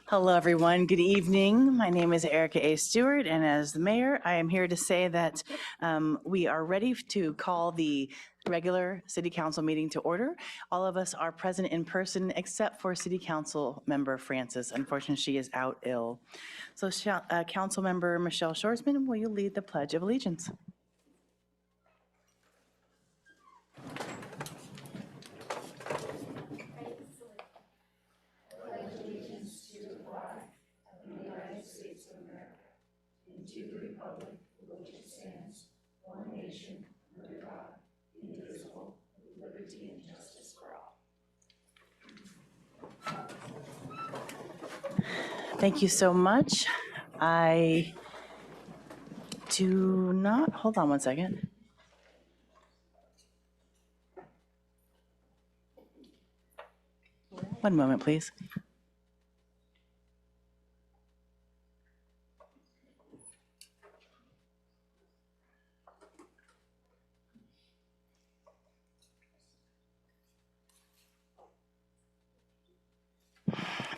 Hello, everyone. Good evening. My name is Erica A. Stewart, and as the mayor, I am here to say that we are ready to call the regular city council meeting to order. All of us are present in person except for city council member Frances. Unfortunately, she is out ill. So council member Michelle Shorsman, will you lead the Pledge of Allegiance? Thank you so much. I do not, hold on one second. One moment, please.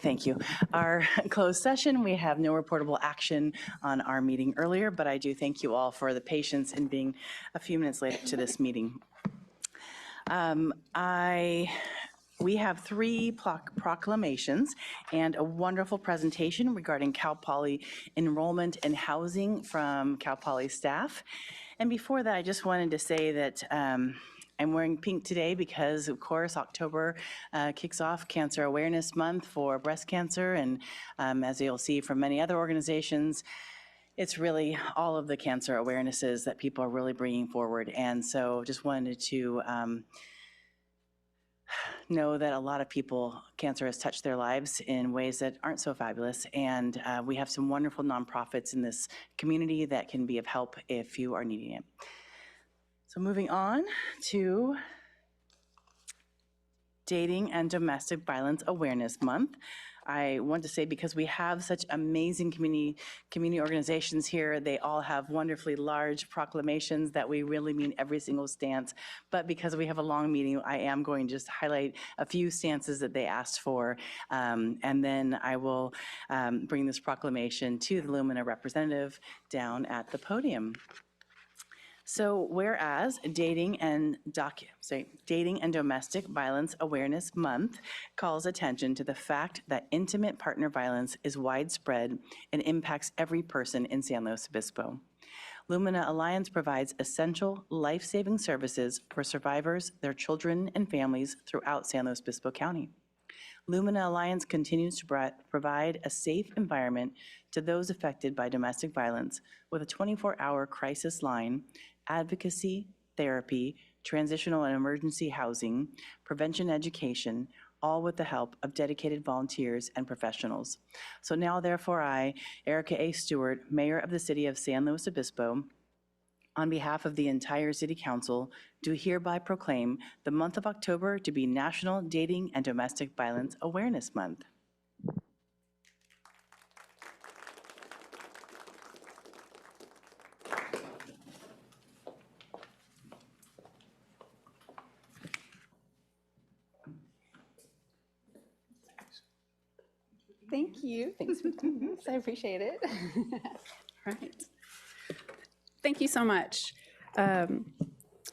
Thank you. Our closed session, we have no reportable action on our meeting earlier, but I do thank you all for the patience in being a few minutes late to this meeting. We have three proclamations and a wonderful presentation regarding Cal Poly enrollment and housing from Cal Poly staff. And before that, I just wanted to say that I'm wearing pink today because, of course, October kicks off Cancer Awareness Month for breast cancer. And as you'll see from many other organizations, it's really all of the cancer awarenesses that people are really bringing forward. And so just wanted to know that a lot of people, cancer has touched their lives in ways that aren't so fabulous. And we have some wonderful nonprofits in this community that can be of help if you are needing it. So moving on to Dating and Domestic Violence Awareness Month. I want to say, because we have such amazing community organizations here, they all have wonderfully large proclamations that we really mean every single stance. But because we have a long meeting, I am going to just highlight a few stances that they asked for. And then I will bring this proclamation to the Lumina representative down at the podium. So whereas Dating and Domestic Violence Awareness Month calls attention to the fact that intimate partner violence is widespread and impacts every person in San Luis Obispo. Lumina Alliance provides essential life-saving services for survivors, their children, and families throughout San Luis Obispo County. Lumina Alliance continues to provide a safe environment to those affected by domestic violence with a 24-hour crisis line, advocacy, therapy, transitional and emergency housing, prevention education, all with the help of dedicated volunteers and professionals. So now, therefore, I, Erica A. Stewart, Mayor of the City of San Luis Obispo, on behalf of the entire City Council, do hereby proclaim the month of October to be National Dating and Domestic Violence Awareness Month. Thank you. Thanks for doing this. I appreciate it. All right. Thank you so much.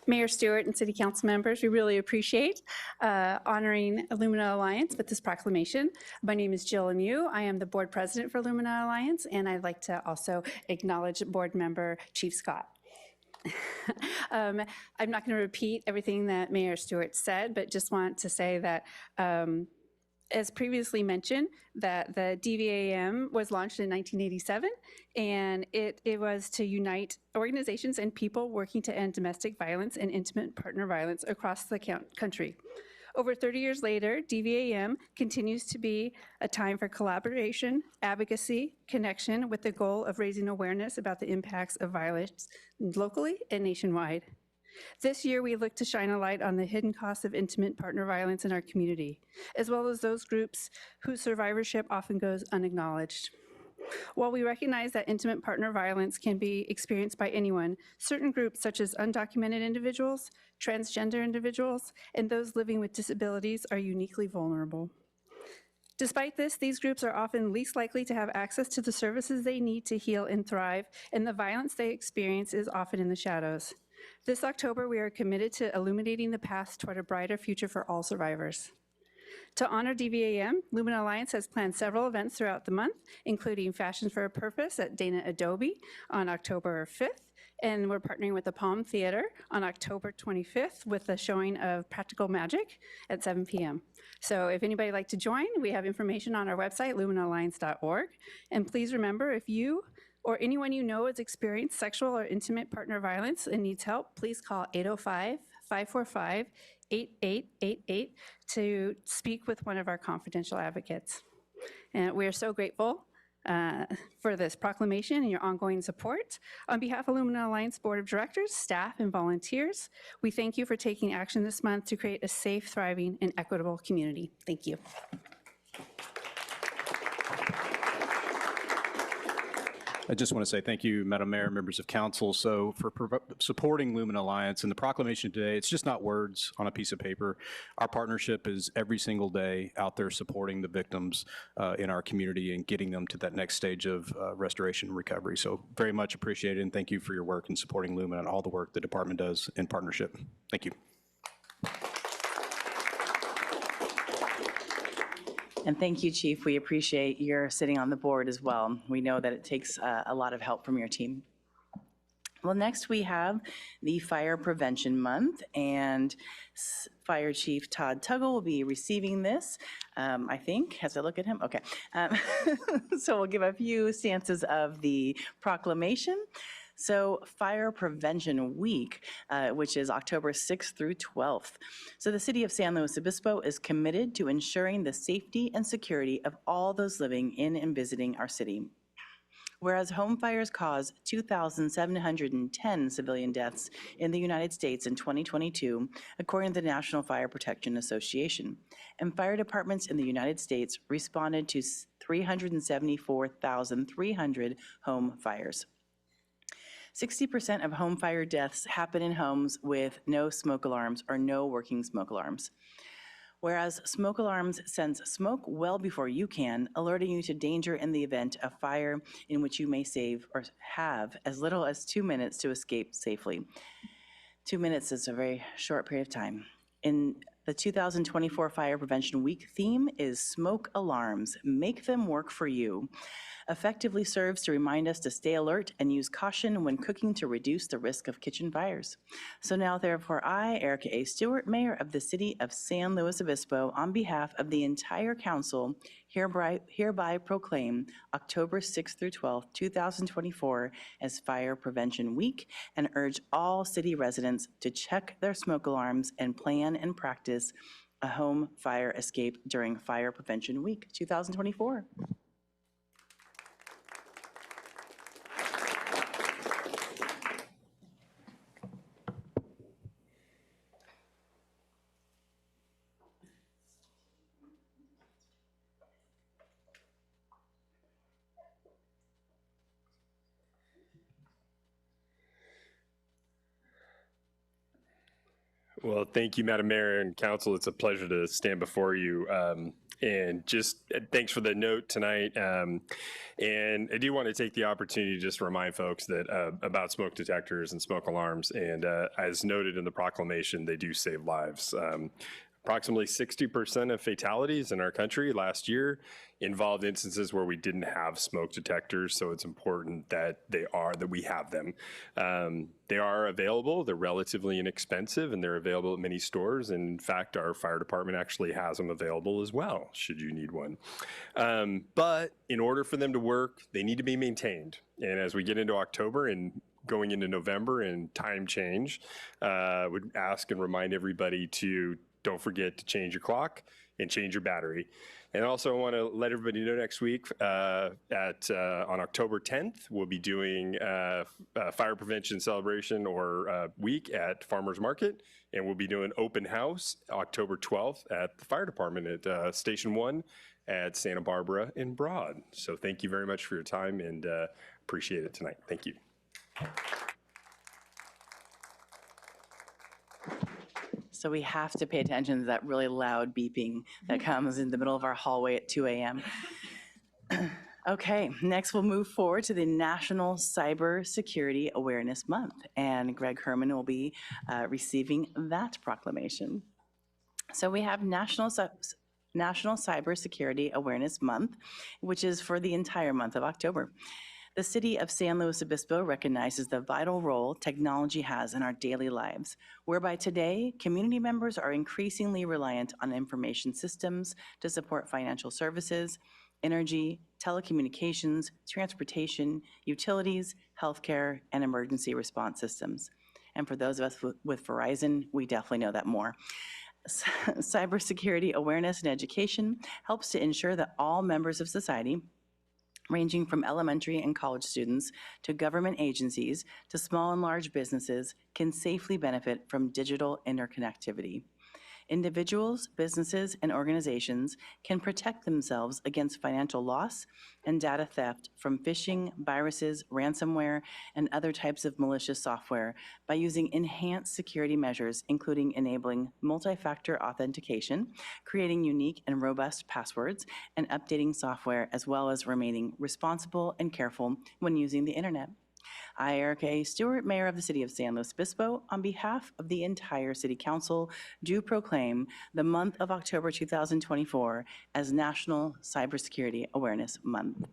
Mayor Stewart and City Council members, we really appreciate honoring Lumina Alliance with this proclamation. My name is Jill Lemieux. I am the board president for Lumina Alliance, and I'd like to also acknowledge board member Chief Scott. I'm not going to repeat everything that Mayor Stewart said, but just want to say that as previously mentioned, that the DVAM was launched in 1987, and it was to unite organizations and people working to end domestic violence and intimate partner violence across the country. Over 30 years later, DVAM continues to be a time for collaboration, advocacy, connection, with the goal of raising awareness about the impacts of violence locally and nationwide. This year, we look to shine a light on the hidden costs of intimate partner violence in our community, as well as those groups whose survivorship often goes unacknowledged. While we recognize that intimate partner violence can be experienced by anyone, certain groups such as undocumented individuals, transgender individuals, and those living with disabilities are uniquely vulnerable. Despite this, these groups are often least likely to have access to the services they need to heal and thrive, and the violence they experience is often in the shadows. This October, we are committed to illuminating the path toward a brighter future for all survivors. To honor DVAM, Lumina Alliance has planned several events throughout the month, including Fashion for a Purpose at Dana Adobe on October 5th, and we're partnering with the Palm Theater on October 25th with a showing of Practical Magic at 7 p.m. So if anybody would like to join, we have information on our website, luminaalliance.org. And please remember, if you or anyone you know has experienced sexual or intimate partner violence and needs help, please call 805-545-8888 to speak with one of our confidential advocates. And we are so grateful for this proclamation and your ongoing support. On behalf of Lumina Alliance Board of Directors, staff, and volunteers, we thank you for taking action this month to create a safe, thriving, and equitable community. Thank you. I just want to say thank you, Madam Mayor, members of council, for supporting Lumina Alliance. And the proclamation today, it's just not words on a piece of paper. Our partnership is every single day out there supporting the victims in our community and getting them to that next stage of restoration and recovery. So very much appreciated, and thank you for your work in supporting Lumina and all the work the department does in partnership. Thank you. And thank you, Chief. We appreciate your sitting on the board as well. We know that it takes a lot of help from your team. Well, next we have the Fire Prevention Month, and Fire Chief Todd Tuggle will be receiving this, I think, as I look at him. Okay. So we'll give a few stanzas of the proclamation. So Fire Prevention Week, which is October 6th through 12th. So the city of San Luis Obispo is committed to ensuring the safety and security of all those living in and visiting our city. Whereas home fires caused 2,710 civilian deaths in the United States in 2022, according to the National Fire Protection Association, and fire departments in the United States responded to 374,300 home fires. 60% of home fire deaths happen in homes with no smoke alarms or no working smoke alarms. Whereas smoke alarms sense smoke well before you can, alerting you to danger in the event of fire in which you may save or have as little as 2 minutes to escape safely. 2 minutes is a very short period of time. In the 2024 Fire Prevention Week theme is Smoke Alarms, Make Them Work for You. Effectively serves to remind us to stay alert and use caution when cooking to reduce the risk of kitchen fires. So now, therefore, I, Erica A. Stewart, Mayor of the City of San Luis Obispo, on behalf of the entire council, hereby proclaim October 6th through 12th, 2024 as Fire Prevention Week, and urge all city residents to check their smoke alarms and plan and practice a home fire escape during Fire Prevention Week 2024. Well, thank you, Madam Mayor and Council. It's a pleasure to stand before you. And just thanks for the note tonight. And I do want to take the opportunity to just remind folks that about smoke detectors and smoke alarms. And as noted in the proclamation, they do save lives. Approximately 60% of fatalities in our country last year involved instances where we didn't have smoke detectors, so it's important that we have them. They are available, they're relatively inexpensive, and they're available at many stores. And in fact, our fire department actually has them available as well, should you need one. But in order for them to work, they need to be maintained. And as we get into October and going into November and time change, would ask and remind everybody to don't forget to change your clock and change your battery. And also I want to let everybody know next week on October 10th, we'll be doing a fire prevention celebration or week at Farmers Market. And we'll be doing open house October 12th at the fire department at Station 1 at Santa Barbara and Broad. So thank you very much for your time and appreciate it tonight. Thank you. So we have to pay attention to that really loud beeping that comes in the middle of our hallway at 2 a.m. Okay, next we'll move forward to the National Cybersecurity Awareness Month, and Greg Herman will be receiving that proclamation. So we have National Cybersecurity Awareness Month, which is for the entire month of October. The city of San Luis Obispo recognizes the vital role technology has in our daily lives, whereby today, community members are increasingly reliant on information systems to support financial services, energy, telecommunications, transportation, utilities, healthcare, and emergency response systems. And for those of us with Verizon, we definitely know that more. Cybersecurity awareness and education helps to ensure that all members of society, ranging from elementary and college students to government agencies to small and large businesses, can safely benefit from digital interconnectivity. Individuals, businesses, and organizations can protect themselves against financial loss and data theft from phishing, viruses, ransomware, and other types of malicious software by using enhanced security measures, including enabling multi-factor authentication, creating unique and robust passwords, and updating software, as well as remaining responsible and careful when using the internet. I, Erica A. Stewart, Mayor of the City of San Luis Obispo, on behalf of the entire City Council, do proclaim the month of October 2024 as National Cybersecurity Awareness Month.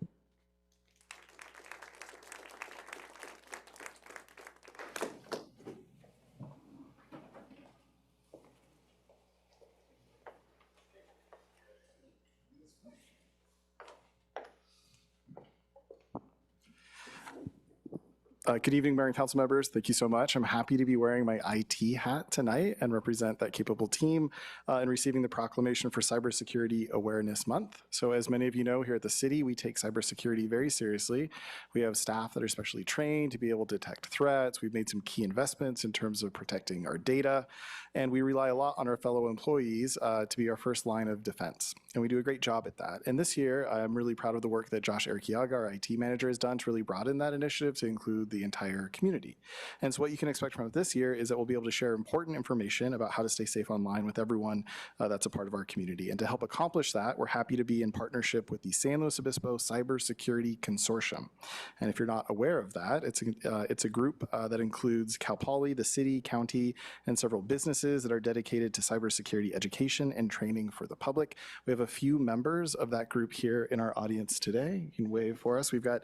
Good evening, Mayor and Council members. Thank you so much. I'm happy to be wearing my IT hat tonight and represent that capable team in receiving the proclamation for Cybersecurity Awareness Month. So as many of you know, here at the city, we take cybersecurity very seriously. We have staff that are specially trained to be able to detect threats. We've made some key investments in terms of protecting our data, and we rely a lot on our fellow employees to be our first line of defense. And we do a great job at that. And this year, I'm really proud of the work that Josh Arriquiaga, our IT manager, has done to really broaden that initiative to include the entire community. And so what you can expect from it this year is that we'll be able to share important information about how to stay safe online with everyone that's a part of our community. And to help accomplish that, we're happy to be in partnership with the San Luis Obispo Cybersecurity Consortium. And if you're not aware of that, it's a group that includes Cal Poly, the city, county, and several businesses that are dedicated to cybersecurity education and training for the public. We have a few members of that group here in our audience today. You can wave for us. We've got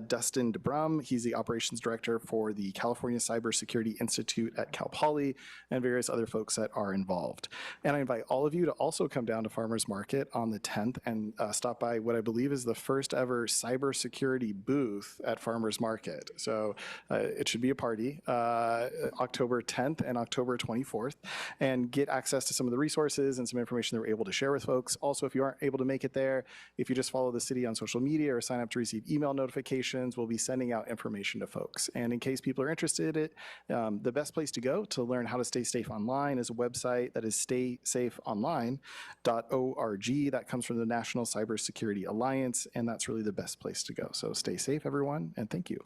Dustin DeBrum. He's the operations director for the California Cybersecurity Institute at Cal Poly, and various other folks that are involved. And I invite all of you to also come down to Farmers Market on the 10th and stop by what I believe is the first ever cybersecurity booth at Farmers Market. So it should be a party, October 10th and October 24th, and get access to some of the resources and some information that we're able to share with folks. Also, if you aren't able to make it there, if you just follow the city on social media or sign up to receive email notifications, we'll be sending out information to folks. And in case people are interested, the best place to go to learn how to stay safe online is a website that is staysafeonline.org. That comes from the National Cybersecurity Alliance, and that's really the best place to go. So stay safe, everyone, and thank you.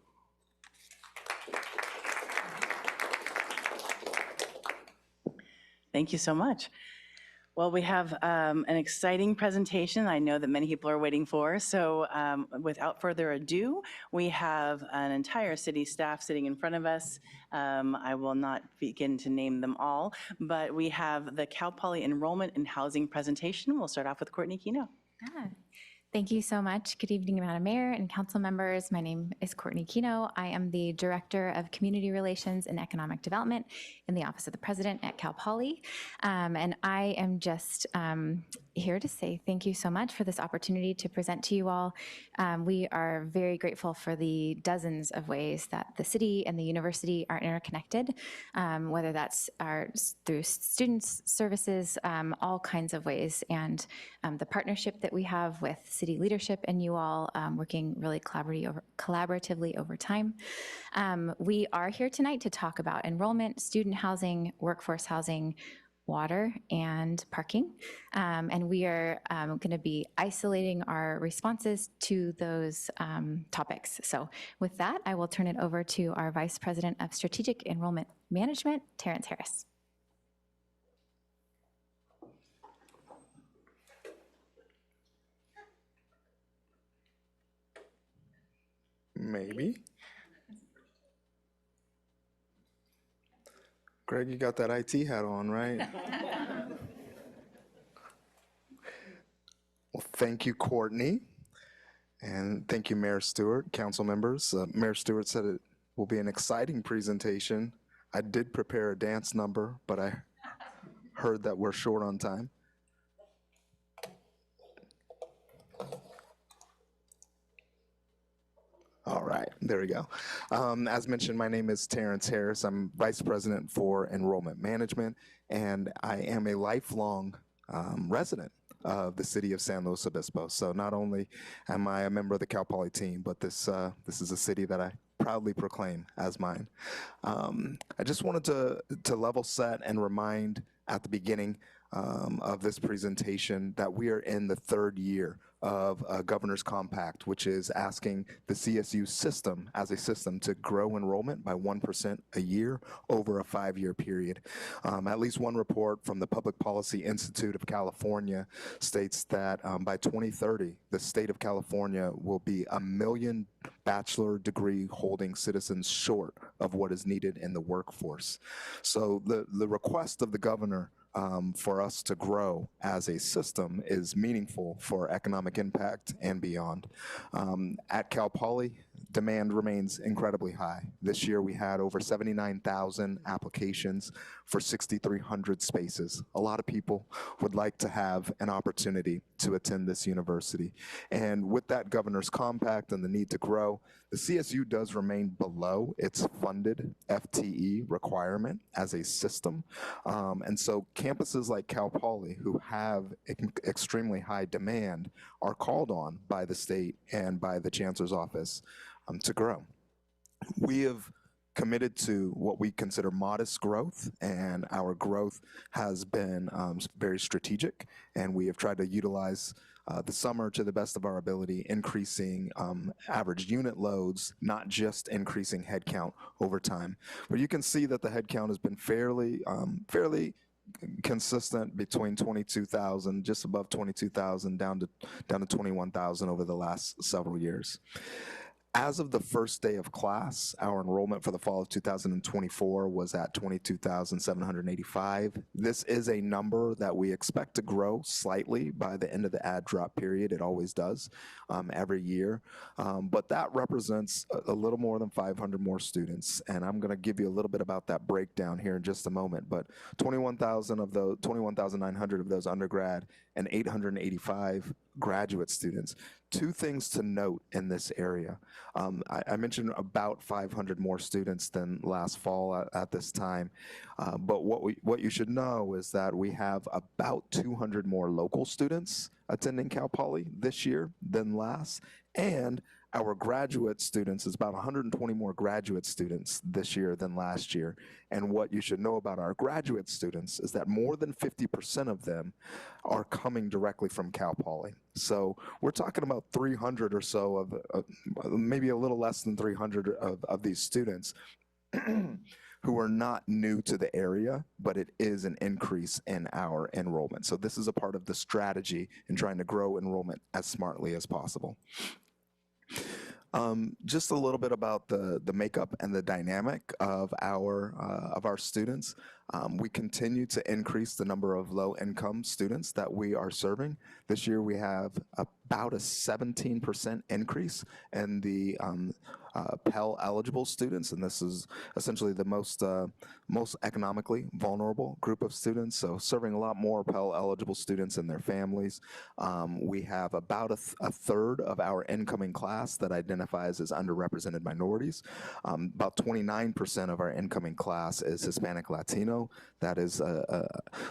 Thank you so much. Well, we have an exciting presentation I know that many people are waiting for. So without further ado, we have an entire city staff sitting in front of us. I will not begin to name them all, but we have the Cal Poly Enrollment and Housing presentation. We'll start off with Courtney Kino. Thank you so much. Good evening, Madam Mayor and council members. My name is Courtney Kino. I am the Director of Community Relations and Economic Development in the Office of the President at Cal Poly. And I am just here to say thank you so much for this opportunity to present to you all. We are very grateful for the dozens of ways that the city and the university are interconnected, whether that's through students, services, all kinds of ways. And the partnership that we have with city leadership and you all working really collaboratively over time. We are here tonight to talk about enrollment, student housing, workforce housing, water, and parking. And we are going to be isolating our responses to those topics. So with that, I will turn it over to our Vice President of Strategic Enrollment Management, Terrence Harris. Maybe. Greg, you got that IT hat on, right? Well, thank you, Courtney. And thank you, Mayor Stewart, council members. Mayor Stewart said it will be an exciting presentation. I did prepare a dance number, but I heard that we're short on time. All right, there we go. As mentioned, my name is Terrence Harris. I'm Vice President for Enrollment Management, and I am a lifelong resident of the city of San Luis Obispo. So not only am I a member of the Cal Poly team, but this is a city that I proudly proclaim as mine. I just wanted to level set and remind at the beginning of this presentation that we are in the third year of Governor's Compact, which is asking the CSU system as a system to grow enrollment by 1% a year over a 5-year period. At least one report from the Public Policy Institute of California states that by 2030, the state of California will be 1 million bachelor degree holding citizens short of what is needed in the workforce. So the request of the governor for us to grow as a system is meaningful for economic impact and beyond. At Cal Poly, demand remains incredibly high. This year we had over 79,000 applications for 6,300 spaces. A lot of people would like to have an opportunity to attend this university. And with that Governor's Compact and the need to grow, the CSU does remain below its funded FTE requirement as a system. And so campuses like Cal Poly, who have extremely high demand, are called on by the state and by the Chancellor's office to grow. We have committed to what we consider modest growth, and our growth has been very strategic, and we have tried to utilize the summer to the best of our ability, increasing average unit loads, not just increasing headcount over time. But you can see that the headcount has been fairly consistent between 22,000, just above 22,000, down to 21,000 over the last several years. As of the first day of class, our enrollment for the fall of 2024 was at 22,785. This is a number that we expect to grow slightly by the end of the add drop period. It always does every year. But that represents a little more than 500 more students. And I'm going to give you a little bit about that breakdown here in just a moment. But 21,900 of those undergrad and 885 graduate students. Two things to note in this area. I mentioned about 500 more students than last fall at this time, but what you should know is that we have about 200 more local students attending Cal Poly this year than last, and our graduate students is about 120 more graduate students this year than last year. And what you should know about our graduate students is that more than 50% of them are coming directly from Cal Poly. So we're talking about 300 or so of, maybe a little less than 300 of these students who are not new to the area, but it is an increase in our enrollment. So this is a part of the strategy in trying to grow enrollment as smartly as possible. Just a little bit about the makeup and the dynamic of our students. We continue to increase the number of low-income students that we are serving. This year we have about a 17% increase in the Pell eligible students, and this is essentially the most economically vulnerable group of students, so serving a lot more Pell eligible students and their families. We have about a third of our incoming class that identifies as underrepresented minorities. About 29% of our incoming class is Hispanic Latino. That is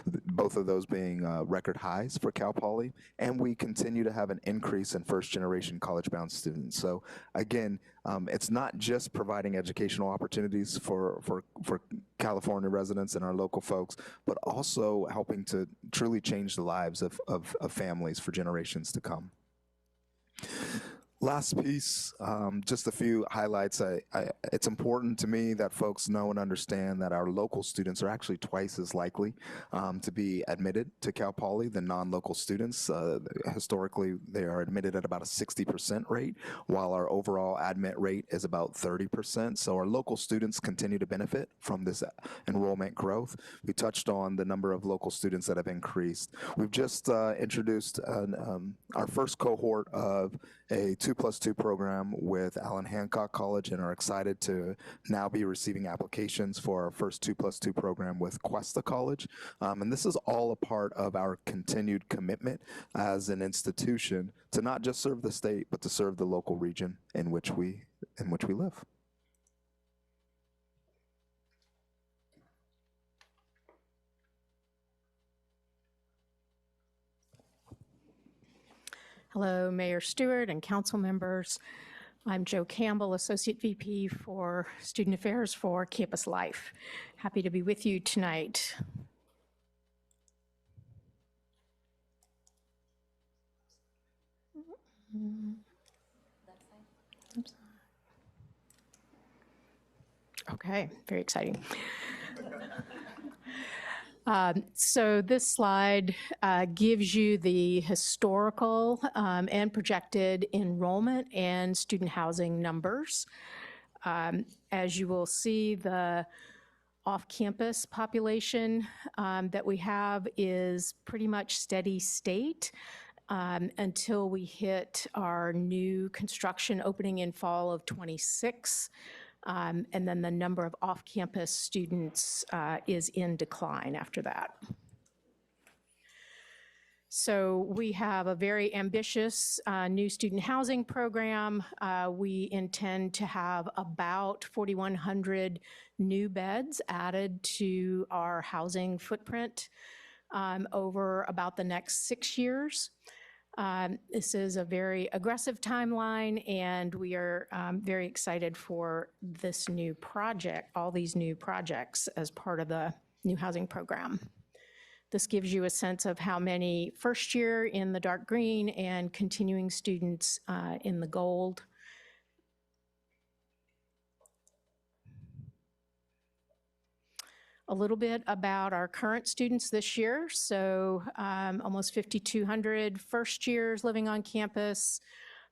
both of those being record highs for Cal Poly, and we continue to have an increase in first-generation college-bound students. So again, it's not just providing educational opportunities for California residents and our local folks, but also helping to truly change the lives of families for generations to come. Last piece, just a few highlights. It's important to me that folks know and understand that our local students are actually twice as likely to be admitted to Cal Poly than non-local students. Historically, they are admitted at about a 60% rate, while our overall admit rate is about 30%. So our local students continue to benefit from this enrollment growth. We touched on the number of local students that have increased. We've just introduced our first cohort of a 2+2 program with Allen Hancock College and are excited to now be receiving applications for our first 2+2 program with Cuesta College. And this is all a part of our continued commitment as an institution to not just serve the state, but to serve the local region in which we live. Hello, Mayor Stewart and council members. I'm Joe Campbell, Associate VP for Student Affairs for Campus Life. Happy to be with you tonight. Okay, very exciting. So this slide gives you the historical and projected enrollment and student housing numbers. As you will see, the off-campus population that we have is pretty much steady state until we hit our new construction opening in fall of '26. And then the number of off-campus students is in decline after that. So we have a very ambitious new student housing program. We intend to have about 4,100 new beds added to our housing footprint over about the next 6 years. This is a very aggressive timeline, and we are very excited for this new project, all these new projects as part of the new housing program. This gives you a sense of how many first year in the dark green and continuing students in the gold. A little bit about our current students this year. So almost 5,200 first years living on campus,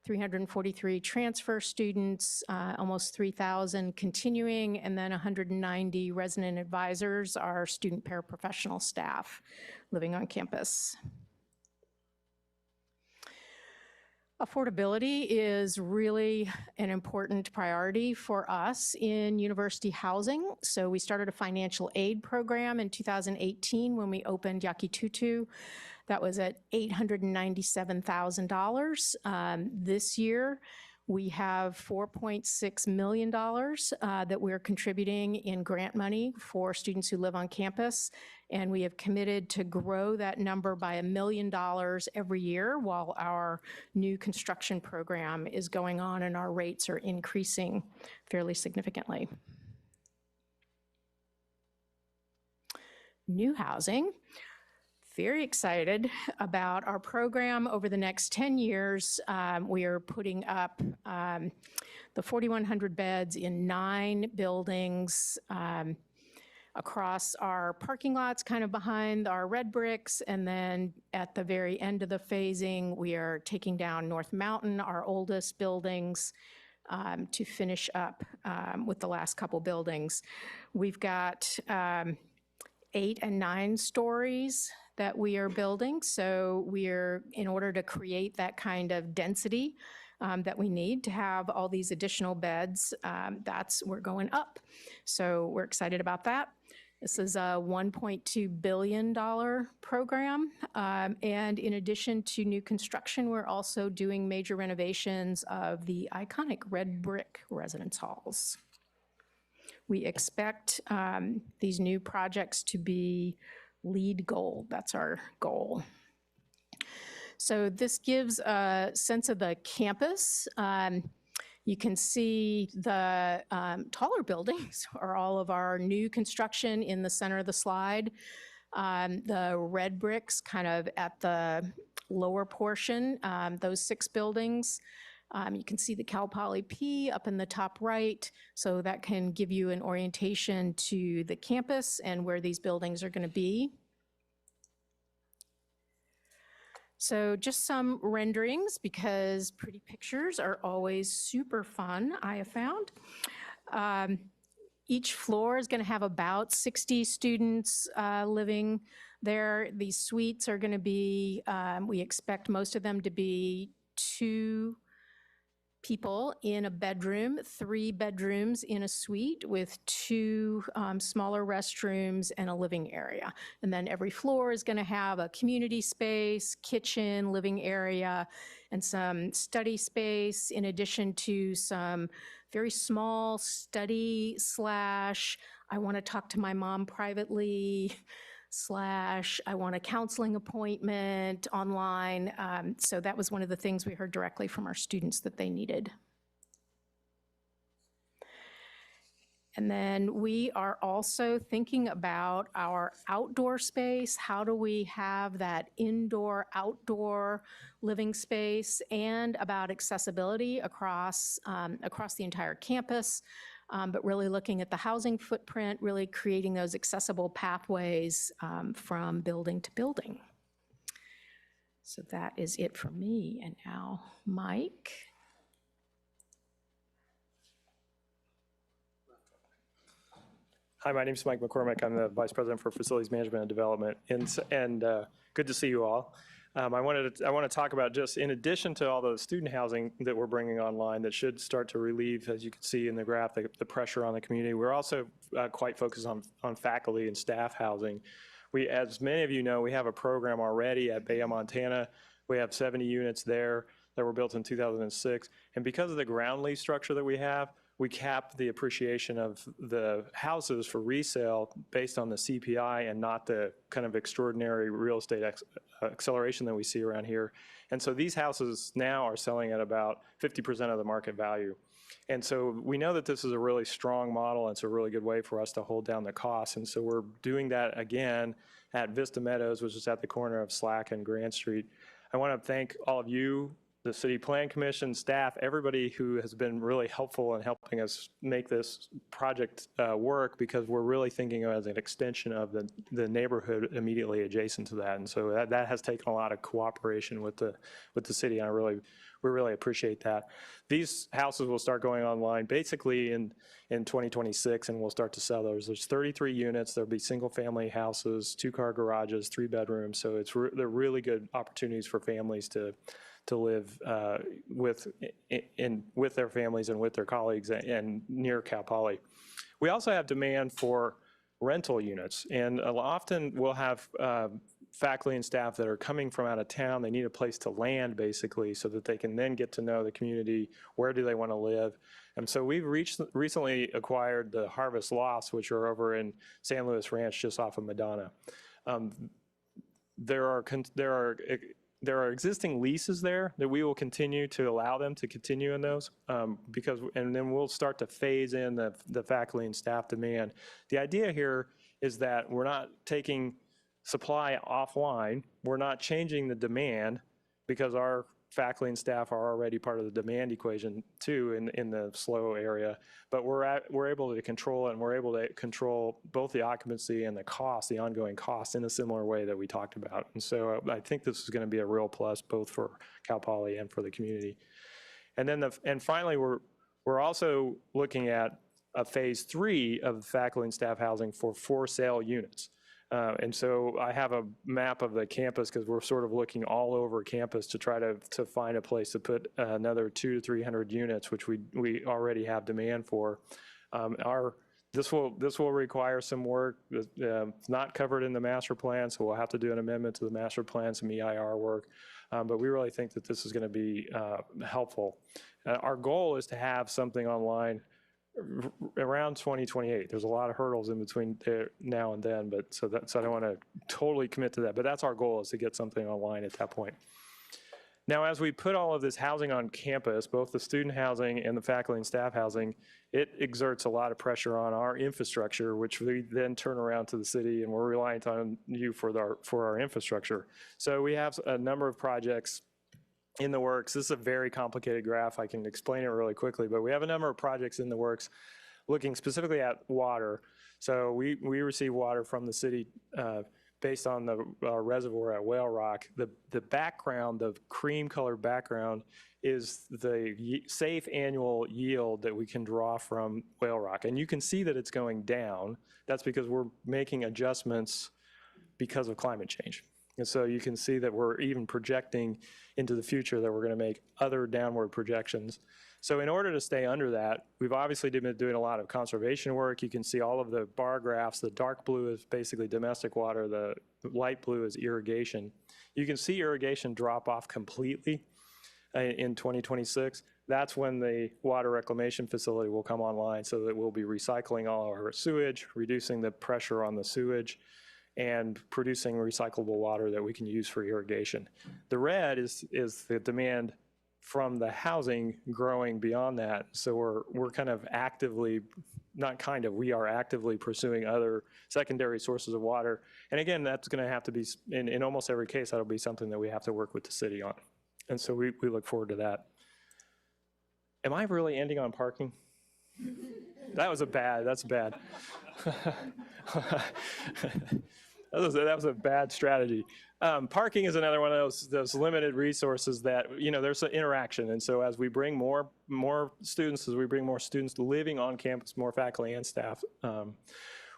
343 transfer students, almost 3,000 continuing, and then 190 resident advisors, our student paraprofessional staff living on campus. Affordability is really an important priority for us in university housing. So we started a financial aid program in 2018 when we opened Yaquitutu. That was at $897,000. This year, we have $4.6 million that we're contributing in grant money for students who live on campus. And we have committed to grow that number by $1 million every year while our new construction program is going on and our rates are increasing fairly significantly. New housing. Very excited about our program over the next 10 years. We are putting up the 4,100 beds in 9 buildings across our parking lots, kind of behind our red bricks. And then at the very end of the phasing, we are taking down North Mountain, our oldest buildings, to finish up with the last couple buildings. We've got 8 and 9 stories that we are building. So we're, in order to create that kind of density that we need to have all these additional beds, we're going up. So we're excited about that. This is a $1.2 billion program. And in addition to new construction, we're also doing major renovations of the iconic red brick residence halls. We expect these new projects to be LEED Gold. That's our goal. So this gives a sense of the campus. You can see the taller buildings are all of our new construction in the center of the slide. The red bricks kind of at the lower portion, those 6 buildings. You can see the Cal Poly P up in the top right, so that can give you an orientation to the campus and where these buildings are going to be. So just some renderings, because pretty pictures are always super fun, I have found. Each floor is going to have about 60 students living there. These suites are going to be, we expect most of them to be 2 people in a bedroom, 3 bedrooms in a suite with 2 smaller restrooms and a living area. And then every floor is going to have a community space, kitchen, living area, and some study space, in addition to some very small study / I want to talk to my mom privately / I want a counseling appointment online. So that was one of the things we heard directly from our students that they needed. And then we are also thinking about our outdoor space. How do we have that indoor-outdoor living space, and about accessibility across the entire campus, but really looking at the housing footprint, really creating those accessible pathways from building to building. So that is it for me. And now, Mike. Hi, my name is Mike McCormick. I'm the Vice President for Facilities Management and Development, and good to see you all. I want to talk about, just in addition to all the student housing that we're bringing online that should start to relieve, as you can see in the graph, the pressure on the community. We're also quite focused on faculty and staff housing. As many of you know, we have a program already at Bahia, Montana. We have 70 units there that were built in 2006. And because of the ground lease structure that we have, we cap the appreciation of the houses for resale based on the CPI and not the kind of extraordinary real estate acceleration that we see around here. And so these houses now are selling at about 50% of the market value. And so we know that this is a really strong model, and it's a really good way for us to hold down the costs. And so we're doing that again at Vista Meadows, which is at the corner of Slack and Grand Street. I want to thank all of you, the City Plan Commission, staff, everybody who has been really helpful in helping us make this project work, because we're really thinking of it as an extension of the neighborhood immediately adjacent to that. And so that has taken a lot of cooperation with the city, and we really appreciate that. These houses will start going online basically in 2026, and we'll start to sell those. There's 33 units. There'll be single-family houses, 2-car garages, 3 bedrooms. So they're really good opportunities for families to live with their families and with their colleagues and near Cal Poly. We also have demand for rental units, and often we'll have faculty and staff that are coming from out of town. They need a place to land, basically, so that they can then get to know the community. Where do they want to live? And so we've recently acquired the Harvest Lofts, which are over in San Luis Ranch, just off of Madonna. There are existing leases there that we will continue to allow them to continue in those, and then we'll start to phase in the faculty and staff demand. The idea here is that we're not taking supply offline. We're not changing the demand, because our faculty and staff are already part of the demand equation too in the SLO area, but we're able to control it, and we're able to control both the occupancy and the cost, the ongoing cost, in a similar way that we talked about. And so I think this is going to be a real plus both for Cal Poly and for the community. And then finally, we're also looking at a phase 3 of faculty and staff housing for sale units. And so I have a map of the campus, because we're sort of looking all over campus to try to find a place to put another 200 to 300 units, which we already have demand for. This will require some work. It's not covered in the master plan, so we'll have to do an amendment to the master plan, some EIR work. But we really think that this is going to be helpful. Our goal is to have something online around 2028. There's a lot of hurdles in between there now and then, but so I don't want to totally commit to that, but that's our goal, is to get something online at that point. Now, as we put all of this housing on campus, both the student housing and the faculty and staff housing, it exerts a lot of pressure on our infrastructure, which we then turn around to the city, and we're reliant on you for our infrastructure. So we have a number of projects in the works. This is a very complicated graph. I can explain it really quickly, but we have a number of projects in the works looking specifically at water. So we receive water from the city based on the reservoir at Whale Rock. The background, the cream colored background, is the safe annual yield that we can draw from Whale Rock. And you can see that it's going down. That's because we're making adjustments because of climate change. And so you can see that we're even projecting into the future that we're going to make other downward projections. So in order to stay under that, we've obviously been doing a lot of conservation work. You can see all of the bar graphs. The dark blue is basically domestic water. The light blue is irrigation. You can see irrigation drop off completely in 2026. That's when the water reclamation facility will come online, so that we'll be recycling all our sewage, reducing the pressure on the sewage, and producing recyclable water that we can use for irrigation. The red is the demand from the housing growing beyond that. So we're kind of actively, not kind of, we are actively pursuing other secondary sources of water. And again, that's going to have to be, in almost every case, that'll be something that we have to work with the city on. And so we look forward to that. Am I really ending on parking? That's bad. That was a bad strategy. Parking is another one of those limited resources that, there's an interaction. And so as we bring more students, living on campus, more faculty and staff,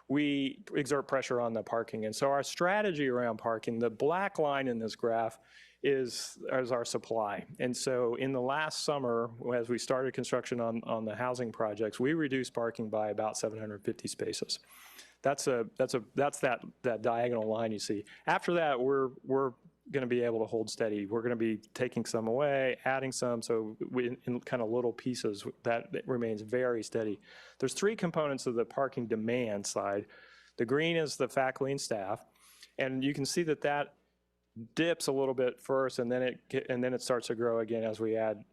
we exert pressure on the parking. And so our strategy around parking, the black line in this graph, is our supply. And so in the last summer, as we started construction on the housing projects, we reduced parking by about 750 spaces. That's that diagonal line you see. After that, we're going to be able to hold steady. We're going to be taking some away, adding some, so in kind of little pieces, that remains very steady. There's three components of the parking demand side. The green is the faculty and staff, and you can see that dips a little bit first, and then it starts to grow again as we add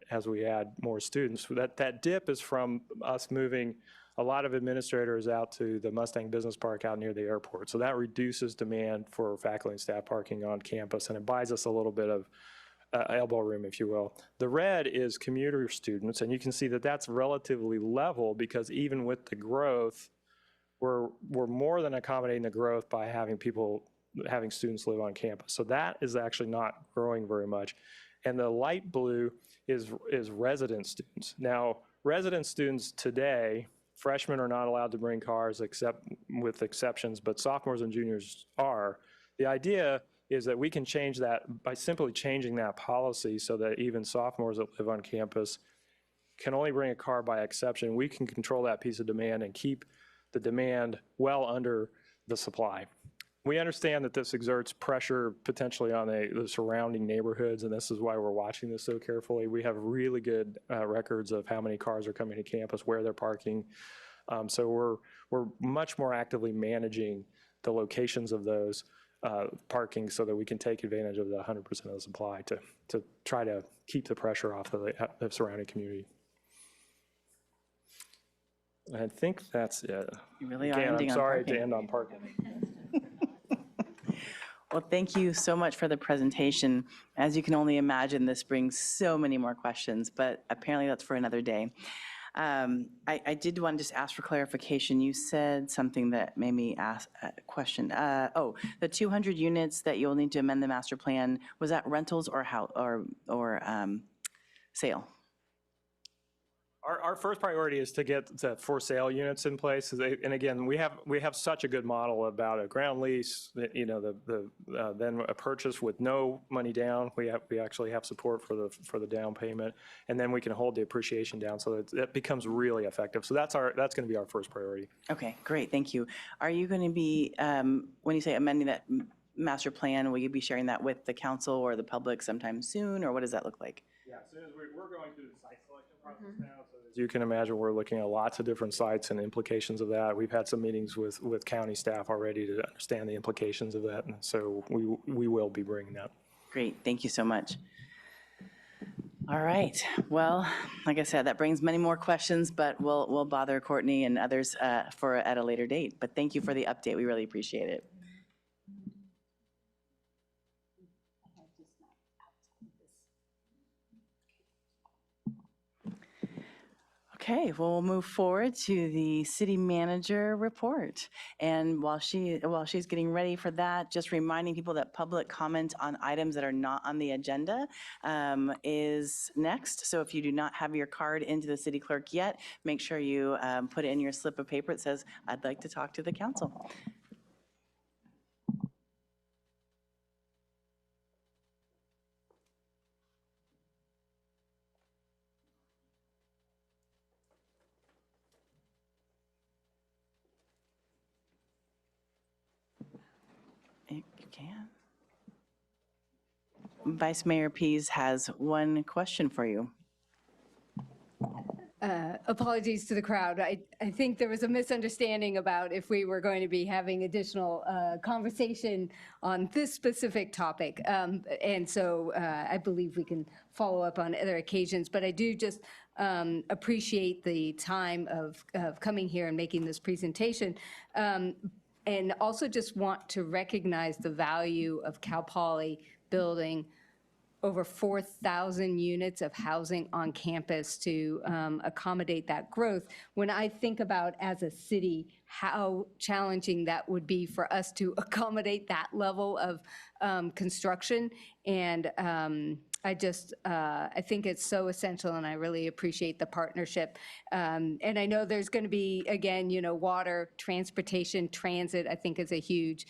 more students. That dip is from us moving a lot of administrators out to the Mustang Business Park out near the airport. So that reduces demand for faculty and staff parking on campus, and it buys us a little bit of elbow room, if you will. The red is commuter students, and you can see that that's relatively level, because even with the growth, we're more than accommodating the growth by having students live on campus. So that is actually not growing very much. And the light blue is resident students. Now, resident students today, freshmen are not allowed to bring cars except with exceptions, but sophomores and juniors are. The idea is that we can change that by simply changing that policy so that even sophomores that live on campus can only bring a car by exception. We can control that piece of demand and keep the demand well under the supply. We understand that this exerts pressure potentially on the surrounding neighborhoods, and this is why we're watching this so carefully. We have really good records of how many cars are coming to campus, where they're parking. So we're much more actively managing the locations of those parking so that we can take advantage of the 100% of the supply to try to keep the pressure off of the surrounding community. I think that's it. You really are Again, ending I'm on sorry parking. to end on parking. Well, thank you so much for the presentation. As you can only imagine, this brings so many more questions, but apparently that's for another day. I did want to just ask for clarification. You said something that made me ask a question. The 200 units that you'll need to amend the master plan, was that rentals or sale? Our first priority is to get the for sale units in place. And again, we have such a good model about a ground lease, then a purchase with no money down. We actually have support for the down payment, and then we can hold the appreciation down, so that becomes really effective. So that's going to be our first priority. Okay, great, thank you. Are you going to be, when you say amending that master plan, will you be sharing that with the council or the public sometime soon, or what does that look like? Yeah, as soon as we're going through the site selection process now, so as you can imagine, we're looking at lots of different sites and implications of that. We've had some meetings with county staff already to understand the implications of that, and so we will be bringing that. Great, thank you so much. All right, well, like I said, that brings many more questions, but we'll bother Courtney and others at a later date. But thank you for the update, we really appreciate it. Okay, well, we'll move forward to the city manager report. And while she's getting ready for that, just reminding people that public comment on items that are not on the agenda is next. So if you do not have your card into the city clerk yet, make sure you put it in your slip of paper. It says, "I'd like to talk to the council." You can. Vice Mayor Pease has one question for you. Apologies to the crowd. I think there was a misunderstanding about if we were going to be having additional conversation on this specific topic. And so I believe we can follow up on other occasions. But I do just appreciate the time of coming here and making this presentation. And also just want to recognize the value of Cal Poly building over 4,000 units of housing on campus to accommodate that growth. When I think about, as a city, how challenging that would be for us to accommodate that level of construction. And I think it's so essential, and I really appreciate the partnership. And I know there's going to be, again, water, transportation, transit, I think is a huge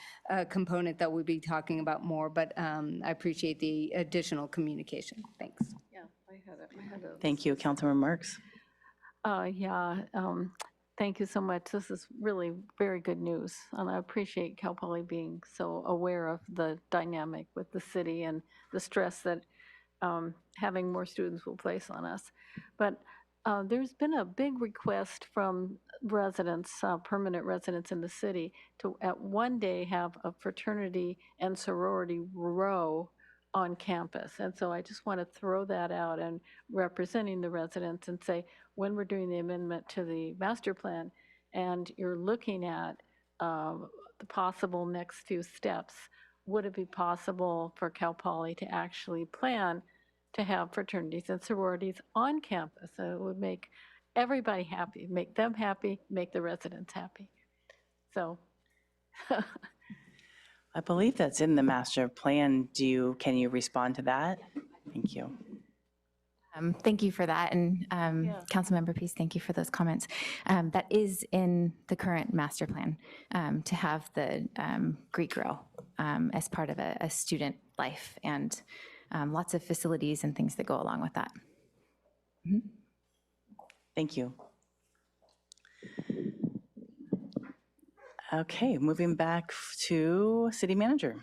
component that we'll be talking about more, but I appreciate the additional communication. Thanks. Yeah, I had a. Thank you, Councilmember Marks. Thank you so much. This is really very good news, and I appreciate Cal Poly being so aware of the dynamic with the city and the stress that having more students will place on us. But there's been a big request from residents, permanent residents in the city, to at one day have a fraternity and sorority row on campus. And so I just want to throw that out and representing the residents and say, when we're doing the amendment to the master plan and you're looking at the possible next few steps, would it be possible for Cal Poly to actually plan to have fraternities and sororities on campus? So it would make everybody happy, make them happy, make the residents happy. So. I believe that's in the master plan. Can you respond to that? Thank you. Thank you for that. And Councilmember Pease, thank you for those comments. That is in the current master plan, to have the Greek Grill as part of a student life, and lots of facilities and things that go along with that. Mm-hmm. Thank you. Okay, moving back to City Manager.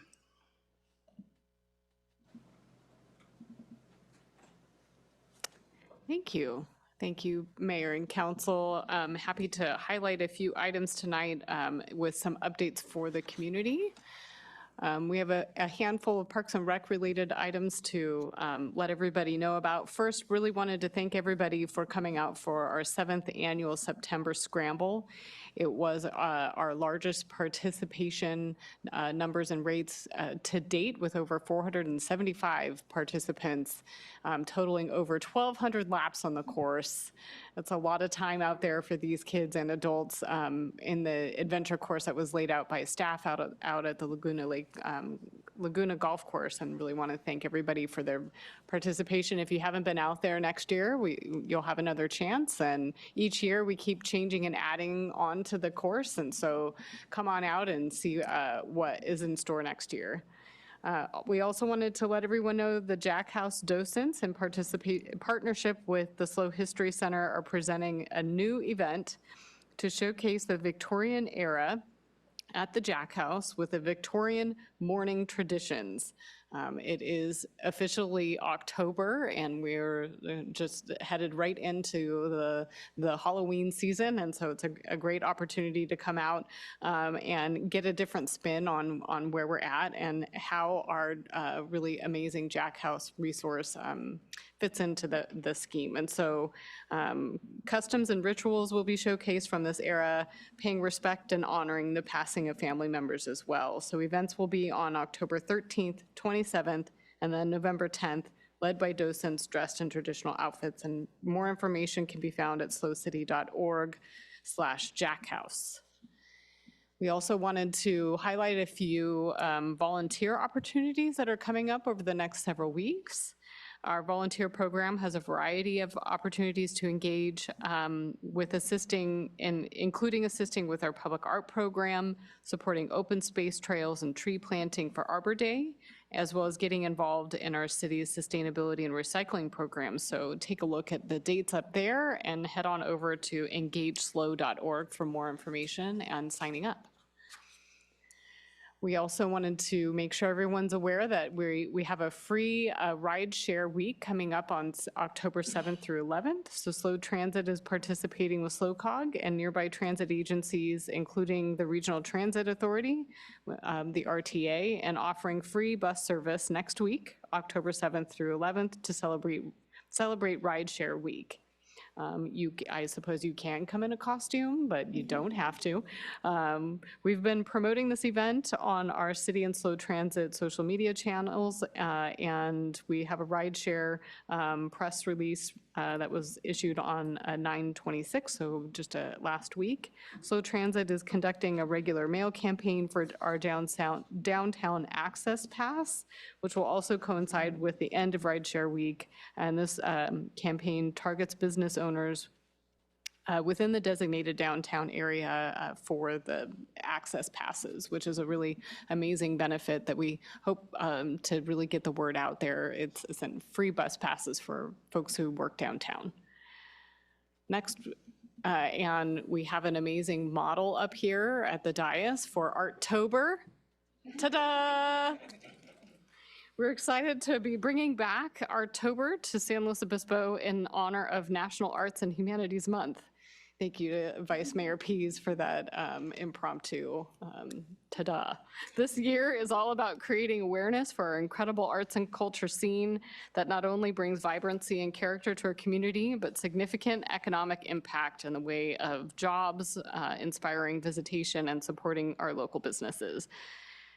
Thank you. Thank you, Mayor and Council. I'm happy to highlight a few items tonight with some updates for the community. We have a handful of Parks and Rec related items to let everybody know about. First, really wanted to thank everybody for coming out for our 7th annual September Scramble. It was our largest participation numbers and rates to date, with over 475 participants, totaling over 1,200 laps on the course. That's a lot of time out there for these kids and adults in the adventure course that was laid out by staff out at the Laguna Golf Course, and really want to thank everybody for their participation. If you haven't been out there next year, you'll have another chance, and each year we keep changing and adding on to the course, and so come on out and see what is in store next year. We also wanted to let everyone know the Jack House docents, in partnership with the SLO History Center, are presenting a new event to showcase the Victorian era at the Jack House with the Victorian morning traditions. It is officially October, and we're just headed right into the Halloween season, and so it's a great opportunity to come out and get a different spin on where we're at and how our really amazing Jack House resource fits into the scheme. And so customs and rituals will be showcased from this era, paying respect and honoring the passing of family members as well. So events will be on October 13th, 27th, and then November 10th, led by docents dressed in traditional outfits. And more information can be found at slowcity.org/jackhouse. We also wanted to highlight a few volunteer opportunities that are coming up over the next several weeks. Our volunteer program has a variety of opportunities to engage with including assisting with our public art program, supporting open space trails and tree planting for Arbor Day, as well as getting involved in our city's sustainability and recycling programs. So take a look at the dates up there and head on over to engageslow.org for more information and signing up. We also wanted to make sure everyone's aware that we have a free ride share week coming up on October 7th through 11th. So Slow Transit is participating with SlowCog and nearby transit agencies, including the Regional Transit Authority, the RTA, and offering free bus service next week, October 7th through 11th, to celebrate Ride Share Week. I suppose you can come in a costume, but you don't have to. We've been promoting this event on our City and Slow Transit social media channels, and we have a rideshare press release that was issued on 9/26, so just last week. Slow Transit is conducting a regular mail campaign for our downtown access pass, which will also coincide with the end of Rideshare Week. And this campaign targets business owners within the designated downtown area for the access passes, which is a really amazing benefit that we hope to really get the word out there. It's free bus passes for folks who work downtown. Next, and we have an amazing model up here at the dais for Arttober. Ta-da! We're excited to be bringing back Arttober to San Luis Obispo in honor of National Arts and Humanities Month. Thank you to Vice Mayor Pease for that impromptu ta-da. This year is all about creating awareness for our incredible arts and culture scene that not only brings vibrancy and character to our community, but significant economic impact in the way of jobs, inspiring visitation, and supporting our local businesses.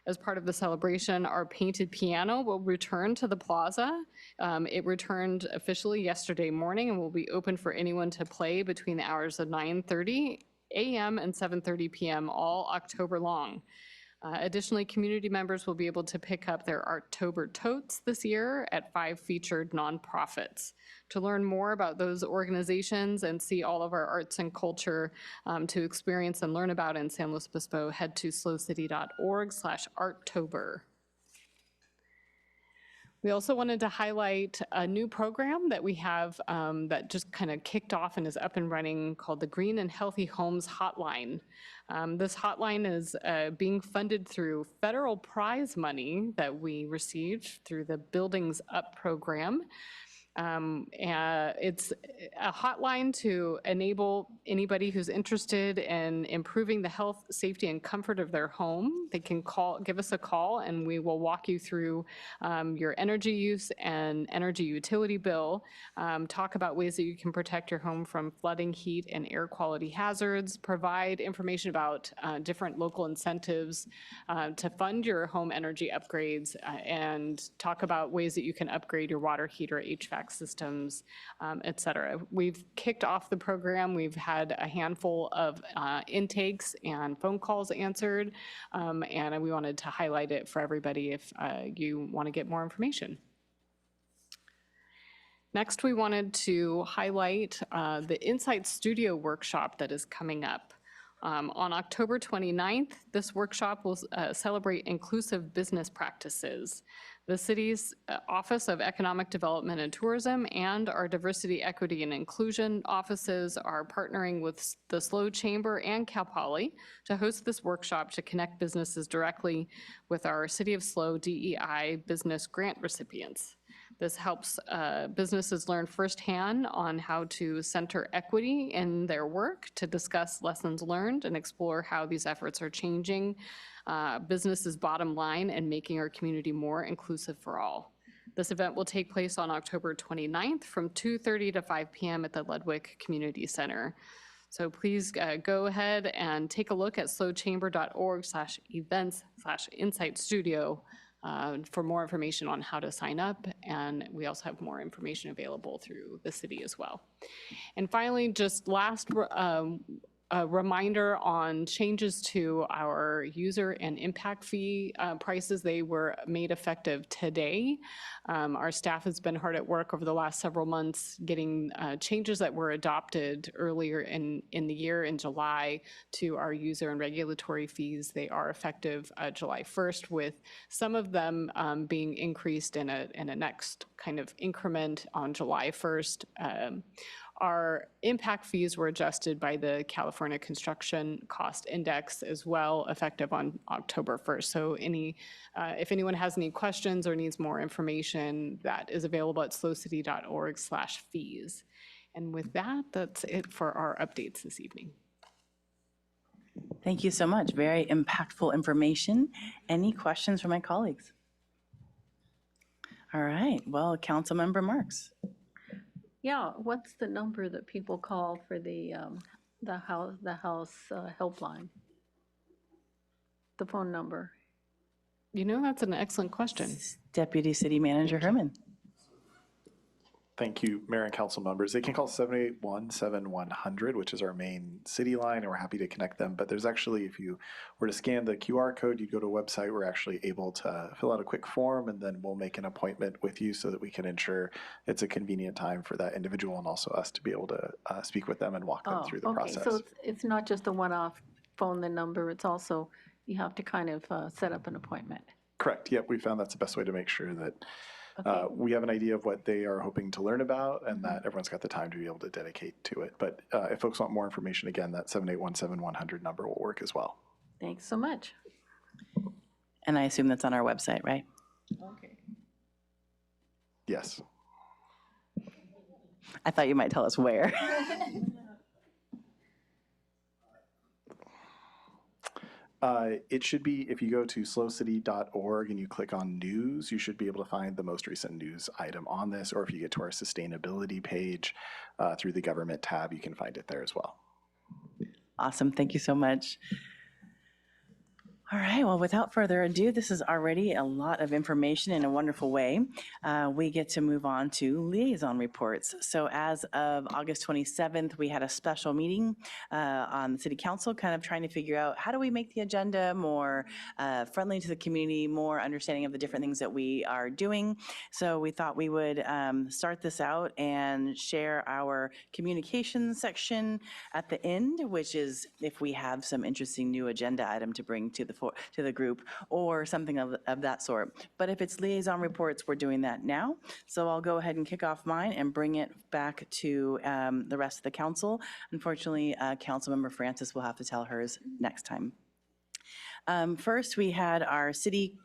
As part of the celebration, our painted piano will return to the plaza. It returned officially yesterday morning and will be open for anyone to play between the hours of 9:30 a.m. and 7:30 p.m. all October long. Additionally, community members will be able to pick up their Arttober totes this year at 5 featured nonprofits. To learn more about those organizations and see all of our arts and culture to experience and learn about in San Luis Obispo, head to slowcity.org/Arttober. We also wanted to highlight a new program that we have that just kind of kicked off and is up and running called the Green and Healthy Homes Hotline. This hotline is being funded through federal prize money that we received through the Buildings Up program. It's a hotline to enable anybody who's interested in improving the health, safety, and comfort of their home. They can give us a call, and we will walk you through your energy use and energy utility bill, talk about ways that you can protect your home from flooding, heat, and air quality hazards, provide information about different local incentives to fund your home energy upgrades, and talk about ways that you can upgrade your water heater, HVAC systems, et cetera. We've kicked off the program. We've had a handful of intakes and phone calls answered, and we wanted to highlight it for everybody if you want to get more information. Next, we wanted to highlight the Insight Studio workshop that is coming up. On October 29th, this workshop will celebrate inclusive business practices. The city's Office of Economic Development and Tourism and our Diversity, Equity, and Inclusion offices are partnering with the Slow Chamber and Cal Poly to host this workshop to connect businesses directly with our City of Slow DEI business grant recipients. This helps businesses learn firsthand on how to center equity in their work, to discuss lessons learned and explore how these efforts are changing businesses' bottom line and making our community more inclusive for all. This event will take place on October 29th from 2:30 to 5 p.m. at the Ludwig Community Center. So please go ahead and take a look at slowchamber.org/events/Insight Studio for more information on how to sign up, and we also have more information available through the city as well. And finally, just last a reminder on changes to our user and impact fee prices. They were made effective today. Our staff has been hard at work over the last several months getting changes that were adopted earlier in the year in July to our user and regulatory fees. They are effective July 1st, with some of them being increased in a next kind of increment on July 1st. Our impact fees were adjusted by the California Construction Cost Index as well, effective on October 1st. So if anyone has any questions or needs more information, that is available at slowcity.org/fees. And with that, that's it for our updates this evening. Thank you so much. Very impactful information. Any questions from my colleagues? All right. Well, Councilmember Marks. Yeah, what's the number that people call for the house helpline? The phone number? You know, that's an excellent question. Deputy City Manager Herman. Thank you, Mayor and council members. They can call 781-7100, which is our main city line, and we're happy to connect them. But there's actually, if you were to scan the QR code, you go to a website, we're actually able to fill out a quick form, and then we'll make an appointment with you so that we can ensure it's a convenient time for that individual and also us to be able to speak with them and walk them through the process. So it's not just a one-off phone the number, it's also, you have to kind of set up an appointment. Correct. Yep, we found that's the best way to make sure that we have an idea of what they are hoping to learn about and that everyone's got the time to be able to dedicate to it. But if folks want more information, again, that 781-7100 number will work as well. Thanks so much. And I assume that's on our website, right? Okay. Yes. I thought you might tell us where. It should be, if you go to slowcity.org and you click on news, you should be able to find the most recent news item on this, or if you get to our sustainability page through the government tab, you can find it there as well. Awesome. Thank you so much. All right, well, without further ado, this is already a lot of information in a wonderful way. We get to move on to liaison reports. So as of August 27th, we had a special meeting on the City Council, kind of trying to figure out how do we make the agenda more friendly to the community, more understanding of the different things that we are doing. So we thought we would start this out and share our communications section at the end, which is if we have some interesting new agenda item to bring to the group or something of that sort. But if it's liaison reports, we're doing that now. So I'll go ahead and kick off mine and bring it back to the rest of the council. Unfortunately, Councilmember Francis will have to tell hers next time. First, we had our City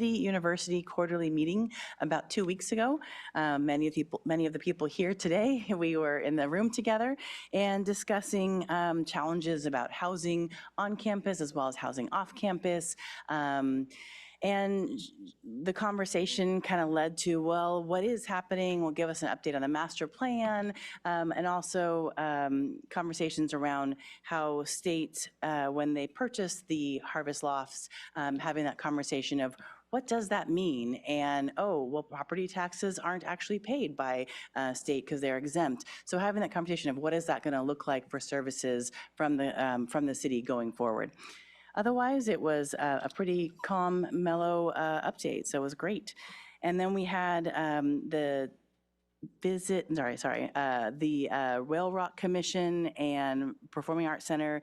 University quarterly meeting about 2 weeks ago. Many of the people here today, we were in the room together and discussing challenges about housing on campus as well as housing off campus. And the conversation kind of led to, well, what is happening? Will give us an update on the master plan, and also conversations around how state, when they purchased the Harvest Lofts, having that conversation of what does that mean? And, oh, well, property taxes aren't actually paid by state because they're exempt. So having that conversation of what is that going to look like for services from the city going forward. Otherwise, it was a pretty calm, mellow update, so it was great. And then we had the Rail Rock Commission and Performing Arts Center,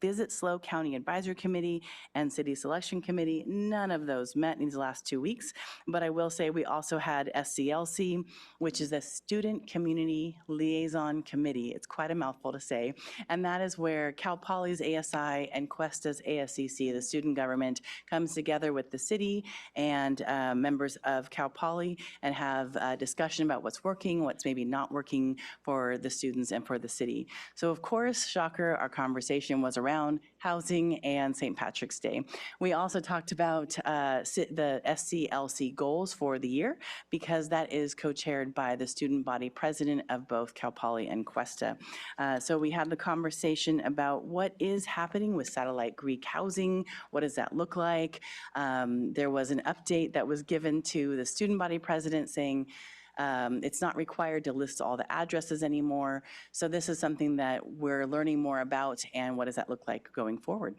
Visit SLO County Advisory Committee, and City Selection Committee. None of those met in these last 2 weeks, but I will say we also had SCLC, which is the Student Community Liaison Committee. It's quite a mouthful to say, and that is where Cal Poly's ASI and Cuesta's ASCC, the student government, comes together with the city and members of Cal Poly and have discussions discussion about what's working, what's maybe not working for the students and for the city. So of course, shocker, our conversation was around housing and St. Patrick's Day. We also talked about the SCLC goals for the year, because that is co-chaired by the student body president of both Cal Poly and Cuesta. So we had the conversation about what is happening with satellite Greek housing, what does that look like? There was an update that was given to the student body president saying it's not required to list all the addresses anymore. So this is something that we're learning more about, and what does that look like going forward?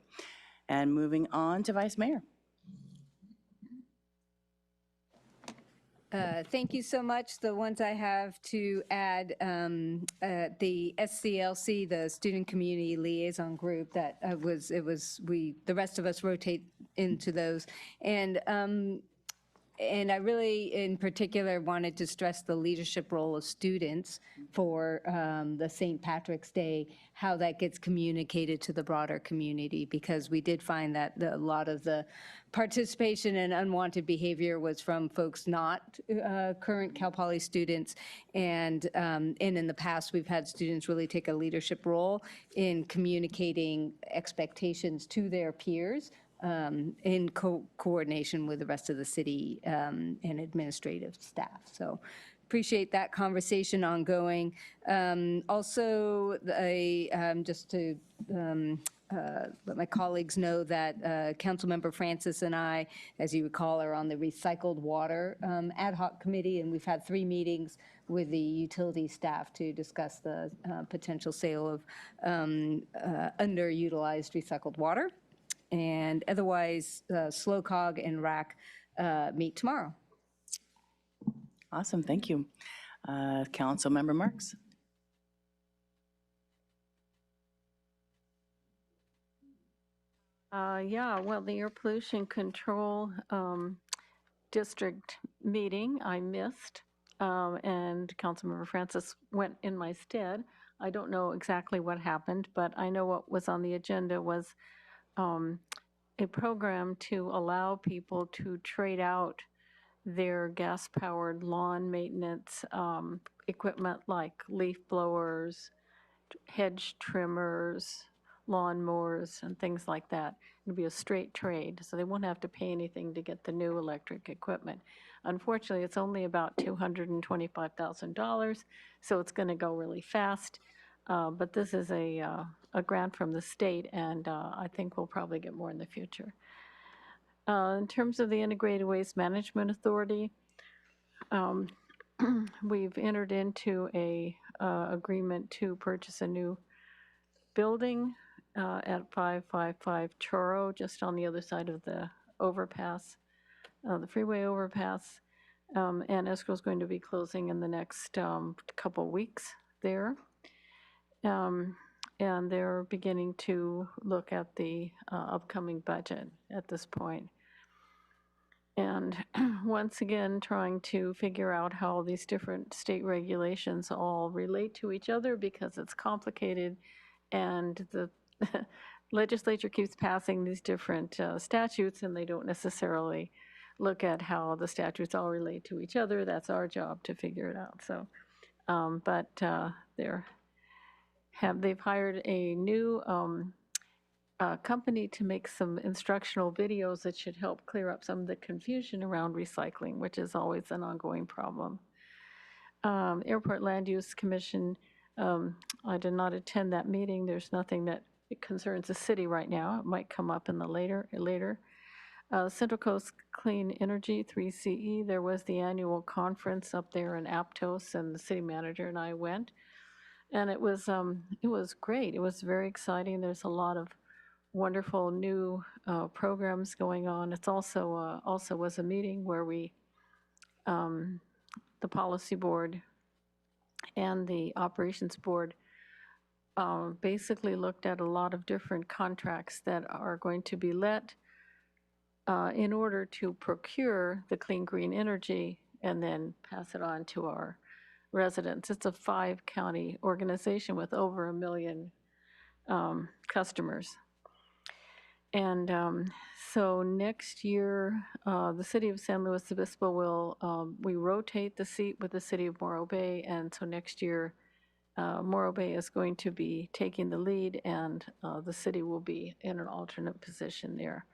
And moving on to Vice Mayor. Thank you so much. The ones I have to add, the SCLC, the Student Community Liaison Group, that the rest of us rotate into those. And I really, in particular, wanted to stress the leadership role of students for the St. Patrick's Day, how that gets communicated to the broader community, because we did find that a lot of the participation and unwanted behavior was from folks not current Cal Poly students. And in the past, we've had students really take a leadership role in communicating expectations to their peers, in coordination with the rest of the city and administrative staff. So appreciate that conversation ongoing. Also, just to let my colleagues know that Councilmember Francis and I, as you recall, are on the Recycled Water Ad Hoc Committee, and we've had 3 meetings with the utility staff to discuss the potential sale of underutilized recycled water. And otherwise, SLOCOG and RAC meet tomorrow. Awesome, thank you. Councilmember Marks. Yeah, well, the Air Pollution Control District meeting I missed, and Councilmember Francis went in my stead. I don't know exactly what happened, but I know what was on the agenda was a program to allow people to trade out their gas-powered lawn maintenance equipment like leaf blowers, hedge trimmers, lawn mowers, and things like that. It'll be a straight trade, so they won't have to pay anything to get the new electric equipment. Unfortunately, it's only about $225,000, so it's going to go really fast. But this is a grant from the state, and I think we'll probably get more in the future. In terms of the Integrated Waste Management Authority, we've entered into a agreement to purchase a new building at 555 Churro, just on the other side of the overpass, the freeway overpass. And escrow is going to be closing in the next couple weeks there. And they're beginning to look at the upcoming budget at this point. And once again, trying to figure out how these different state regulations all relate to each other, because it's complicated, and the legislature keeps passing these different statutes, and they don't necessarily look at how the statutes all relate to each other. That's our job to figure it out. So, they've hired a new company to make some instructional videos that should help clear up some of the confusion around recycling, which is always an ongoing problem. Airport Land Use Commission, I did not attend that meeting. There's nothing that concerns the city right now. It might come up in the later. Central Coast Clean Energy, 3CE, there was the annual conference up there in Aptos, and the city manager and I went. And it was great. It was very exciting. There's a lot of wonderful new programs going on. It's also was a meeting where we, the policy board and the operations board, basically looked at a lot of different contracts that are going to be let in order to procure the clean green energy and then pass it on to our residents. It's a 5-county organization with over 1 million customers. And so next year, the city of San Luis Obispo will, we rotate the seat with the city of Morro Bay. And so next year, Morro Bay is going to be taking the lead, and the city will be in an alternate position there.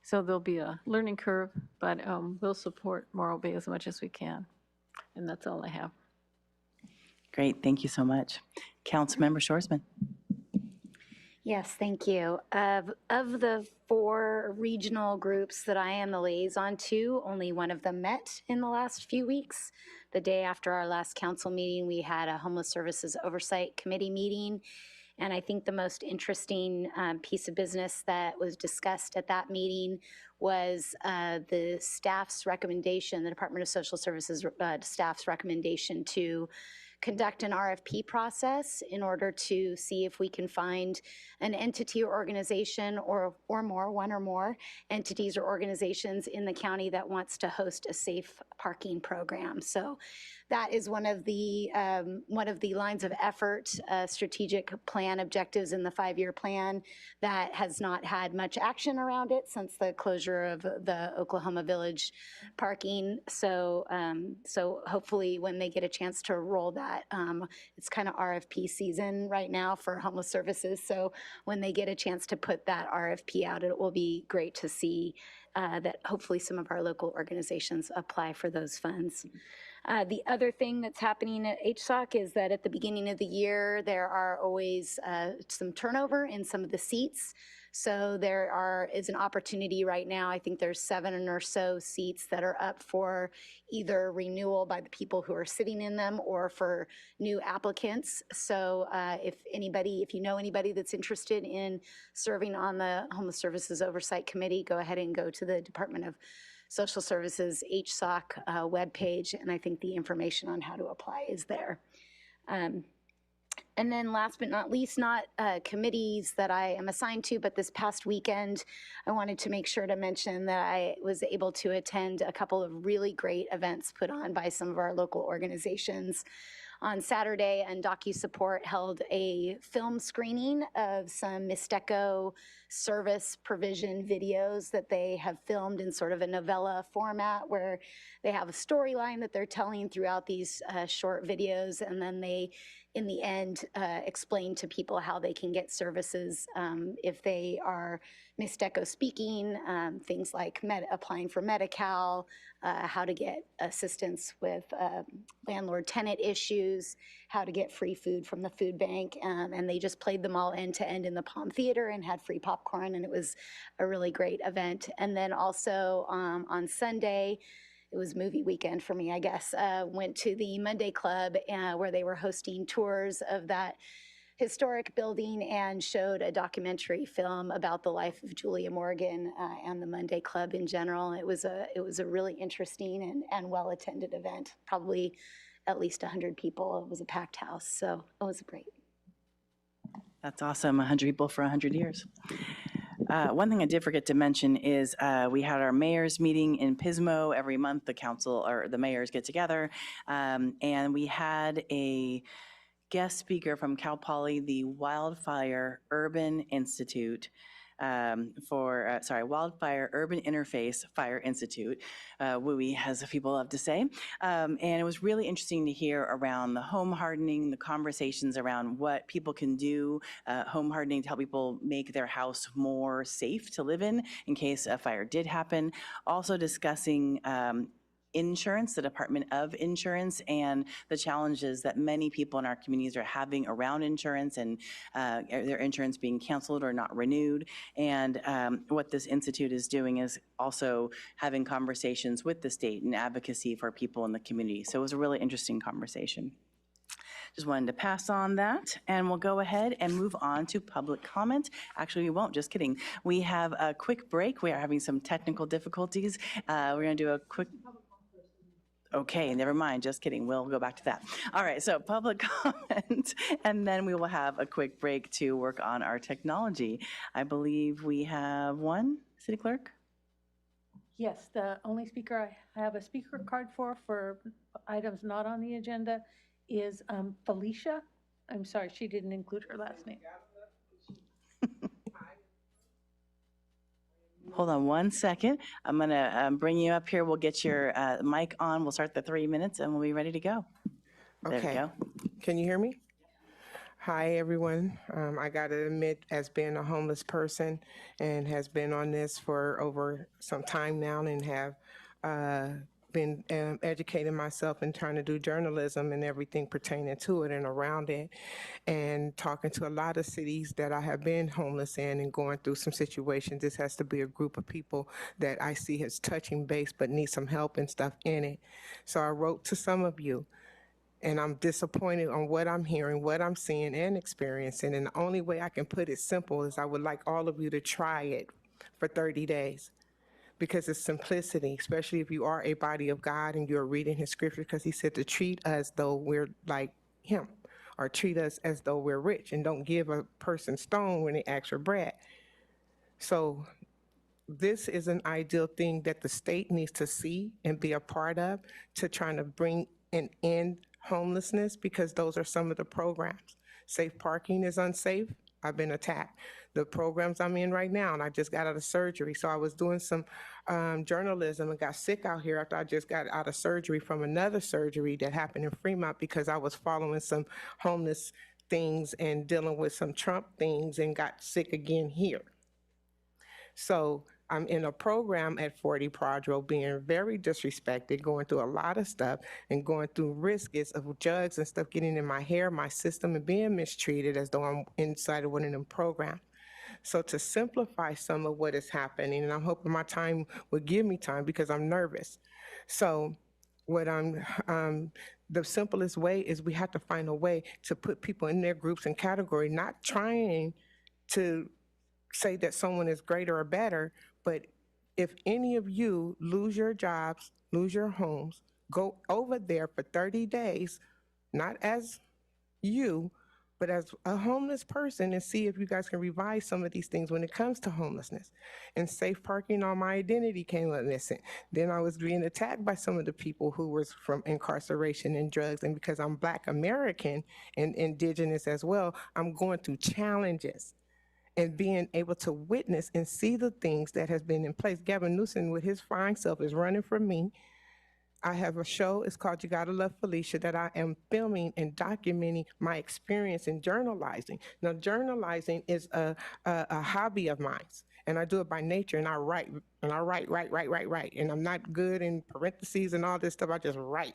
So there'll be a learning curve, but we'll support Morro Bay as much as we can. And that's all I have. Great, thank you so much. Councilmember Shorsman. Yes, thank you. Of the 4 regional groups that I am the liaison to, only one of them met in the last few weeks. The day after our last council meeting, we had a Homeless Services Oversight Committee meeting. And I think the most interesting piece of business that was discussed at that meeting was the staff's recommendation, the Department of Social Services staff's recommendation to conduct an RFP process in order to see if we can find an entity or organization or more, one or more entities or organizations in the county that wants to host a safe parking program. So that is one of the lines of effort, strategic plan objectives in the 5-year plan that has not had much action around it since the closure of the Oklahoma Village parking. So hopefully when they get a chance to roll that, it's kind of RFP season right now for homeless services. So when they get a chance to put that RFP out, it will be great to see that hopefully some of our local organizations apply for those funds. The other thing that's happening at HSOC is that at the beginning of the year, there are always some turnover in some of the seats. So there is an opportunity right now. I think there's 7 or so seats that are up for either renewal by the people who are sitting in them or for new applicants. So if you know anybody that's interested in serving on the Homeless Services Oversight Committee, go ahead and go to the Department of Social Services HSOC webpage, and I think the information on how to apply is there. And then last but not least, not committees that I am assigned to, but this past weekend, I wanted to make sure to mention that I was able to attend a couple of really great events put on by some of our local organizations. On Saturday, and DocuSupport held a film screening of some Mesteco service provision videos that they have filmed in sort of a novella format where they have a storyline that they're telling throughout these short videos, and then they, in the end, explain to people how they can get services if they are Mesteco speaking, things like applying for Medi-Cal, how to get assistance with landlord-tenant issues, how to get free food from the food bank, and they just played them all end to end in the Palm Theater and had free popcorn, and it was a really great event. And then also on Sunday, it was movie weekend for me, I guess, went to the Monday Club where they were hosting tours of that historic building and showed a documentary film about the life of Julia Morgan and the Monday Club in general. It was a really interesting and well-attended event, probably at least 100 people. It was a packed house, so it was great. That's awesome, 100 people for 100 years. One thing I did forget to mention is we had our mayor's meeting in Pismo. Every month the council or the mayors get together, and we had a guest speaker from Cal Poly, the Wildfire Urban Institute, Wildfire Urban Interface Fire Institute, WUI, as people love to say. And it was really interesting to hear around the home hardening, the conversations around what people can do, home hardening to help people make their house more safe to live in case a fire did happen. Also discussing insurance, the Department of Insurance, and the challenges that many people in our communities are having around insurance and their insurance being canceled or not renewed. And what this institute is doing is also having conversations with the state and advocacy for people in the community. So it was a really interesting conversation. Just wanted to pass on that, and we'll go ahead and move on to public comment. Actually, we won't, just kidding. We have a quick break. We are having some technical difficulties. We're gonna do a quick, okay, never mind, just kidding. We'll go back to that. All right, so public comment, and then we will have a quick break to work on our technology. I believe we have one, City Clerk? Yes, the only speaker I have a speaker card for items not on the agenda is Felicia. I'm sorry, she didn't include her last name. Hold on one second. I'm going to bring you up here. We'll get your mic on. We'll start the 3 minutes and we'll be ready to go. There we Okay. go. Can you hear me? Hi, everyone. I got to admit, as being a homeless person and has been on this for over some time now and have been educating myself and trying to do journalism and everything pertaining to it and around it, and talking to a lot of cities that I have been homeless in and going through some situations. This has to be a group of people that I see as touching base but need some help and stuff in it. So I wrote to some of you. And I'm disappointed on what I'm hearing, what I'm seeing and experiencing. And the only way I can put it simple is I would like all of you to try it for 30 days. Because it's simplicity, especially if you are a body of God and you're reading his scripture, because he said to treat us though we're like him, or treat us as though we're rich, and don't give a person stone when they ask for bread. So this is an ideal thing that the state needs to see and be a part of, to trying to bring an end homelessness, because those are some of the programs. Safe parking is unsafe. I've been attacked. The programs I'm in right now, and I just got out of surgery. So I was doing some journalism and got sick out here after I just got out of surgery from another surgery that happened in Fremont, because I was following some homeless things and dealing with some Trump things and got sick again here. So I'm in a program at 40 Prodro being very disrespected, going through a lot of stuff and going through risks of drugs and stuff getting in my hair, my system, and being mistreated as though I'm inside of one of them programs. So to simplify some of what is happening, and I'm hoping my time would give me time because I'm nervous. So what the simplest way is we have to find a way to put people in their groups and category, not trying to say that someone is greater or better, but if any of you lose your jobs, lose your homes, go over there for 30 days, not as you, but as a homeless person, and see if you guys can revise some of these things when it comes to homelessness. And safe parking on my identity came up missing. Then I was being attacked by some of the people who was from incarceration and drugs. And because I'm Black American and indigenous as well, I'm going through challenges and being able to witness and see the things that has been in place. Gavin Newsom with his fine self is running for me. I have a show, it's called You Gotta Love Felicia, that I am filming and documenting my experience in journalizing. Now, journalizing is a hobby of mine, and I do it by nature, and I write, and I write. And I'm not good in parentheses and all this stuff, I just write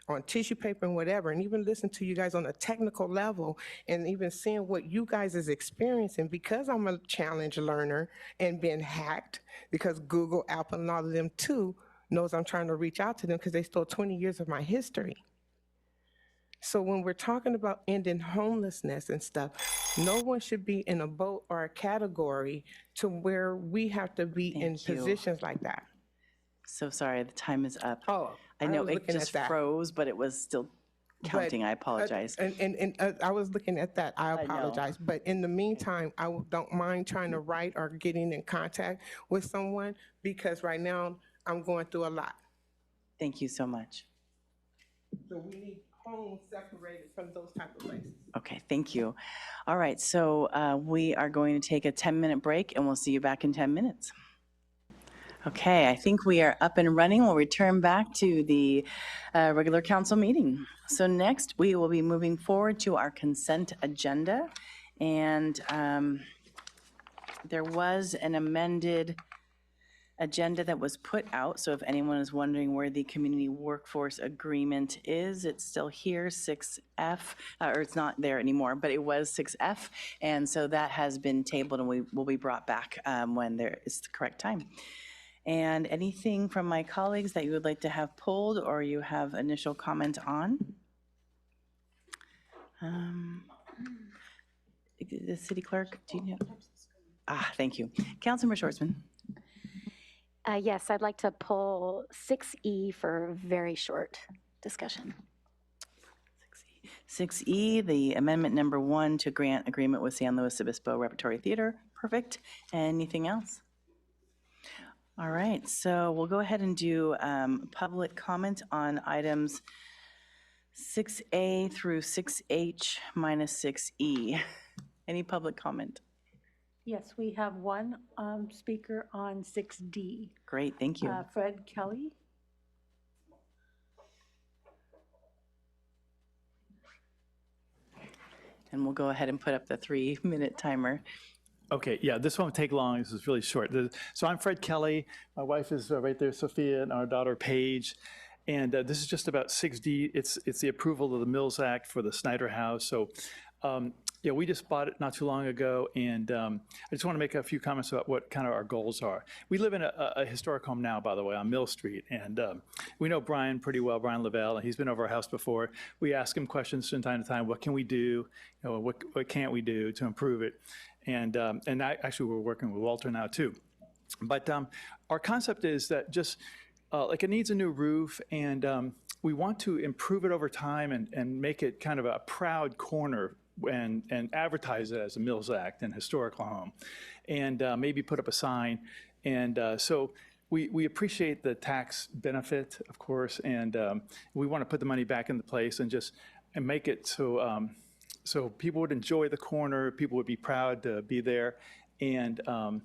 on tissue paper and whatever, and even listen to you guys on a technical level, and even seeing what you guys is experiencing, because I'm a challenge learner and been hacked, because Google, Apple, and all of them too knows I'm trying to reach out to them because they stole 20 years of my history. So when we're talking about ending homelessness and stuff, no one should be in a boat or a category to where we have to be in positions like that. So sorry, the time is up. Oh, I know was it looking at just that. froze, but it was still counting. I apologize. And I was looking at that. I know. apologize. But in the meantime, I don't mind trying to write or getting in contact with someone, because right now I'm going through a lot. Thank you so much. So we need homes separated from those type of places. Okay, thank you. All right, so we are going to take a 10-minute break, and we'll see you back in 10 minutes. Okay, I think we are up and running. We'll return back to the regular council meeting. So next, we will be moving forward to our consent agenda. And there was an amended agenda that was put out. So if anyone is wondering where the community workforce agreement is, it's still here, 6F, or it's not there anymore, but it was 6F. And so that has been tabled and we will be brought back when there is the correct time. And anything from my colleagues that you would like to have pulled or you have initial comment on? The city clerk, do you know? Thank you. Councilmember Schwartzman. Yes, I'd like to pull 6E for very short discussion. 6E, the amendment number 1 to grant agreement with San Luis Obispo Repertory Theater. Perfect. Anything else? All right, so we'll go ahead and do public comment on items 6A through 6H minus 6E. Any public comment? Yes, we have one speaker on 6D. Great, thank you. Fred Kelly. And we'll go ahead and put up the 3-minute timer. Okay, yeah, this won't take long. This is really short. So I'm Fred Kelly. My wife is right there, Sophia, and our daughter Paige. And this is just about 6D. It's the approval of the Mills Act for the Snyder House. So yeah, we just bought it not too long ago, and I just want to make a few comments about what kind of our goals are. We live in a historic home now, by the way, on Mill Street, and we know Brian pretty well, Brian Lavelle, and he's been over our house before. We ask him questions from time to time. What can we do? You know, what can't we do to improve it? And actually, we're working with Walter now too. But our concept is that just like it needs a new roof, and we want to improve it over time and make it kind of a proud corner and advertise it as a Mills Act and historical home, and maybe put up a sign. And so we appreciate the tax benefit, of course, and we want to put the money back into place and make it so so people would enjoy the corner, people would be proud to be there, and kind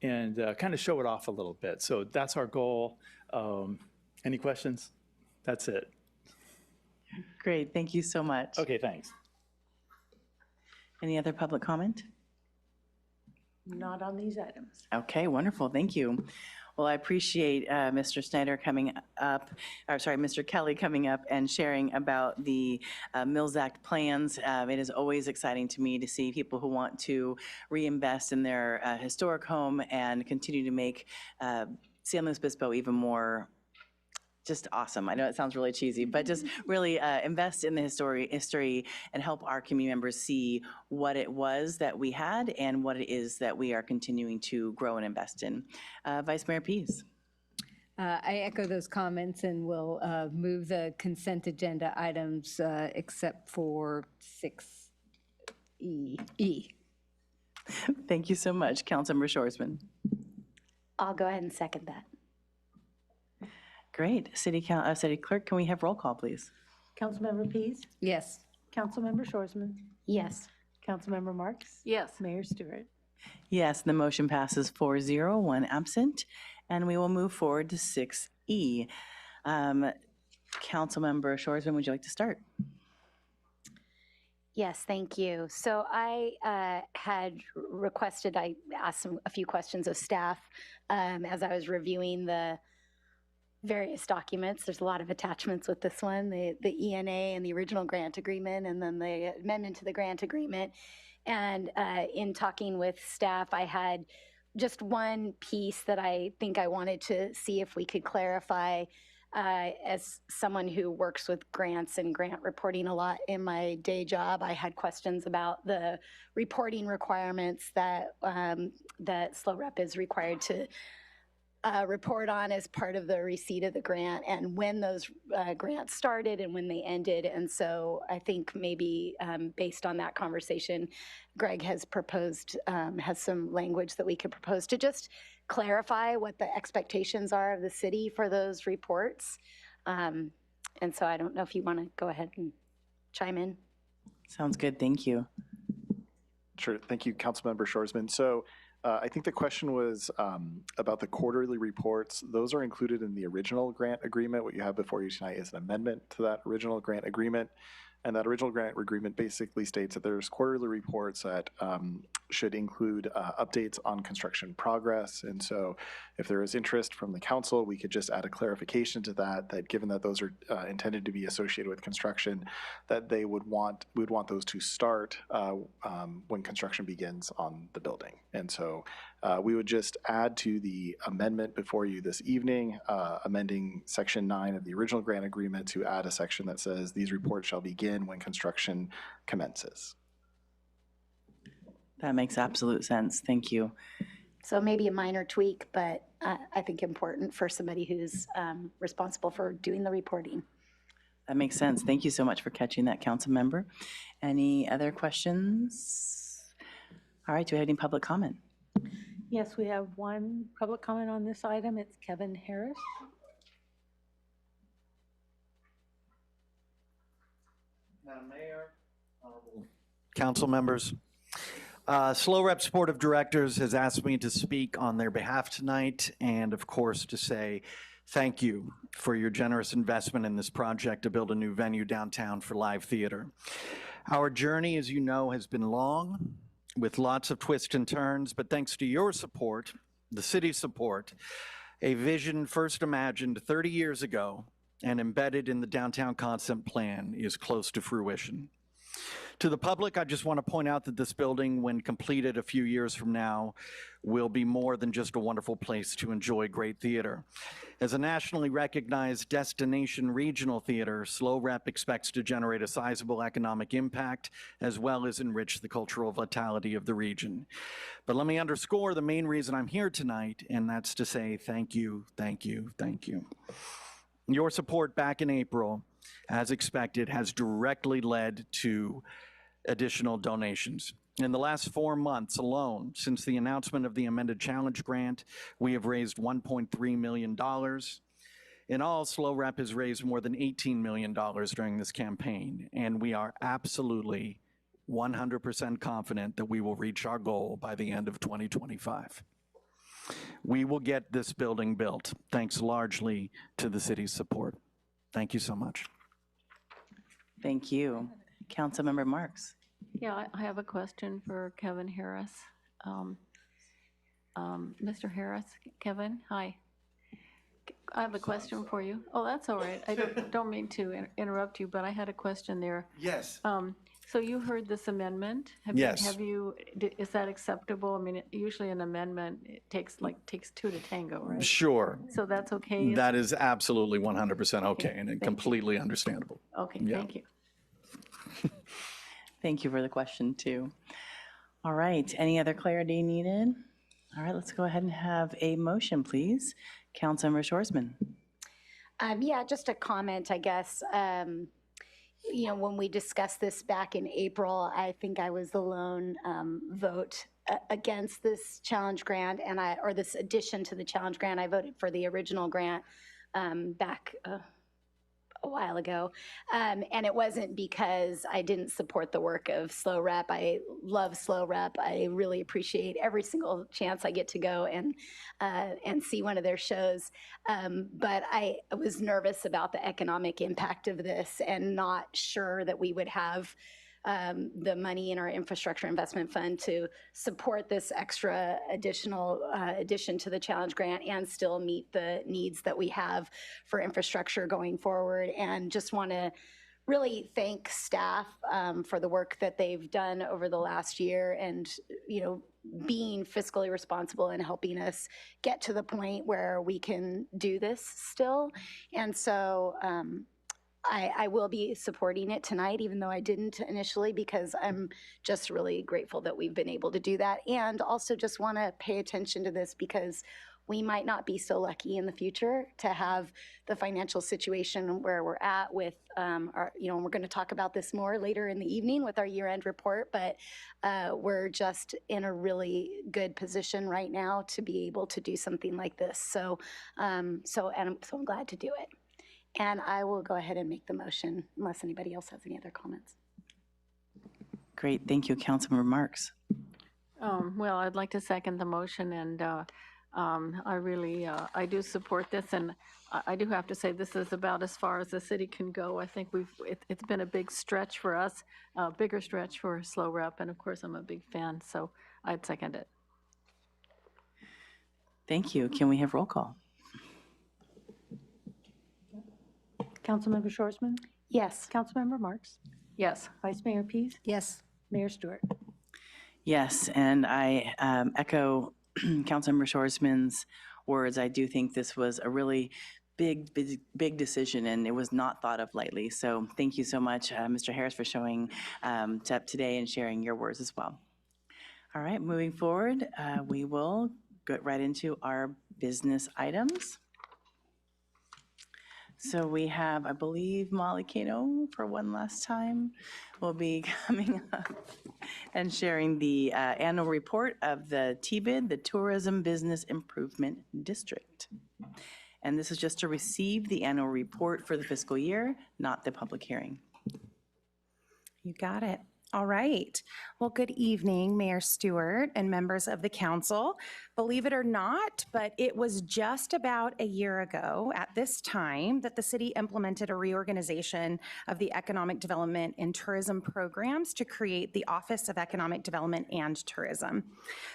of show it off a little bit. So that's our goal. Any questions? That's it. Great, thank you so much. Okay, thanks. Any other public comment? Not on these items. Okay, wonderful, thank you. Well, I appreciate Mr. Snyder coming up, or sorry, Mr. Kelly coming up and sharing about the Mills Act plans. It is always exciting to me to see people who want to reinvest in their historic home and continue to make San Luis Obispo even more just awesome. I know it sounds really cheesy, but just really invest in the history and help our community members see what it was that we had and what it is that we are continuing to grow and invest in. Vice Mayor Pease. I echo those comments and will move the consent agenda items except for 6E. Thank you so much, Councilmember Shorsman. I'll go ahead and second that. Great. City Clerk, can we have roll call, please? Councilmember Pease? Yes. Councilmember Shorsman? Yes. Councilmember Marks? Yes. Mayor Stewart? Yes, the motion passes 4-0, 1 absent, and we will move forward to 6E. Councilmember Shorsman, would you like to start? Yes, thank you. So I had requested, I asked a few questions of staff as I was reviewing the various documents. There's a lot of attachments with this one, the ENA and the original grant agreement, and then the amendment to the grant agreement. And in talking with staff, I had just one piece that I think I wanted to see if we could clarify. As someone who works with grants and grant reporting a lot in my day job, I had questions about the reporting requirements that that SLOREP is required to report on as part of the receipt of the grant, and when those grants started and when they ended. And so I think maybe based on that conversation, Greg has proposed, has some language that we could propose to just clarify what the expectations are of the city for those reports. And so I don't know if you want to go ahead and chime in. Sounds good, thank you. Sure, thank you, Councilmember Shorsman. So I think the question was about the quarterly reports. Those are included in the original grant agreement. What you have before you tonight is an amendment to that original grant agreement. And that original grant agreement basically states that there's quarterly reports that should include updates on construction progress. And so if there is interest from the council, we could just add a clarification to that, that given that those are intended to be associated with construction, that we would want those to start when construction begins on the building. And so we would just add to the amendment before you this evening, amending section 9 of the original grant agreement to add a section that says these reports shall begin when construction commences. That makes absolute sense. Thank you. So maybe a minor tweak, but I think important for somebody who's responsible for doing the reporting. That makes sense. Thank you so much for catching that, council member. Any other questions? All right, do we have any public comment? Yes, we have one public comment on this item. It's Kevin Harris. Madam Mayor, council members, Slow Rep's Board of Directors has asked me to speak on their behalf tonight, and of course to say thank you for your generous investment in this project to build a new venue downtown for live theater. Our journey, as you know, has been long, with lots of twists and turns, but thanks to your support, the city's support, a vision first imagined 30 years ago and embedded in the downtown concept plan is close to fruition. To the public, I just want to point out that this building, when completed a few years from now, will be more than just a wonderful place to enjoy great theater. As a nationally recognized destination regional theater, Slow Rep expects to generate a sizable economic impact as well as enrich the cultural vitality of the region. But let me underscore the main reason I'm here tonight, and that's to say thank you, thank you, thank you. Your support back in April, as expected, has directly led to additional donations. In the last 4 months alone, since the announcement of the amended challenge grant, we have raised $1.3 million. In all, Slow Rep has raised more than $18 million during this campaign, and we are absolutely 100% confident that we will reach our goal by the end of 2025. We will get this building built, thanks largely to the city's support. Thank you so much. Thank you. Councilmember Marks. Yeah, I have a question for Kevin Harris. Mr. Harris, Kevin, hi. I have a question for you. Oh, that's all right. I don't mean to interrupt you, but I had a question there. Yes. So you heard this amendment? Yes. Is that acceptable? I mean, usually an amendment, it takes two to tango, right? Sure. So that's okay? That is absolutely 100% okay and completely understandable. Okay, Yeah. thank you. Thank you for the question, too. All right, any other clarity needed? All right, let's go ahead and have a motion, please. Councilmember Shorsman. Yeah, just a comment, I guess. You know, when we discussed this back in April, I think I was the lone vote against this challenge grant, or this addition to the challenge grant. I voted for the original grant back a while ago. And it wasn't because I didn't support the work of Slow Rep. I love Slow Rep. I really appreciate every single chance I get to go and see one of their shows. But I was nervous about the economic impact of this and not sure that we would have the money in our infrastructure investment fund to support this extra additional addition to the challenge grant and still meet the needs that we have for infrastructure going forward. And just want to really thank staff for the work that they've done over the last year and, you know, being fiscally responsible and helping us get to the point where we can do this still. And so I will be supporting it tonight, even though I didn't initially, because I'm just really grateful that we've been able to do that. And also just want to pay attention to this because we might not be so lucky in the future to have the financial situation where we're at with our, you know, we're going to talk about this more later in the evening with our year-end report, but we're just in a really good position right now to be able to do something like this. So I'm glad to do it. And I will go ahead and make the motion unless anybody else has any other comments. Great, thank you, Councilmember Marks. Well, I'd like to second the motion, and I do support this, and I do have to say this is about as far as the city can go. I think it's been a big stretch for us, a bigger stretch for Slow Rep, and of course I'm a big fan, so I'd second it. Thank you. Can we have roll call? Councilmember Shorsman? Yes. Councilmember Marks? Yes. Vice Mayor Pease? Yes. Mayor Stewart? Yes, and I echo Councilmember Shorsman's words. I do think this was a really big decision, and it was not thought of lightly. So thank you so much, Mr. Harris, for showing up today and sharing your words as well. All right, moving forward, we will get right into our business items. So we have, I believe, Molly Kano for one last time will be coming up and sharing the annual report of the TBID, the Tourism Business Improvement District. And this is just to receive the annual report for the fiscal year, not the public hearing. You got it. All right. Well, Well, good evening, Mayor Stewart and members of the council. Believe it or not, but it was just about a year ago at this time that the city implemented a reorganization of the economic development and tourism programs to create the Office of Economic Development and Tourism.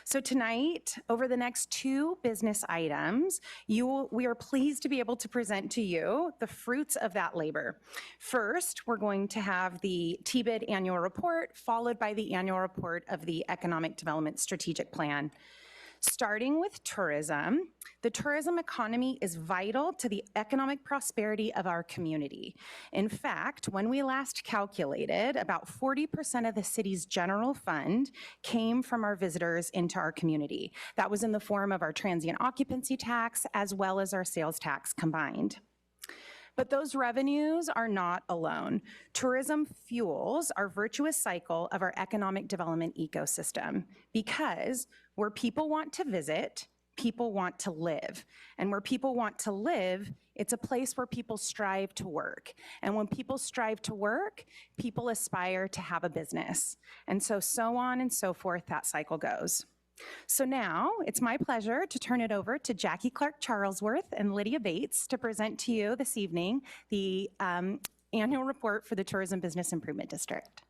So tonight, over the next 2 business items, we are pleased to be able to present to you the fruits of that labor. First, we're going to have the TBID annual report, followed by the annual report of the Economic Development Strategic Plan. Starting with tourism, the tourism economy is vital to the economic prosperity of our community. In fact, when we last calculated, about 40% of the city's general fund came from our visitors into our community. That was in the form of our transient occupancy tax as well as our sales tax combined. But those revenues are not alone. Tourism fuels our virtuous cycle of our economic development ecosystem because where people want to visit, people want to live. And where people want to live, it's a place where people strive to work. And when people strive to work, people aspire to have a business. And so on and so forth, that cycle goes. So now it's my pleasure to turn it over to Jackie Clark Charlesworth and Lydia Bates to present to you this evening the annual report for the Tourism Business Improvement District.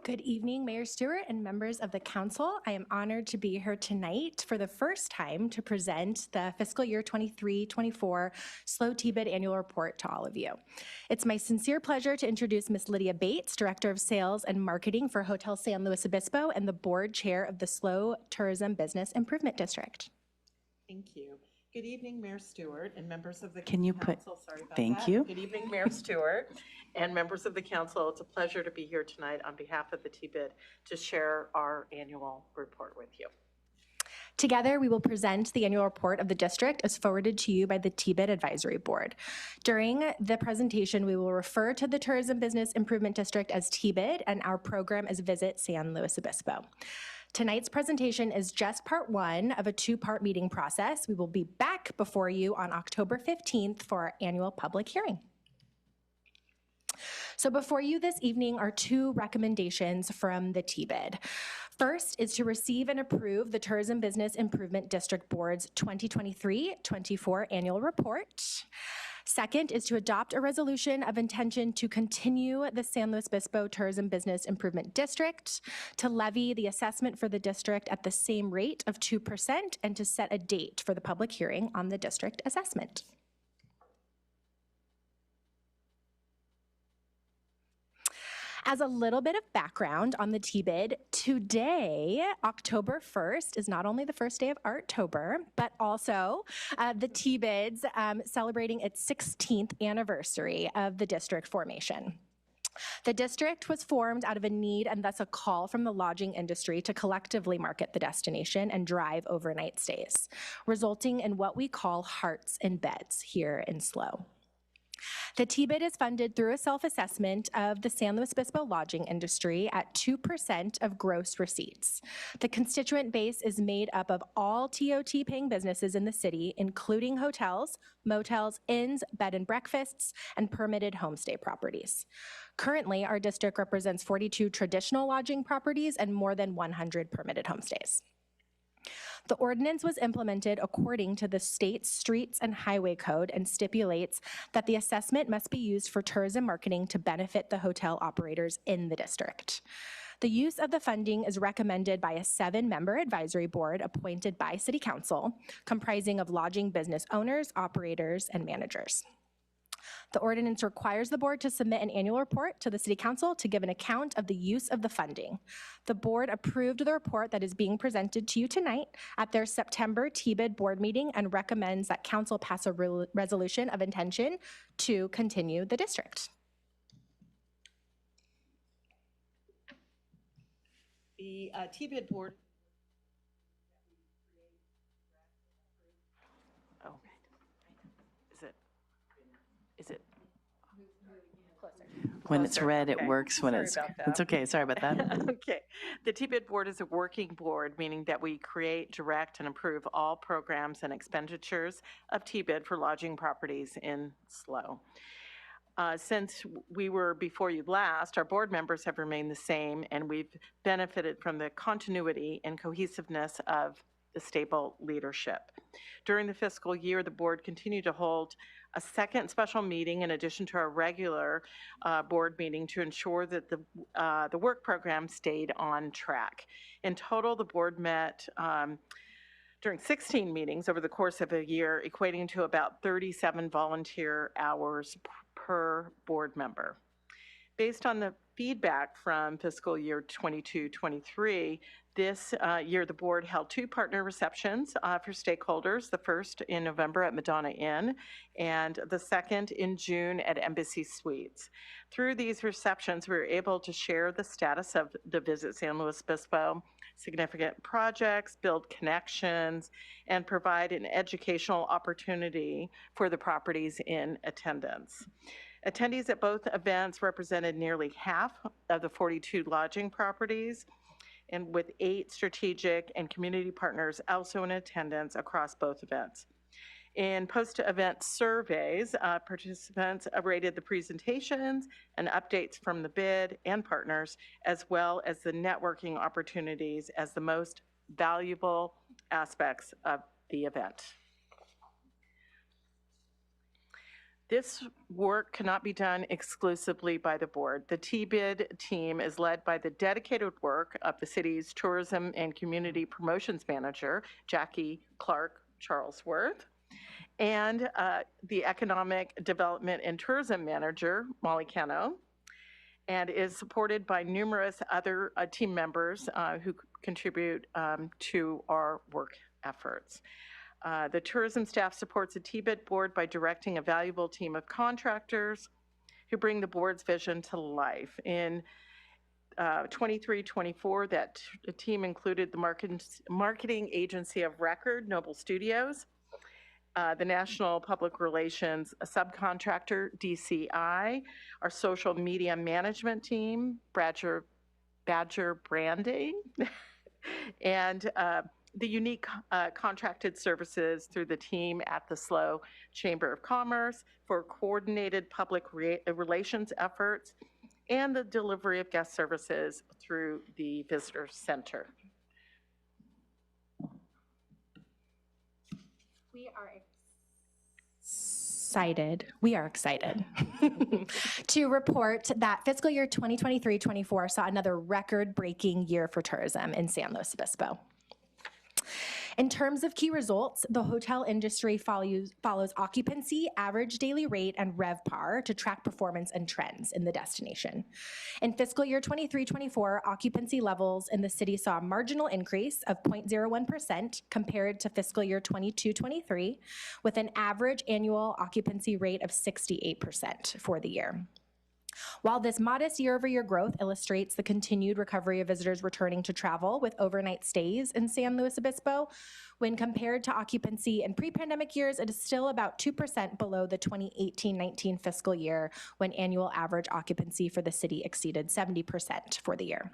Good evening, Mayor Stewart and members of the council. I am honored to be here tonight for the first time to present the fiscal year 23-24 SLO TBID annual report to all of you. It's my sincere pleasure to introduce Ms. Lydia Bates, Director of Sales and Marketing for Hotel San Luis Obispo and the board chair of the SLO Tourism Business Improvement District. Thank you. Good evening, Mayor Stewart and members of the Can you council. put, Sorry about thank that. you. Good evening, Mayor Stewart and members of the council. It's a pleasure to be here tonight on behalf of the TBID to share our annual report with you. Together, we will present the annual report of the district as forwarded to you by the TBID Advisory Board. During the presentation, we will refer to the Tourism Business Improvement District as TBID and our program as Visit San Luis Obispo. Tonight's presentation is just part 1 of a 2-part meeting process. We will be back before you on October 15th for our annual public hearing. So before you this evening are 2 recommendations from the TBID. First is to receive and approve the Tourism Business Improvement District Board's 2023-24 annual report. Second is to adopt a resolution of intention to continue the San Luis Obispo Tourism Business Improvement District, to levy the assessment for the district at the same rate of 2%, and to set a date for the public hearing on the district assessment. As a little bit of background on the TBID, today, October 1st, is not only the first day of Arttober, but also the TBID's celebrating its 16th anniversary of the district formation. The district was formed out of a need and thus a call from the lodging industry to collectively market the destination and drive overnight stays, resulting in what we call hearts and beds here in SLO. The TBID is funded through a self-assessment of the San Luis Obispo lodging industry at 2% of gross receipts. The constituent base is made up of all TOT paying businesses in the city, including hotels, motels, inns, bed and breakfasts, and permitted homestay properties. Currently, our district represents 42 traditional lodging properties and more than 100 permitted homestays. The ordinance was implemented according to the state's Streets and Highway Code and stipulates that the assessment must be used for tourism marketing to benefit the hotel operators in the district. The use of the funding is recommended by a 7-member advisory board appointed by City Council, comprising of lodging business owners, operators, and managers. The ordinance requires the board to submit an annual report to the City Council to give an account of the use of the funding. The board approved the report that is being presented to you tonight at their September TBID board meeting and recommends that Council pass a resolution of intention to continue the district. The TBID board. Oh, is it? When it's Closer, red, okay. it works. When Sorry it's, about that. it's okay. Sorry about that. Okay. The TBID board is a working board, meaning that we create, direct, and approve all programs and expenditures of TBID for lodging properties in SLO. Since we were before you last, our board members have remained the same, and we've benefited from the continuity and cohesiveness of the stable leadership. During the fiscal year, the board continued to hold a second special meeting in addition to our regular board meeting to ensure that the work program stayed on track. In total, the board met during 16 meetings over the course of a year, equating to about 37 volunteer hours per board member. Based on the feedback from fiscal year 22-23, this year the board held 2 partner receptions for stakeholders, the first in November at Madonna Inn and the second in June at Embassy Suites. Through these receptions, we were able to share the status of the Visit San Luis Obispo, significant projects, build connections, and provide an educational opportunity for the properties in attendance. Attendees at both events represented nearly half of the 42 lodging properties, and with 8 strategic and community partners also in attendance across both events. In post-event surveys, participants rated the presentations and updates from the bid and partners, as well as the networking opportunities as the most valuable aspects of the event. This work cannot be done exclusively by the board. The TBID team is led by the dedicated work of the city's Tourism and Community Promotions Manager, Jackie Clark Charlesworth, and the Economic Development and Tourism Manager, Molly Cano, and is supported by numerous other team members who contribute to our work efforts. The tourism staff supports the TBID board by directing a valuable team of contractors who bring the board's vision to life. In 23-24, that team included the marketing agency of record, Noble Studios, the National Public Relations subcontractor, DCI, our social media management team, Badger Branding, and the unique contracted services through the team at the SLO Chamber of Commerce for coordinated public relations efforts and the delivery of guest services through the Visitor Center. We are excited to report that fiscal year 2023-24 saw another record-breaking year for tourism in San Luis Obispo. In terms of key results, the hotel industry follows occupancy, average daily rate, and RevPAR to track performance and trends in the destination. In fiscal year 23-24, occupancy levels in the city saw a marginal increase of 0.01% compared to fiscal year 22-23, with an average annual occupancy rate of 68% for the year. While this modest year-over-year growth illustrates the continued recovery of visitors returning to travel with overnight stays in San Luis Obispo, when compared to occupancy in pre-pandemic years, it is still about 2% below the 2018-19 fiscal year, when annual average occupancy for the city exceeded 70% for the year.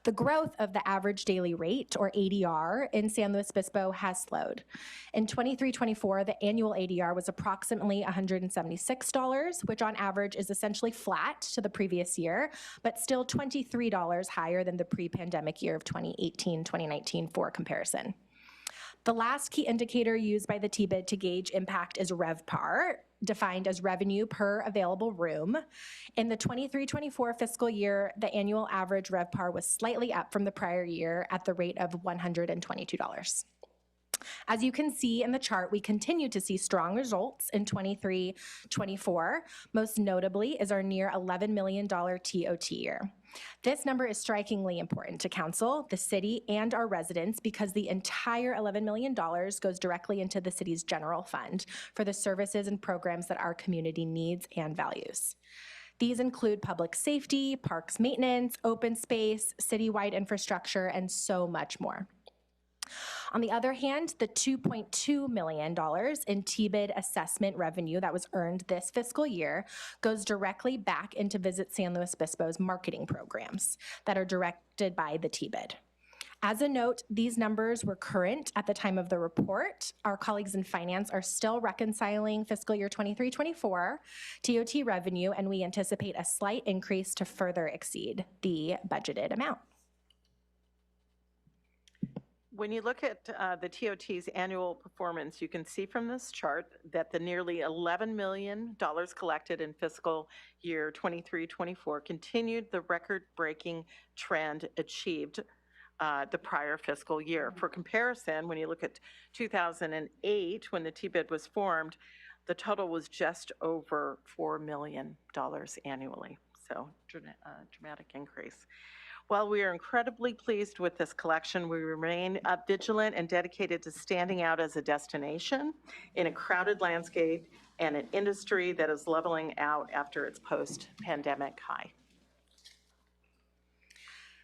The growth of the average daily rate, or ADR, in San Luis Obispo has slowed. In 23-24, the annual ADR was approximately $176, which on average is essentially flat to the previous year, but still $23 higher than the pre-pandemic year of 2018-2019 for comparison. The last key indicator used by the TBID to gauge impact is RevPAR, defined as revenue per available room. In the 23-24 fiscal year, the annual average RevPAR was slightly up from the prior year at the rate of $122. As you can see in the chart, we continue to see strong results in 23-24. Most notably is our near $11 million TOT year. This number is strikingly important to council, the city, and our residents because the entire $11 million goes directly into the city's general fund for the services and programs that our community needs and values. These include public safety, parks maintenance, open space, citywide infrastructure, and so much more. On the other hand, the $2.2 million in TBID assessment revenue that was earned this fiscal year goes directly back into Visit San Luis Obispo's marketing programs that are directed by the TBID. As a note, these numbers were current at the time of the report. Our colleagues in finance are still reconciling fiscal year 23-24 TOT revenue, and we anticipate a slight increase to further exceed the budgeted amount. When you look at the TOT's annual performance, you can see from this chart that the nearly $11 million collected in fiscal year 23-24 continued the record-breaking trend achieved the prior fiscal year. For comparison, when you look at 2008, when the TBID was formed, the total was just over $4 million annually. So dramatic increase. While we are incredibly pleased with this collection, we remain vigilant and dedicated to standing out as a destination in a crowded landscape and an industry that is leveling out after its post-pandemic high.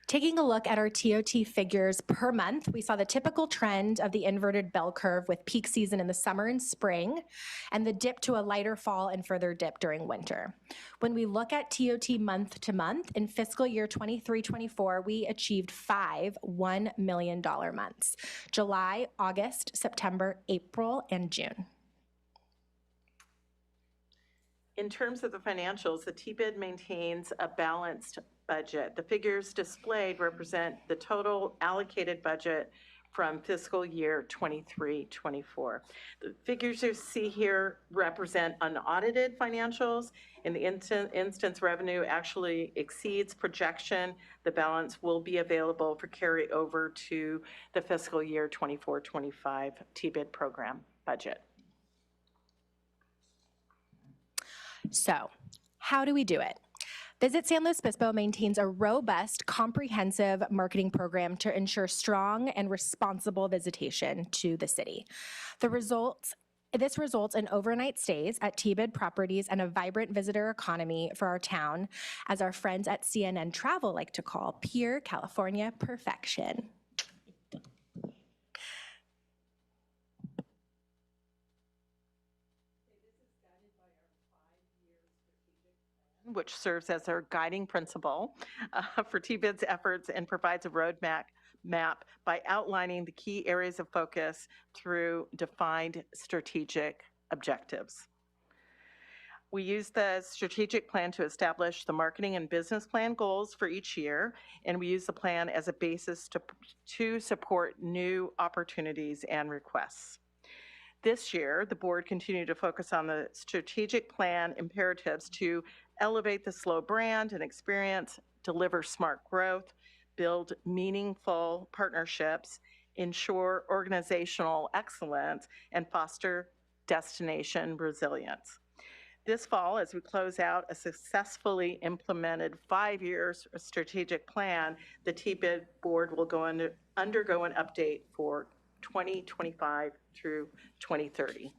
Taking a look at our TOT figures per month, we saw the typical trend of the inverted bell curve with peak season in the summer and spring, and the dip to a lighter fall and further dip during winter. When we look at TOT month to month, in fiscal year 23-24, we achieved 5 $1 million months: July, August, September, April, and June. In terms of the financials, the TBID maintains a balanced budget. The figures displayed represent the total allocated budget from fiscal year 23-24. The figures you see here represent unaudited financials. In the instance revenue actually exceeds projection, the balance will be available for carryover to the fiscal year 24-25 TBID program budget. So, how do we do it? Visit San Luis Obispo maintains a robust, comprehensive marketing program to ensure strong and responsible visitation to the city. This results in overnight stays at TBID properties and a vibrant visitor economy for our town, as our friends at CNN Travel like to call pure California perfection. Which serves as our guiding principle for TBID's efforts and provides a roadmap by outlining the key areas of focus through defined strategic objectives. We use the strategic plan to establish the marketing and business plan goals for each year, and we use the plan as a basis to support new opportunities and requests. This year, the board continued to focus on the strategic plan imperatives to elevate the SLO brand and experience, deliver smart growth, build meaningful partnerships, ensure organizational excellence, and foster destination resilience. This fall, as we close out a successfully implemented 5-year strategic plan, the TBID board will undergo an update for 2025 through 2030.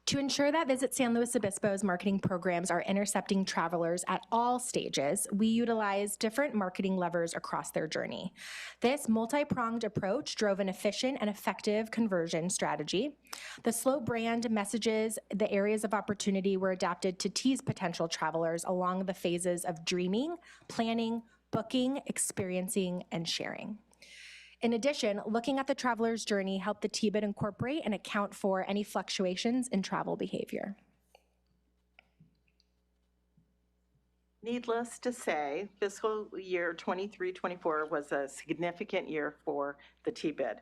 To ensure that Visit San Luis Obispo's marketing programs are intercepting travelers at all stages, we utilize different marketing levers across their journey. This multi-pronged approach drove an efficient and effective conversion strategy. The SLO brand messages, the areas of opportunity were adapted to tease potential travelers along the phases of dreaming, planning, booking, experiencing, and sharing. In addition, looking at the traveler's journey helped the TBID incorporate and account for any fluctuations in travel behavior. Needless to say, fiscal year 23-24 was a significant year for the TBID.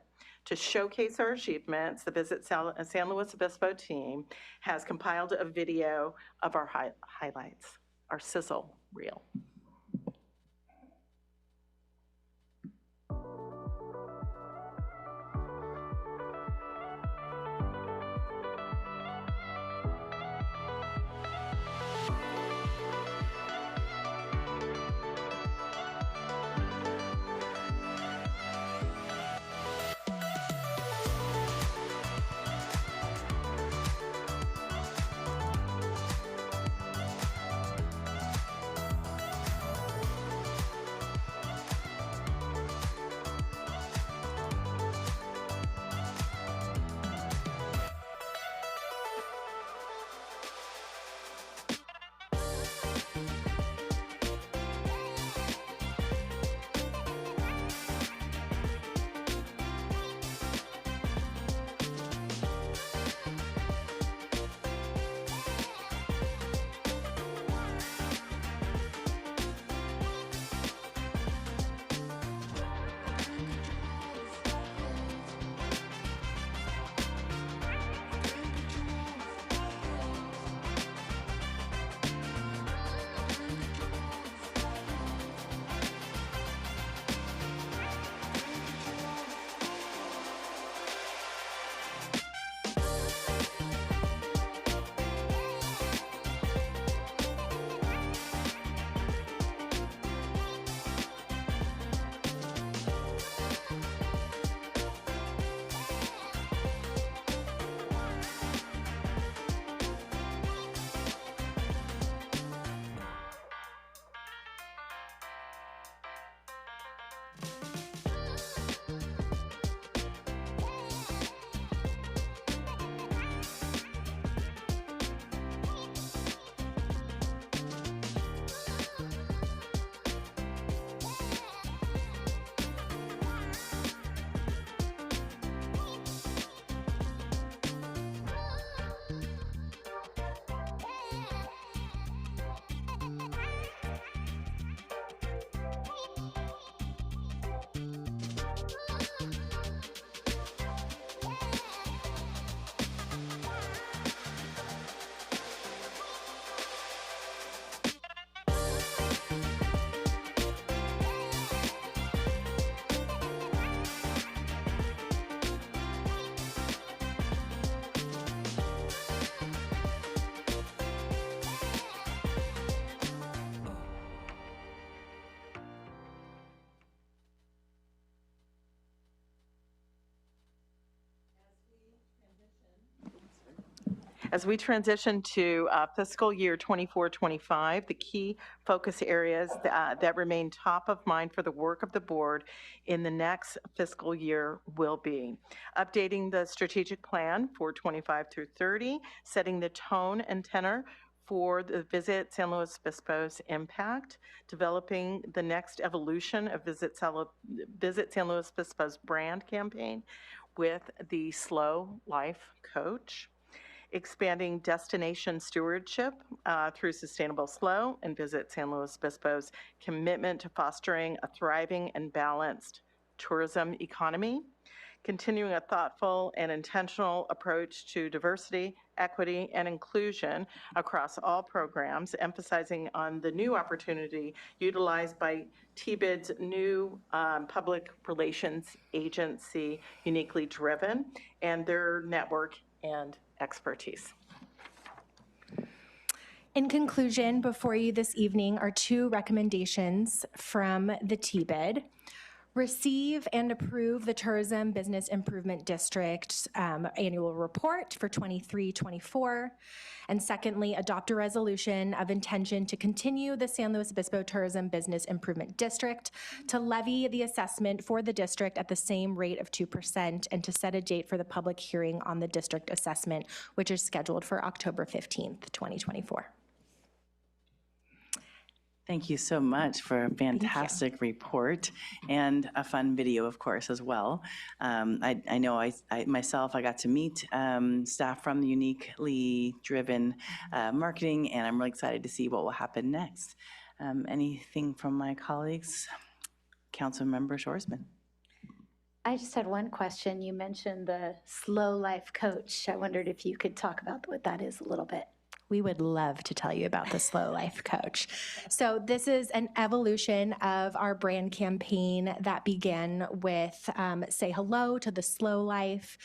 To showcase our achievements, the Visit San Luis Obispo team has compiled a video of our highlights, our sizzle reel. As we transition to fiscal year 24-25, the key focus areas that remain top of mind for the work of the board in the next fiscal year will be updating the strategic plan for 25 through 30, setting the tone and tenor for the Visit San Luis Obispo's impact, developing the next evolution of Visit San Luis Obispo's brand campaign with the Slow Life Coach, expanding destination stewardship through Sustainable Slow and Visit San Luis Obispo's commitment to fostering a thriving and balanced tourism economy, continuing a thoughtful and intentional approach to diversity, equity, and inclusion across all programs, emphasizing on the new opportunity utilized by TBID's new public relations agency, Uniquely Driven, and their network and expertise. In conclusion, before you this evening are two recommendations from the TBID. Receive and approve the Tourism Business Improvement District annual report for 23-24. And secondly, adopt a resolution of intention to continue the San Luis Obispo Tourism Business Improvement District, to levy the assessment for the district at the same rate of 2%, and to set a date for the public hearing on the district assessment, which is scheduled for October 15th, 2024. Thank you so much for a fantastic report and a fun video, of course, as well. I know I myself, I got to meet staff from the Uniquely Driven marketing, and I'm really excited to see what will happen next. Anything from my colleagues? Councilmember Shorsman. I just had one question. You mentioned the Slow Life Coach. I wondered if you could talk about what that is a little bit. We would love to tell you about the Slow Life Coach. So this is an evolution of our brand campaign that began with Say Hello to the Slow Life,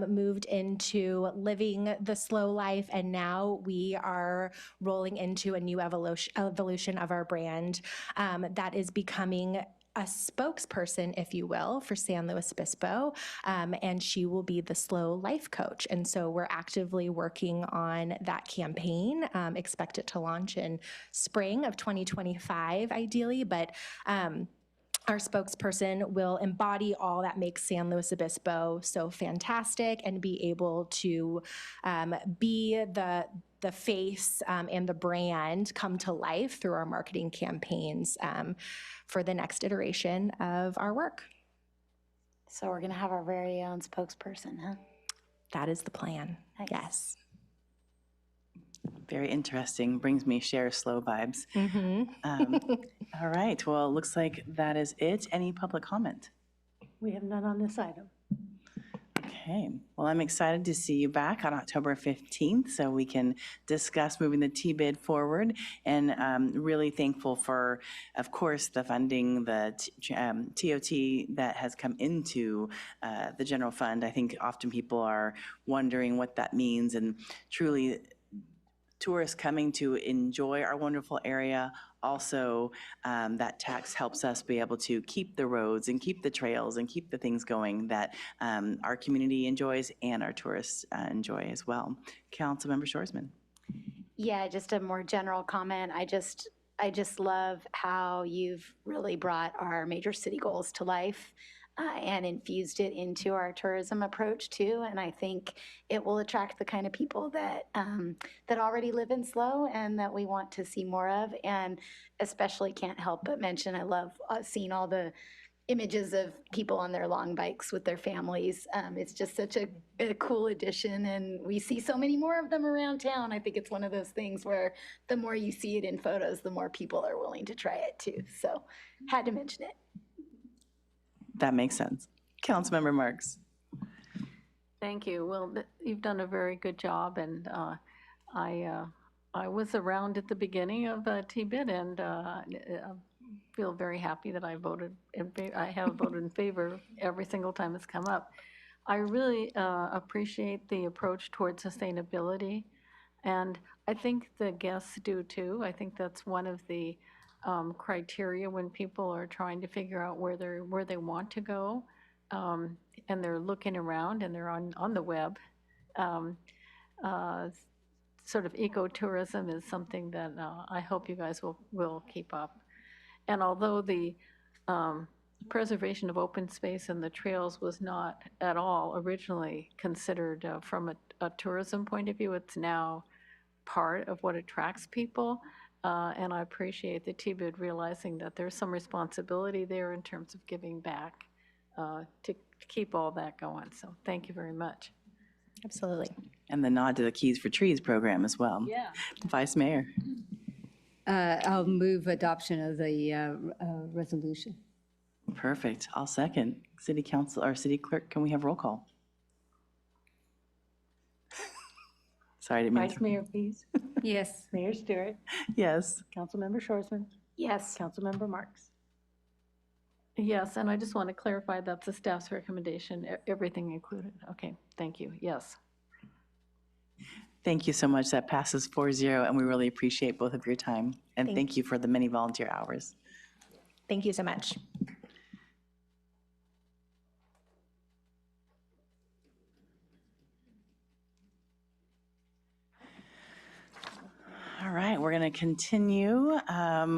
moved into Living the Slow Life, and now we are rolling into a new evolution of our brand that is becoming a spokesperson, if you will, for San Luis Obispo, and she will be the Slow Life Coach. And so we're actively working on that campaign. Expect it to launch in spring of 2025, ideally, but our spokesperson will embody all that makes San Luis Obispo so fantastic and be able to be the face and the brand come to life through our marketing campaigns for the next iteration of our work. So we're going to have our very own spokesperson, huh? That is the plan. Nice. Yes. Very interesting. Brings me Cher Slow vibes. All right. Well, it looks like that is it. Any public comment? We have none on this item. Okay. Well, I'm excited to see you back on October 15th so we can discuss moving the TBID forward, and really thankful for, of course, the funding, the TOT that has come into the general fund. I think often people are wondering what that means, and truly tourists coming to enjoy our wonderful area. Also, that tax helps us be able to keep the roads and keep the trails and keep the things going that our community enjoys and our tourists enjoy as well. Councilmember Shorsman. Yeah, just a more general comment. I just love how you've really brought our major city goals to life. And infused it into our tourism approach too, and I think it will attract the kind of people that that already live in Slow and that we want to see more of. And especially can't help but mention, I love seeing all the images of people on their long bikes with their families. It's just such a cool addition, and we see so many more of them around town. I think it's one of those things where the more you see it in photos, the more people are willing to try it too. So had to mention it. That makes sense. Councilmember Marks. Thank you. Well, you've done a very good job, and I was around at the beginning of TBID, and I feel very happy that I have voted in favor every single time it's come up. I really appreciate the approach towards sustainability, and I think the guests do too. I think that's one of the criteria when people are trying to figure out where they want to go, and they're looking around and they're on the web. sort of ecotourism is something that I hope you guys will keep up. And although the preservation of open space and the trails was not at all originally considered from a tourism point of view, it's now part of what attracts people. And I appreciate the TBID realizing that there's some responsibility there in terms of giving back to keep all that going. So thank you very much. Absolutely. And the nod to the Keys for Trees program as well. Yeah. Vice Mayor. I'll move adoption of the resolution. Perfect. I'll second. City Council, or City Clerk, can we have roll call? Sorry, I didn't mean Vice Mayor Pease. Yes. Mayor Stewart. Yes. Councilmember Shorsman. Yes. Councilmember Marks. Yes, and I just want to clarify that's the staff's recommendation, everything included. Okay, thank you. Yes. Thank you so much. That passes 4-0, and we really appreciate both of your time. And thank you for the many volunteer hours. Thank you so much. All right, we're going to continue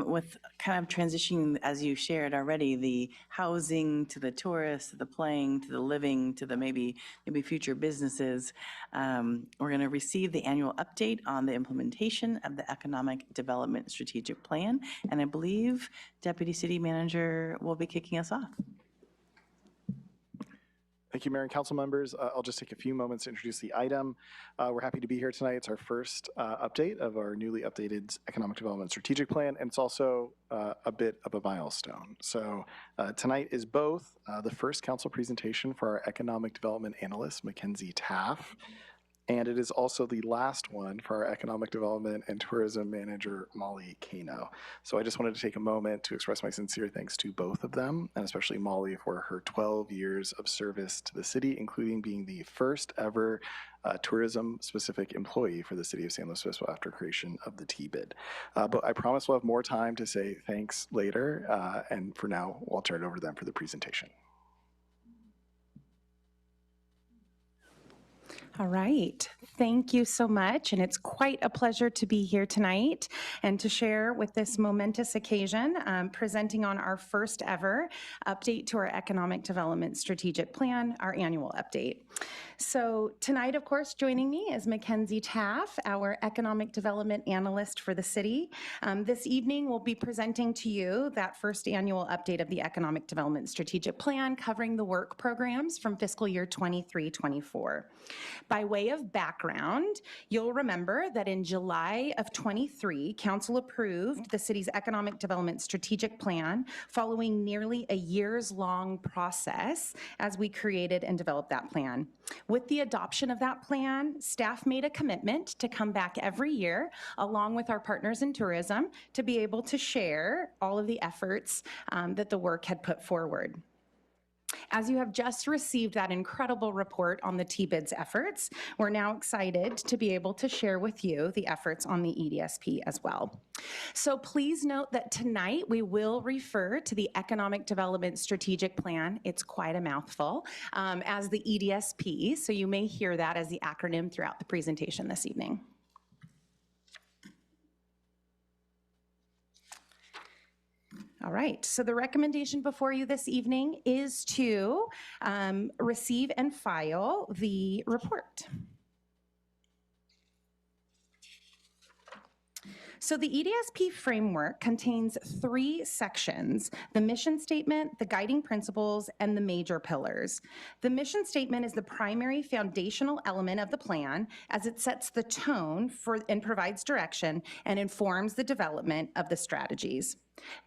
with kind of transitioning, as you shared already, the housing to the tourists, to the playing, to the living, to the maybe future businesses. We're going to receive the annual update on the implementation of the Economic Development Strategic Plan, and I believe Deputy City Manager will be kicking us off. Thank you, Mayor and council members. I'll just take a few moments to introduce the item. We're happy to be here tonight. It's our first update of our newly updated Economic Development Strategic Plan, and it's also a bit of a milestone. So tonight is both the first council presentation for our Economic Development Analyst, Mackenzie Taff, and it is also the last one for our Economic Development and Tourism Manager, Molly Kano. So I just wanted to take a moment to express my sincere thanks to both of them, and especially Molly for her 12 years of service to the city, including being the first ever tourism-specific employee for the city of San Luis Obispo after creation of the TBID. But I promise we'll have more time to say thanks later, and for now, I'll turn it over to them for the presentation. All right. Thank you so much. And it's quite a pleasure to be here tonight and to share with this momentous occasion, presenting on our first ever update to our Economic Development Strategic Plan, our annual update. So tonight, of course, joining me is Mackenzie Taff, our Economic Development Analyst for the city. This evening, we'll be presenting to you that first annual update of the Economic Development Strategic Plan, covering the work programs from fiscal year 23-24. By way of background, you'll remember that in July of 23, Council approved the city's Economic Development Strategic Plan following nearly a years-long process as we created and developed that plan. With the adoption of that plan, staff made a commitment to come back every year, along with our partners in tourism, to be able to share all of the efforts that the work had put forward. As you have just received that incredible report on the TBID's efforts, we're now excited to be able to share with you the efforts on the EDSP as well. So please note that tonight we will refer to the Economic Development Strategic Plan, it's quite a mouthful, as the EDSP, so you may hear that as the acronym throughout the presentation this evening. All right, so the recommendation before you this evening is to receive and file the report. So the EDSP framework contains 3 sections: the mission statement, the guiding principles, and the major pillars. The mission statement is the primary foundational element of the plan, as it sets the tone for and provides direction and informs the development of the strategies.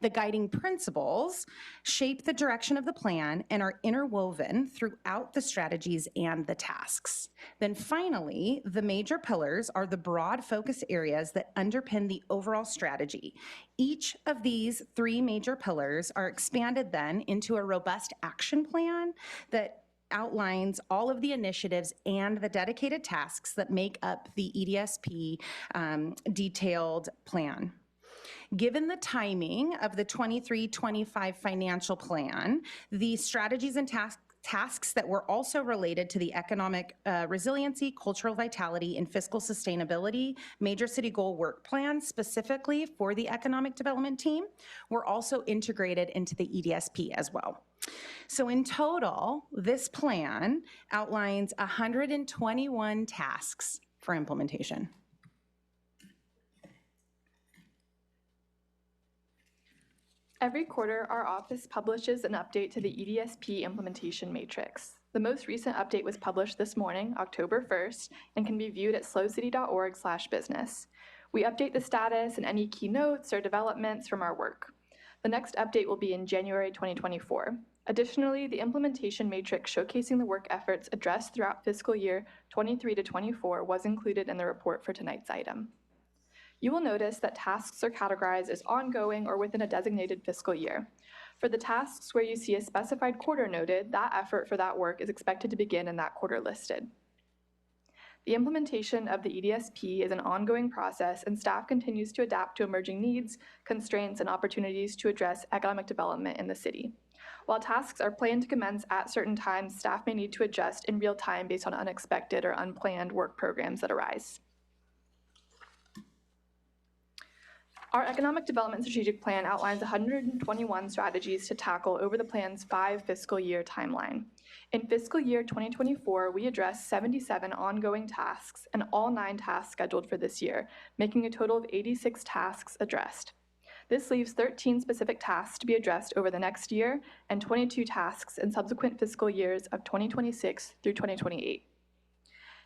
The guiding principles shape the direction of the plan and are interwoven throughout the strategies and the tasks. Then finally, the major pillars are the broad focus areas that underpin the overall strategy. Each of these 3 major pillars are expanded then into a robust action plan that outlines all of the initiatives and the dedicated tasks that make up the EDSP detailed plan. Given the timing of the 23-25 financial plan, the strategies and tasks that were also related to the economic resiliency, cultural vitality, and fiscal sustainability major city goal work plan specifically for the economic development team were also integrated into the EDSP as well. So in total, this plan outlines 121 tasks for implementation. Every quarter, our office publishes an update to the EDSP implementation matrix. The most recent update was published this morning, October 1st, and can be viewed at slowcity.org/business. We update the status and any key notes or developments from our work. The next update will be in January 2024. Additionally, the implementation matrix showcasing the work efforts addressed throughout fiscal year 23 to 24 was included in the report for tonight's item. You will notice that tasks are categorized as ongoing or within a designated fiscal year. For the tasks where you see a specified quarter noted, that effort for that work is expected to begin in that quarter listed. The implementation of the EDSP is an ongoing process, and staff continues to adapt to emerging needs, constraints, and opportunities to address economic development in the city. While tasks are planned to commence at certain times, staff may need to adjust in real time based on unexpected or unplanned work programs that arise. Our Economic Development Strategic Plan outlines 121 strategies to tackle over the plan's 5 fiscal year timeline. In fiscal year 2024, we addressed 77 ongoing tasks and all 9 tasks scheduled for this year, making a total of 86 tasks addressed. This leaves 13 specific tasks to be addressed over the next year and 22 tasks in subsequent fiscal years of 2026 through 2028.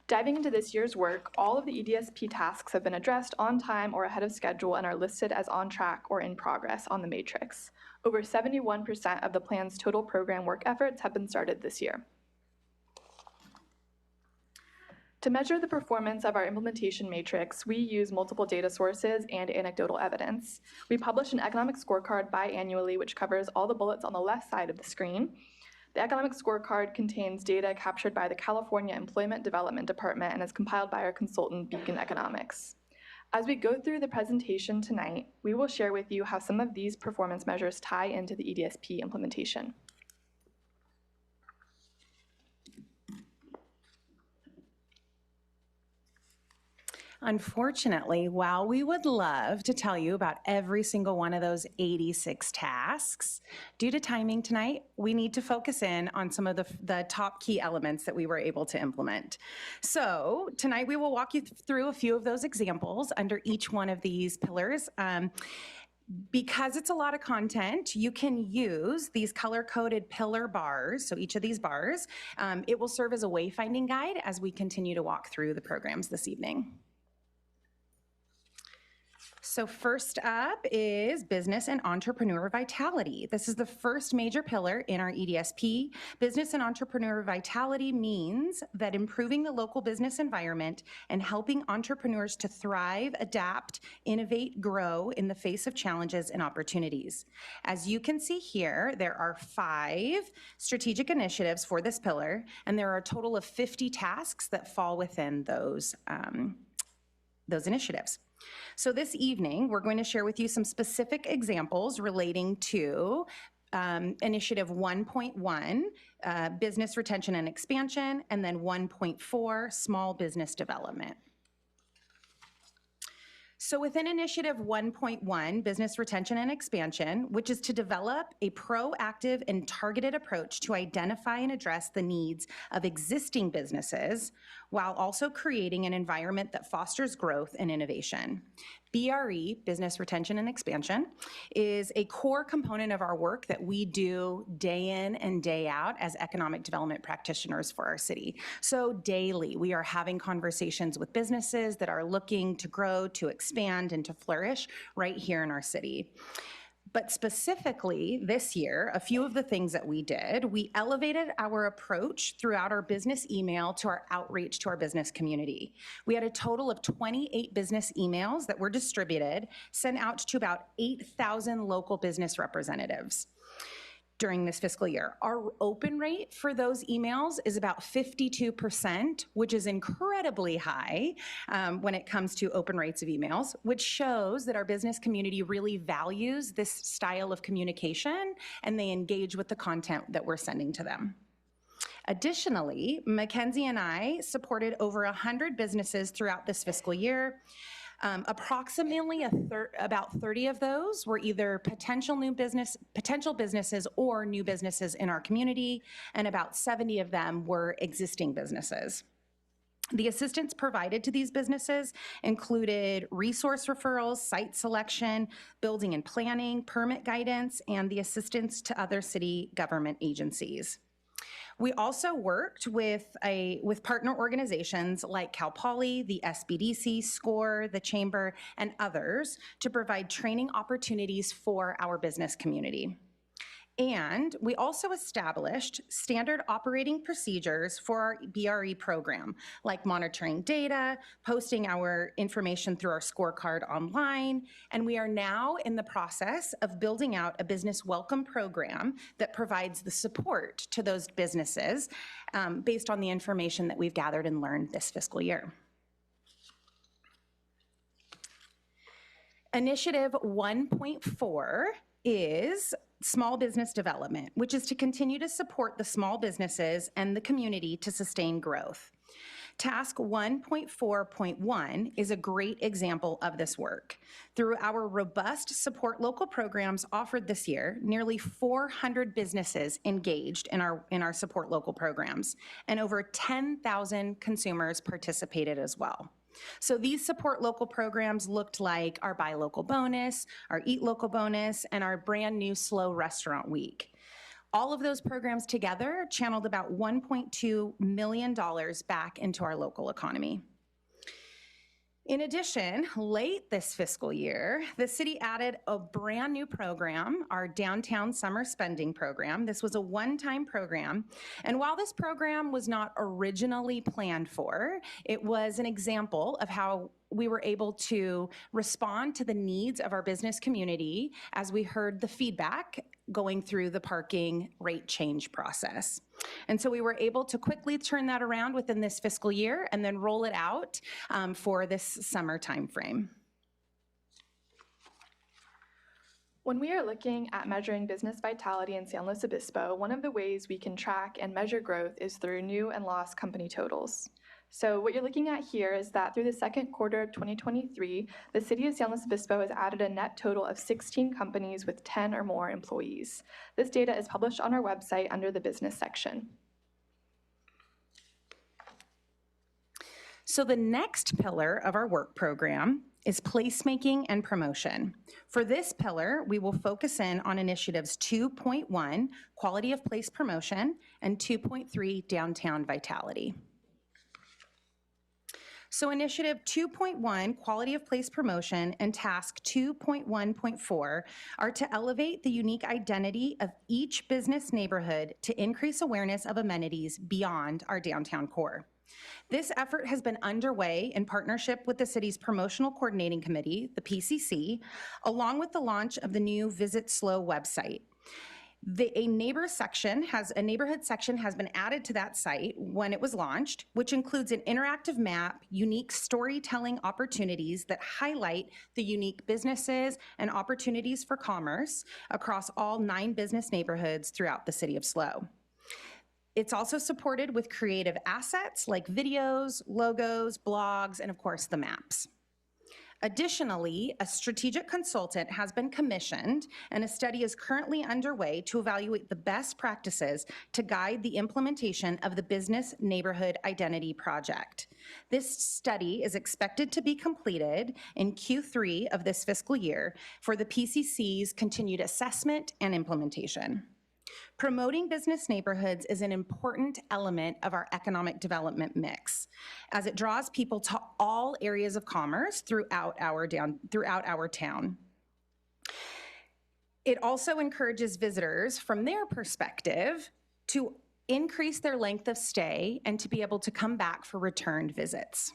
Diving into this year's work, all of the EDSP tasks have been addressed on time or ahead of schedule and are listed as on track or in progress on the matrix. Over 71% of the plan's total program work efforts have been started this year. To measure the performance of our implementation matrix, we use multiple data sources and anecdotal evidence. We publish an economic scorecard biannually, which covers all the bullets on the left side of the screen. The economic scorecard contains data captured by the California Employment Development Department and is compiled by our consultant, Beacon Economics. As we go through the presentation tonight, we will share with you how some of these performance measures tie into the EDSP implementation. Unfortunately, while we would love to tell you about every single one of those 86 tasks, due to timing tonight, we need to focus in on some of the top key elements that we were able to implement. So tonight we will walk you through a few of those examples under each one of these pillars. Because it's a lot of content, you can use these color-coded pillar bars, so each of these bars. It will serve as a wayfinding guide as we continue to walk through the programs this evening. So first up is business and entrepreneur vitality. This is the first major pillar in our EDSP. Business and entrepreneur vitality means that improving the local business environment and helping entrepreneurs to thrive, adapt, innovate, grow in the face of challenges and opportunities. As you can see here, there are 5 strategic initiatives for this pillar, and there are a total of 50 tasks that fall within those initiatives. So this evening, we're going to share with you some specific examples relating to Initiative 1.1, Business Retention and Expansion, and then 1.4, Small Business Development. So within Initiative 1.1, Business Retention and Expansion, which is to develop a proactive and targeted approach to identify and address the needs of existing businesses, while also creating an environment that fosters growth and innovation. BRE, Business Retention and Expansion, is a core component of our work that we do day in and day out as economic development practitioners for our city. So daily, we are having conversations with businesses that are looking to grow, to expand, and to flourish right here in our city. But specifically this year, a few of the things that we did, we elevated our approach throughout our business email to our outreach to our business community. We had a total of 28 business emails that were distributed, sent out to about 8,000 local business representatives during this fiscal year. Our open rate for those emails is about 52%, which is incredibly high when it comes to open rates of emails, which shows that our business community really values this style of communication and they engage with the content that we're sending to them. Additionally, Mackenzie and I supported over 100 businesses throughout this fiscal year. Approximately about 30 of those were either potential businesses or new businesses in our community, and about 70 of them were existing businesses. The assistance provided to these businesses included resource referrals, site selection, building and planning, permit guidance, and the assistance to other city government agencies. We also worked with partner organizations like Cal Poly, the SBDC, SCORE, the Chamber, and others to provide training opportunities for our business community. And we also established standard operating procedures for our BRE program, like monitoring data, posting our information through our scorecard online, and we are now in the process of building out a business welcome program that provides the support to those businesses based on the information that we've gathered and learned this fiscal year. Initiative 1.4 is small business development, which is to continue to support the small businesses and the community to sustain growth. Task 1.4.1 is a great example of this work. Through our robust support local programs offered this year, nearly 400 businesses engaged in our support local programs, and over 10,000 consumers participated as well. So these support local programs looked like our Buy Local bonus, our Eat Local bonus, and our brand new Slow Restaurant Week. All of those programs together channeled about $1.2 million back into our local economy. In addition, late this fiscal year, the city added a brand new program, our Downtown Summer Spending Program. This was a one-time program, and while this program was not originally planned for, it was an example of how we were able to respond to the needs of our business community as we heard the feedback going through the parking rate change process. And so we were able to quickly turn that around within this fiscal year and then roll it out for this summer timeframe. When we are looking at measuring business vitality in San Luis Obispo, one of the ways we can track and measure growth is through new and lost company totals. So what you're looking at here is that through the second quarter of 2023, the city of San Luis Obispo has added a net total of 16 companies with 10 or more employees. This data is published on our website under the business section. So the next pillar of our work program is placemaking and promotion. For this pillar, we will focus in on initiatives 2.1, quality of place promotion, and 2.3, downtown vitality. So initiative 2.1, quality of place promotion, and task 2.1.4 are to elevate the unique identity of each business neighborhood to increase awareness of amenities beyond our downtown core. This effort has been underway in partnership with the city's Promotional Coordinating Committee, the PCC, along with the launch of the new Visit SLO website. A neighborhood section has been added to that site when it was launched, which includes an interactive map, unique storytelling opportunities that highlight the unique businesses and opportunities for commerce across all 9 business neighborhoods throughout the city of SLO. It's also supported with creative assets like videos, logos, blogs, and of course the maps. Additionally, a strategic consultant has been commissioned and a study is currently underway to evaluate the best practices to guide the implementation of the Business Neighborhood Identity Project. This study is expected to be completed in Q3 of this fiscal year for the PCC's continued assessment and implementation. Promoting business neighborhoods is an important element of our economic development mix, as it draws people to all areas of commerce throughout our town. It also encourages visitors, from their perspective, to increase their length of stay and to be able to come back for returned visits.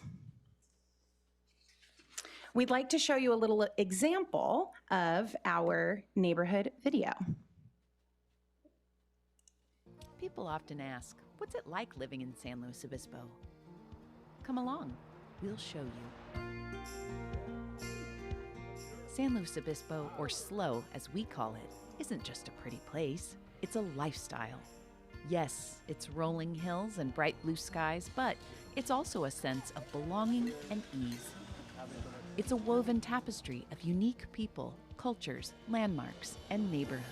We'd like to show you a little example of our neighborhood video. People often ask, what's it like living in San Luis Obispo? Come along, we'll show you. San Luis Obispo, or SLO as we call it, isn't just a pretty place, it's a lifestyle. Yes, it's rolling hills and bright blue skies, but it's also a sense of belonging and ease. It's a woven tapestry of unique people, cultures, landmarks, and neighborhoods.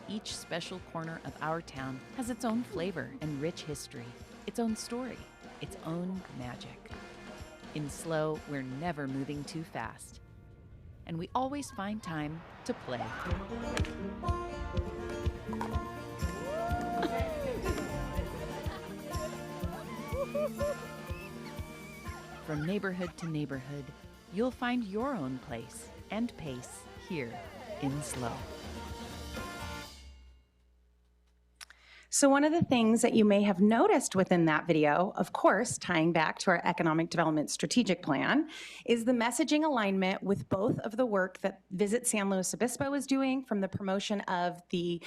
Each special corner of our town has its own flavor and rich history, its own story, its own magic. In SLO, we're never moving too fast, and we always find time to play. From neighborhood to neighborhood, you'll find your own place and pace here in SLO. So one of the things that you may have noticed within that video, of course, tying back to our Economic Development Strategic Plan, is the messaging alignment with both of the work that Visit San Luis Obispo is doing from the promotion of the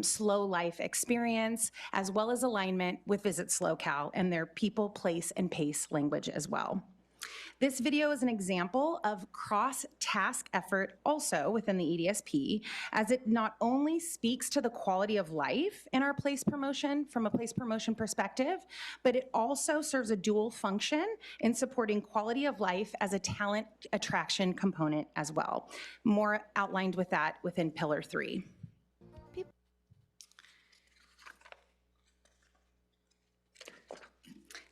SLO Life experience, as well as alignment with Visit SLOCAL and their people, place, and pace language as well. This video is an example of cross-task effort also within the EDSP, as it not only speaks to the quality of life in our place promotion from a place promotion perspective, but it also serves a dual function in supporting quality of life as a talent attraction component as well. More outlined with that within Pillar 3.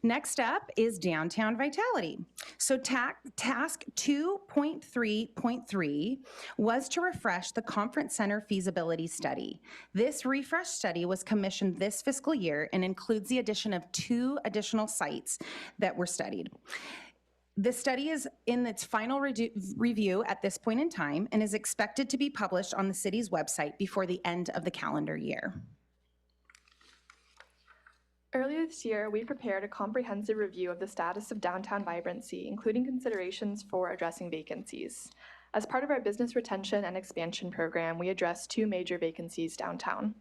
Next up is downtown vitality. So task 2.3.3 was to refresh the conference center feasibility study. This refresh study was commissioned this fiscal year and includes the addition of 2 additional sites that were studied. The study is in its final review at this point in time and is expected to be published on the city's website before the end of the calendar year. Earlier this year, we prepared a comprehensive review of the status of downtown vibrancy, including considerations for addressing vacancies. As part of our business retention and expansion program, we addressed 2 major vacancies downtown.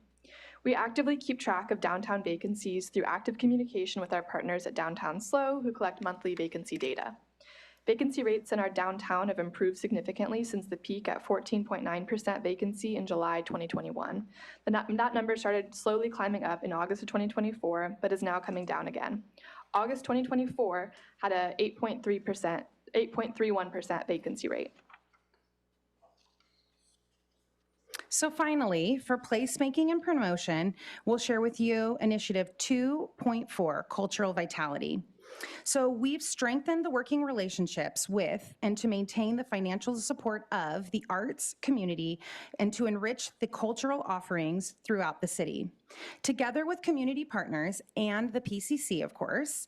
We actively keep track of downtown vacancies through active communication with our partners at Downtown SLO, who collect monthly vacancy data. Vacancy rates in our downtown have improved significantly since the peak at 14.9% vacancy in July 2021. That number started slowly climbing up in August of 2024, but is now coming down again. August 2024 had a 8.31% vacancy rate. So finally, for placemaking and promotion, we'll share with you Initiative 2.4, Cultural Vitality. So we've strengthened the working relationships with and to maintain the financial support of the arts community and to enrich the cultural offerings throughout the city. Together with community partners and the PCC, of course,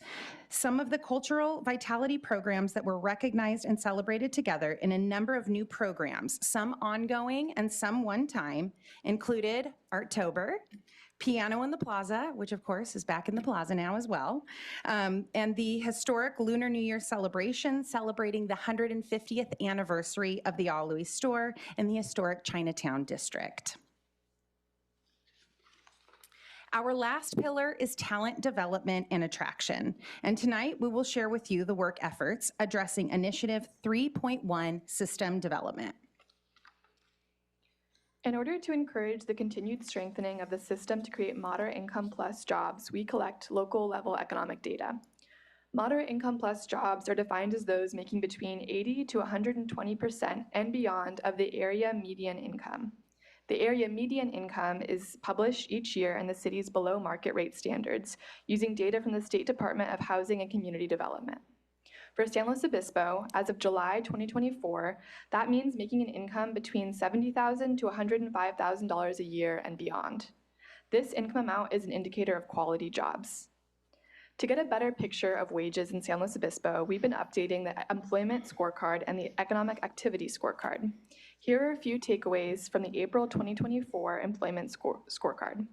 some of the cultural vitality programs that were recognized and celebrated together in a number of new programs, some ongoing and some one-time, included Arttober, Piano in the Plaza, which of course is back in the plaza now as well, and the historic Lunar New Year celebration celebrating the 150th anniversary of the All Louis store in the historic Chinatown district. Our last pillar is talent development and attraction. And tonight we will share with you the work efforts addressing Initiative 3.1, System Development. In order to encourage the continued strengthening of the system to create moderate income plus jobs, we collect local level economic data. Moderate income plus jobs are defined as those making between 80 to 120% and beyond of the area median income. The area median income is published each year in the city's below market rate standards using data from the State Department of Housing and Community Development. For San Luis Obispo, as of July 2024, that means making an income between $70,000 to $105,000 a year and beyond. This income amount is an indicator of quality jobs. To get a better picture of wages in San Luis Obispo, we've been updating the Employment Scorecard and the Economic Activity Scorecard. Here are a few takeaways from the April 2024 Employment Scorecard.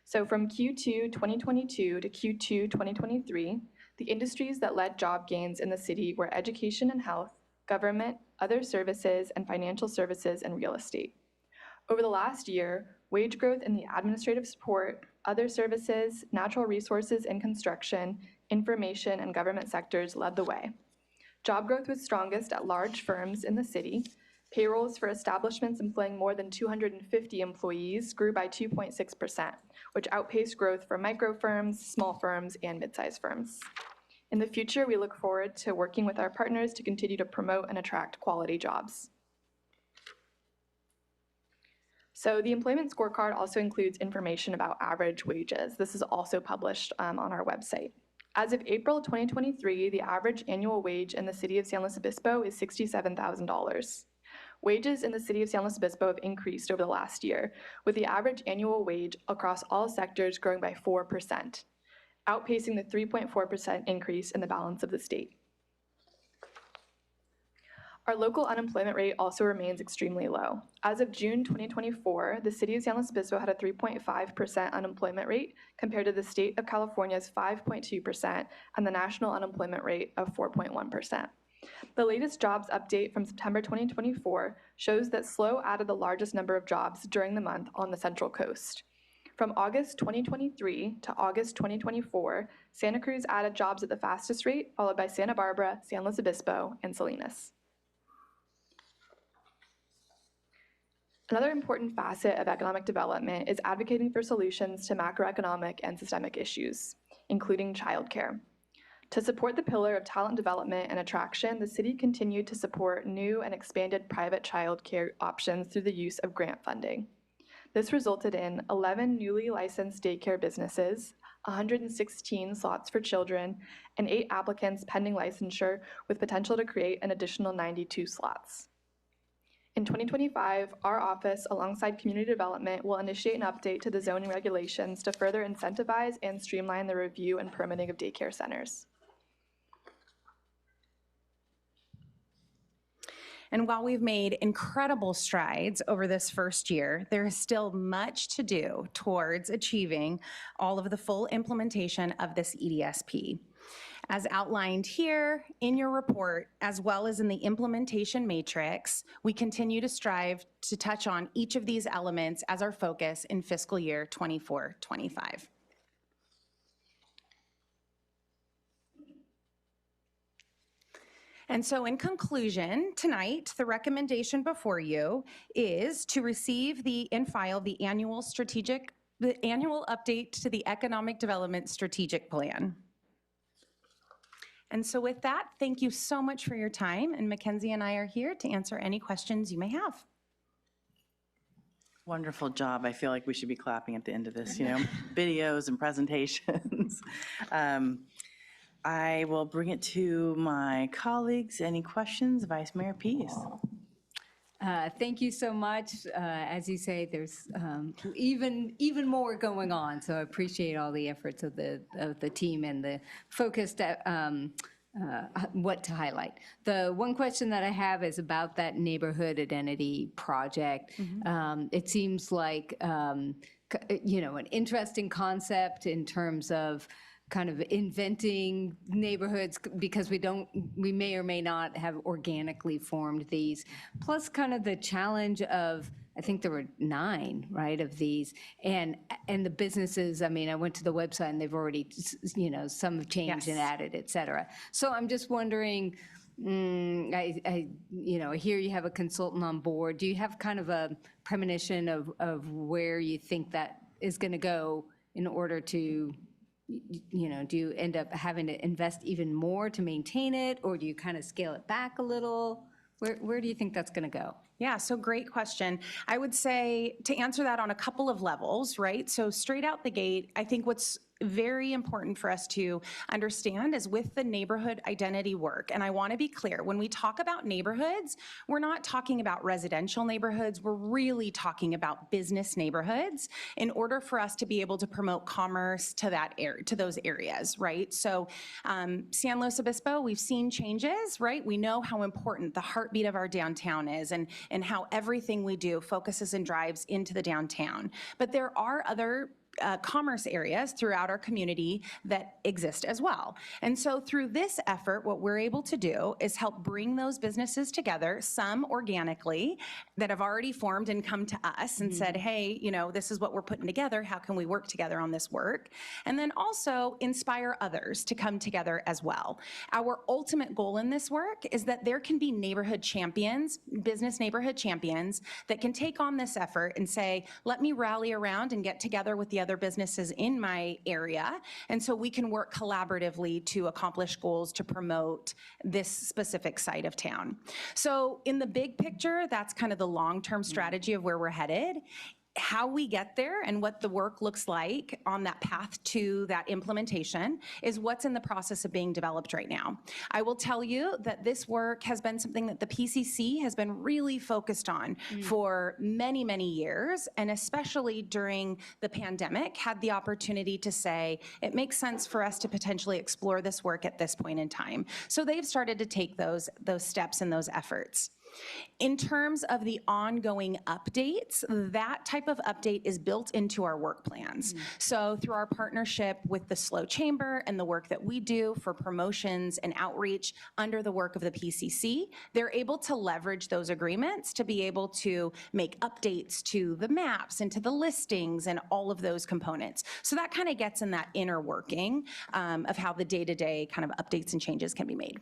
So from Q2 2022 to Q2 2023, the industries that led job gains in the city were education and health, government, other services, and financial services and real estate. Over the last year, wage growth in the administrative support, other services, natural resources and construction, information, and government sectors led the way. Job growth was strongest at large firms in the city. Payrolls for establishments employing more than 250 employees grew by 2.6%, which outpaced growth for micro firms, small firms, and mid-sized firms. In the future, we look forward to working with our partners to continue to promote and attract quality jobs. So the employment scorecard also includes information about average wages. This is also published on our website. As of April 2023, the average annual wage in the city of San Luis Obispo is $67,000. Wages in the city of San Luis Obispo have increased over the last year, with the average annual wage across all sectors growing by 4%, outpacing the 3.4% increase in the balance of the state. Our local unemployment rate also remains extremely low. As of June 2024, the city of San Luis Obispo had a 3.5% unemployment rate compared to the state of California's 5.2% and the national unemployment rate of 4.1%. The latest jobs update from September 2024 shows that SLO added the largest number of jobs during the month on the Central Coast. From August 2023 to August 2024, Santa Cruz added jobs at the fastest rate, followed by Santa Barbara, San Luis Obispo, and Salinas. Another important facet of economic development is advocating for solutions to macroeconomic and systemic issues, including childcare. To support the pillar of talent development and attraction, the city continued to support new and expanded private childcare options through the use of grant funding. This resulted in 11 newly licensed daycare businesses, 116 slots for children, and 8 applicants pending licensure with potential to create an additional 92 slots. In 2025, our office, alongside community development, will initiate an update to the zoning regulations to further incentivize and streamline the review and permitting of daycare centers. And while we've made incredible strides over this first year, there is still much to do towards achieving all of the full implementation of this EDSP. As outlined here in your report, as well as in the implementation matrix, we continue to strive to touch on each of these elements as our focus in fiscal year 24-25. And so in conclusion, tonight, the recommendation before you is to receive and file the annual update to the Economic Development Strategic Plan. And so with that, thank you so much for your time, and Mackenzie and I are here to answer any questions you may have. Wonderful job. I feel like we should be clapping at the end of this, videos and presentations. I will bring it to my colleagues. Any questions? Vice Mayor Pease. Thank you so much. As you say, there's even more going on, so I appreciate all the efforts of the team and the focused what to highlight. The one question that I have is about that neighborhood identity project. It seems like an interesting concept in terms of kind of inventing neighborhoods, because we may or may not have organically formed these, plus kind of the challenge of, I think there were 9, right, of these, and the businesses, I mean, I went to the website and they've already, some have changed and added, et cetera. So I'm just wondering, I hear you have a consultant on board. Do you have kind of a premonition of where you think that is going to go in order to, do you end up having to invest even more to maintain it, or do you kind of scale it back a little? Where do you think that's going to go? Yeah, so great question. I would say to answer that on a couple of levels, right? So straight out the gate, I think what's very important for us to understand is with the neighborhood identity work, and I want to be clear, when we talk about neighborhoods, we're not talking about residential neighborhoods, we're really talking about business neighborhoods in order for us to be able to promote commerce to those areas, right? So San Luis Obispo, we've seen changes, right? We know how important the heartbeat of our downtown is and how everything we do focuses and drives into the downtown. But there are other commerce areas throughout our community that exist as well. And so through this effort, what we're able to do is help bring those businesses together, some organically that have already formed and come to us and said, hey, this is what we're putting together. How can we work together on this work? And then also inspire others to come together as well. Our ultimate goal in this work is that there can be neighborhood champions, business neighborhood champions that can take on this effort and say, let me rally around and get together with the other businesses in my area. And so we can work collaboratively to accomplish goals to promote this specific side of town. So in the big picture, that's kind of the long-term strategy of where we're headed. How we get there and what the work looks like on that path to that implementation is what's in the process of being developed right now. I will tell you that this work has been something that the PCC has been really focused on for many, many years, and especially during the pandemic, had the opportunity to say, it makes sense for us to potentially explore this work at this point in time. So they've started to take those steps and those efforts. In terms of the ongoing updates, that type of update is built into our work plans. So through our partnership with the SLO Chamber and the work that we do for promotions and outreach under the work of the PCC, they're able to leverage those agreements to be able to make updates to the maps and to the listings and all of those components. So that kind of gets in that inner working of how the day-to-day kind of updates and changes can be made.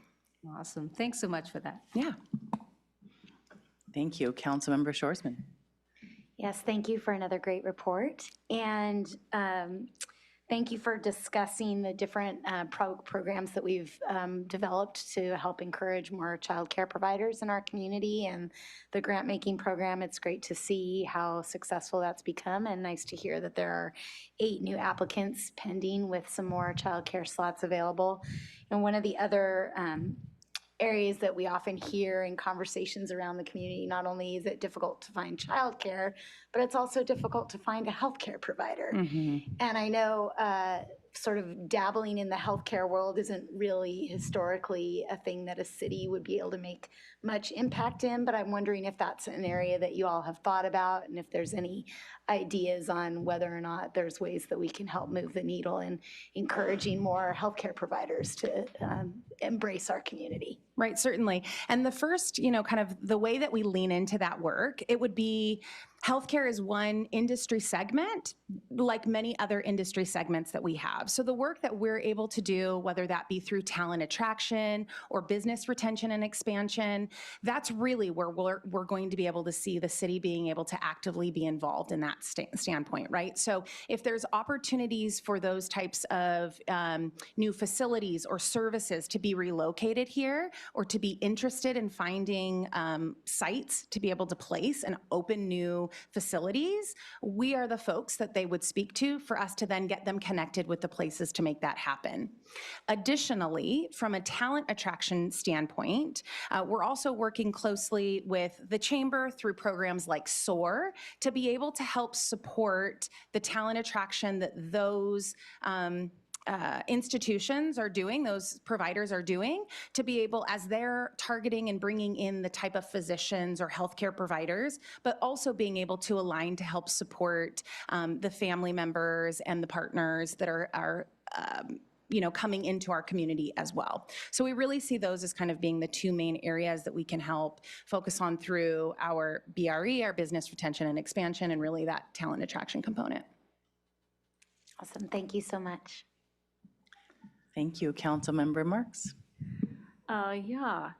Awesome. Thanks so much for that. Yeah. Thank you. Councilmember Shorsman. Yes, thank you for another great report. And thank you for discussing the different programs that we've developed to help encourage more child care providers in our community and the grant making program. It's great to see how successful that's become, and nice to hear that there are 8 new applicants pending with some more child care slots available. And one of the other areas that we often hear in conversations around the community, not only is it difficult to find childcare, but it's also difficult to find a healthcare provider. And I know sort of dabbling in the healthcare world isn't really historically a thing that a city would be able to make much impact in, but I'm wondering if that's an area that you all have thought about, and if there's any ideas on whether or not there's ways that we can help move the needle in encouraging more healthcare providers to embrace our community. Right, certainly. And the first, kind of the way that we lean into that work, it would be healthcare is one industry segment, like many other industry segments that we have. So the work that we're able to do, whether that be through talent attraction or business retention and expansion, that's really where we're going to be able to see the city being able to actively be involved in that standpoint, right? So if there's opportunities for those types of new facilities or services to be relocated here, or to be interested in finding sites to be able to place and open new facilities, we are the folks that they would speak to for us to then get them connected with the places to make that happen. Additionally, from a talent attraction standpoint, we're also working closely with the Chamber through programs like SOAR to be able to help support the talent attraction that those institutions are doing, those providers are doing, to be able, as they're targeting and bringing in the type of physicians or healthcare providers, but also being able to align to help support the family members and the partners that are coming into our community as well. So we really see those as kind of being the 2 main areas that we can help focus on through our BRE, our business retention and expansion, and really that talent attraction component. Awesome. Thank you so much. Thank you. Councilmember Marks. Yeah.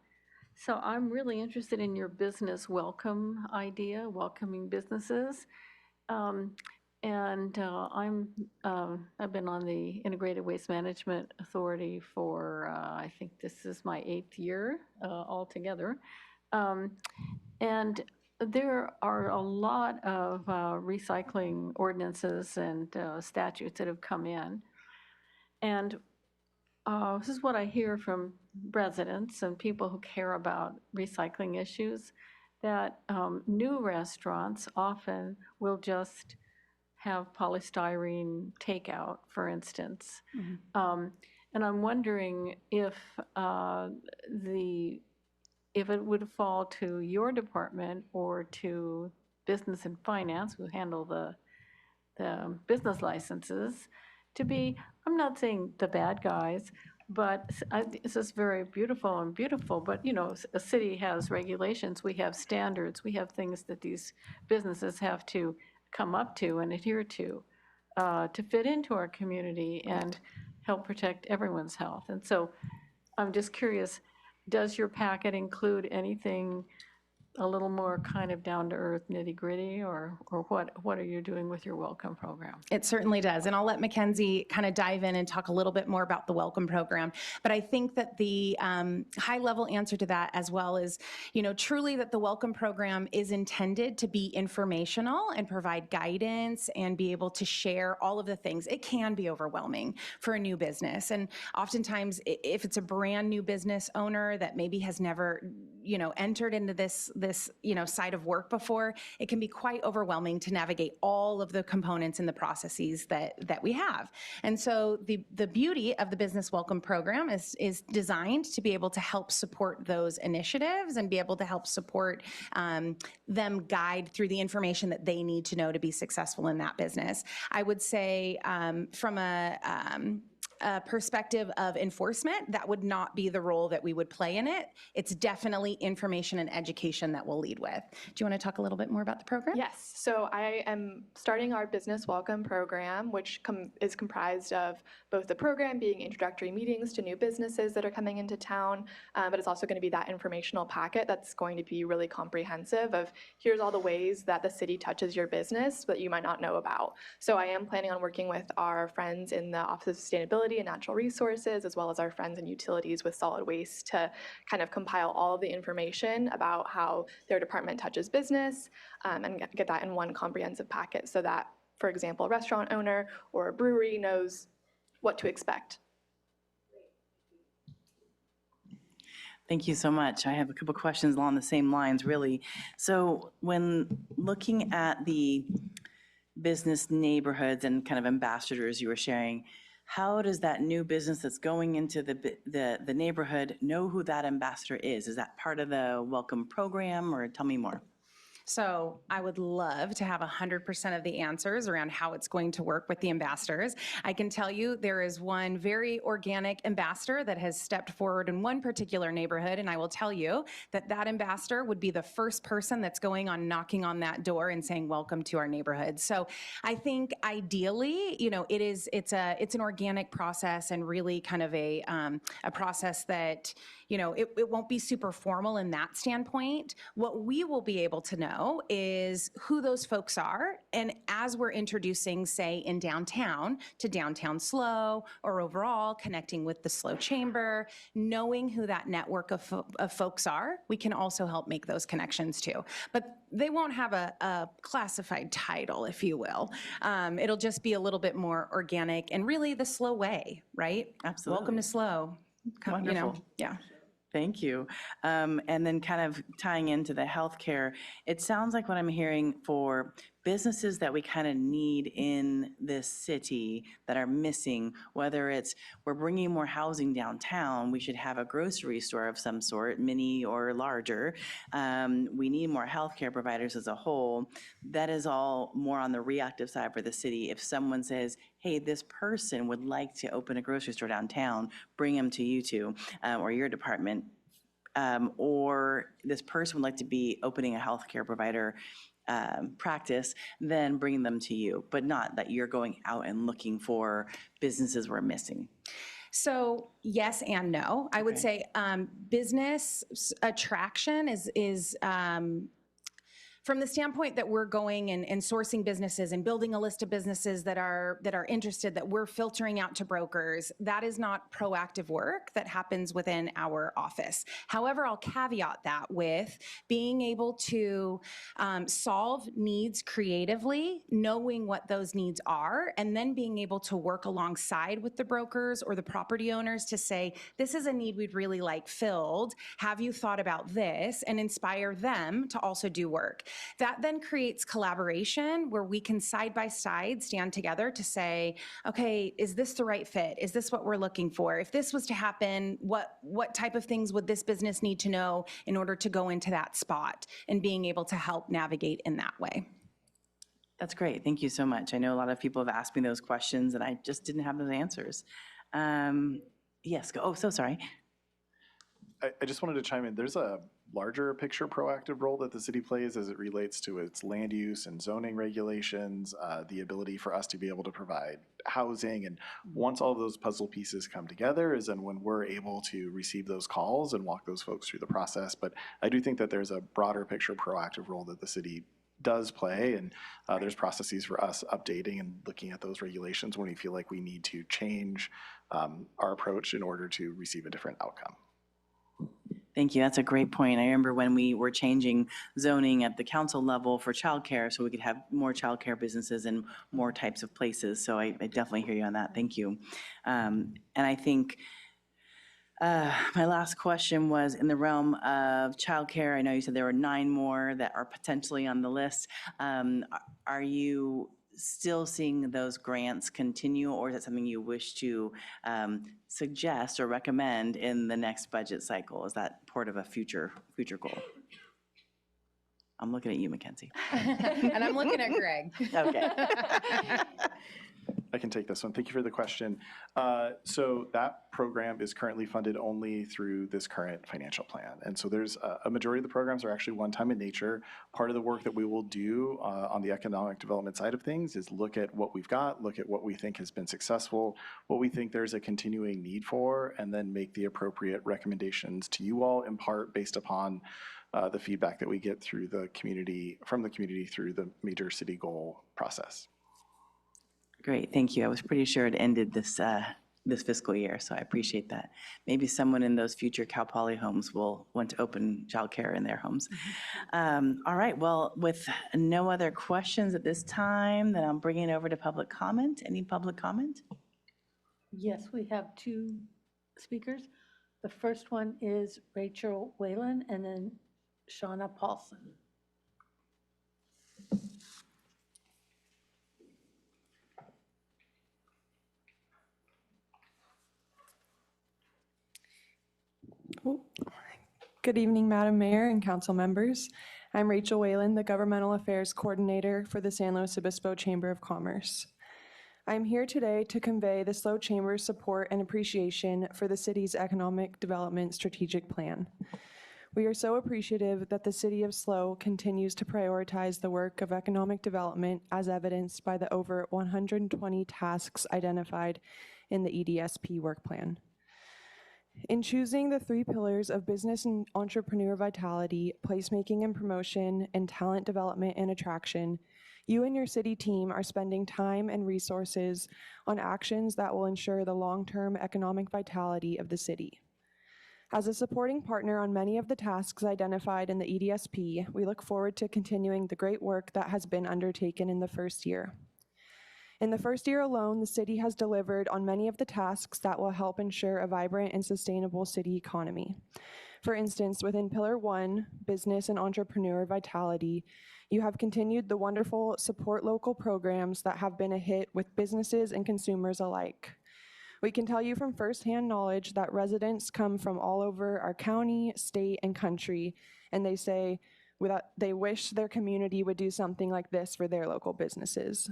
So I'm really interested in your business welcome idea, welcoming businesses. I've been on the Integrated Waste Management Authority for, I think this is my 8th year altogether. And there are a lot of recycling ordinances and statutes that have come in. And this is what I hear from residents and people who care about recycling issues, that new restaurants often will just have polystyrene takeout, for instance. And I'm wondering if it would fall to your department or to Business and Finance, who handle the business licenses, to be, I'm not saying the bad guys, but this is very beautiful, but a city has regulations, we have standards, we have things that these businesses have to come up to and adhere to fit into our community and help protect everyone's health. And so I'm just curious, does your packet include anything a little more kind of down-to-earth nitty-gritty, or what are you doing with your welcome program? It certainly does. And I'll let Mackenzie kind of dive in and talk a little bit more about the welcome program. But I think that the high-level answer to that as well is, truly that the welcome program is intended to be informational and provide guidance and be able to share all of the things. It can be overwhelming for a new business. And oftentimes, if it's a brand new business owner that maybe has never, entered into this side of work before, it can be quite overwhelming to navigate all of the components and the processes that we have. And so the beauty of the Business Welcome Program is designed to be able to help support those initiatives and be able to help support them guide through the information that they need to know to be successful in that business. I would say from a perspective of enforcement, that would not be the role that we would play in it. It's definitely information and education that we'll lead with. Do you want to talk a little bit more about the program? Yes. So I am starting our Business Welcome program, which is comprised of both the program being introductory meetings to new businesses that are coming into town, but it's also going to be that informational packet that's going to be really comprehensive of here's all the ways that the city touches your business that you might not know about. So I am planning on working with our friends in the Office of Sustainability and Natural Resources, as well as our friends in utilities with solid waste, to kind of compile all of the information about how their department touches business and get that in one comprehensive packet so that, for example, a restaurant owner or a brewery knows what to expect. Thank you so much. I have a couple questions along the same lines, really. So when looking at the business neighborhoods and kind of ambassadors you were sharing, how does that new business that's going into the neighborhood know who that ambassador is? Is that part of the welcome program, or tell me more? So I would love to have 100% of the answers around how it's going to work with the ambassadors. I can tell you there is one very organic ambassador that has stepped forward in one particular neighborhood, and I will tell you that that ambassador would be the first person that's going on knocking on that door and saying, welcome to our neighborhood. So I think ideally, it's an organic process, and really kind of a process that, it won't be super formal in that standpoint. What we will be able to know is who those folks are. And as we're introducing, say, in downtown to Downtown SLO, or overall connecting with the SLO Chamber, knowing who that network of folks are, we can also help make those connections too. But they won't have a classified title, if you will. It'll just be a little bit more organic and really the SLO way, right? Absolutely. Welcome to SLO. Wonderful. Yeah. Thank you. And then kind of tying into the healthcare, it sounds like what I'm hearing for businesses that we kind of need in this city that are missing, whether it's we're bringing more housing downtown, we should have a grocery store of some sort, mini or larger. We need more healthcare providers as a whole. That is all more on the reactive side for the city. If someone says, hey, this person would like to open a grocery store downtown, bring them to you two or your department. Or this person would like to be opening a healthcare provider practice, then bring them to you, but not that you're going out and looking for businesses we're missing. So yes and no. I would say business attraction is from the standpoint that we're going and sourcing businesses and building a list of businesses that are interested, that we're filtering out to brokers. That is not proactive work that happens within our office. However, I'll caveat that with being able to solve needs creatively, knowing what those needs are, and then being able to work alongside with the brokers or the property owners to say, this is a need we'd really like filled. Have you thought about this? And inspire them to also do work. That then creates collaboration where we can side by side stand together to say, okay, is this the right fit? Is this what we're looking for? If this was to happen, what type of things would this business need to know in order to go into that spot, and being able to help navigate in that way. That's great. Thank you so much. I know a lot of people have asked me those questions and I just didn't have those answers. Yes, go. Oh, so sorry. I just wanted to chime in. There's a larger picture proactive role that the city plays as it relates to its land use and zoning regulations, the ability for us to be able to provide housing. And once all of those puzzle pieces come together is then when we're able to receive those calls and walk those folks through the process. But I do think that there's a broader picture proactive role that the city does play, and there's processes for us updating and looking at those regulations when we feel like we need to change our approach in order to receive a different outcome. Thank you. That's a great point. I remember when we were changing zoning at the council level for childcare so we could have more childcare businesses and more types of places. So I definitely hear you on that. Thank you. And I think my last question was in the realm of childcare. I know you said there were 9 more that are potentially on the list. Are you still seeing those grants continue, or is that something you wish to suggest or recommend in the next budget cycle? Is that part of a future goal? I'm looking at you, Mackenzie. And I'm looking at Greg. Okay. I can take this one. Thank you for the question. So that program is currently funded only through this current financial plan. And so there's a majority of the programs are actually one-time in nature. Part of the work that we will do on the economic development side of things is look at what we've got, look at what we think has been successful, what we think there's a continuing need for, and then make the appropriate recommendations to you all, in part based upon the feedback that we get through the community, from the community through the major city goal process. Great, thank you. I was pretty sure it ended this fiscal year, so I appreciate that. Maybe someone in those future Cal Poly homes will want to open childcare in their homes. All right, well, with no other questions at this time, then I'm bringing it over to public comment. Any public comment? Yes, we have 2 speakers. The first one is Rachel Whalen and then Shauna Paulson. Good evening, Madam Mayor and council members. I'm Rachel Whalen, the Governmental Affairs Coordinator for the San Luis Obispo Chamber of Commerce. I'm here today to convey the SLO Chamber's support and appreciation for the city's economic development strategic plan. We are so appreciative that the city of SLO continues to prioritize the work of economic development as evidenced by the over 120 tasks identified in the EDSP work plan. In choosing the 3 pillars of business and entrepreneur vitality, placemaking and promotion, and talent development and attraction, you and your city team are spending time and resources on actions that will ensure the long-term economic vitality of the city. As a supporting partner on many of the tasks identified in the EDSP, we look forward to continuing the great work that has been undertaken in the first year. In the first year alone, the city has delivered on many of the tasks that will help ensure a vibrant and sustainable city economy. For instance, within Pillar 1, Business and Entrepreneur Vitality, you have continued the wonderful support local programs that have been a hit with businesses and consumers alike. We can tell you from firsthand knowledge that residents come from all over our county, state, and country, and they say they wish their community would do something like this for their local businesses.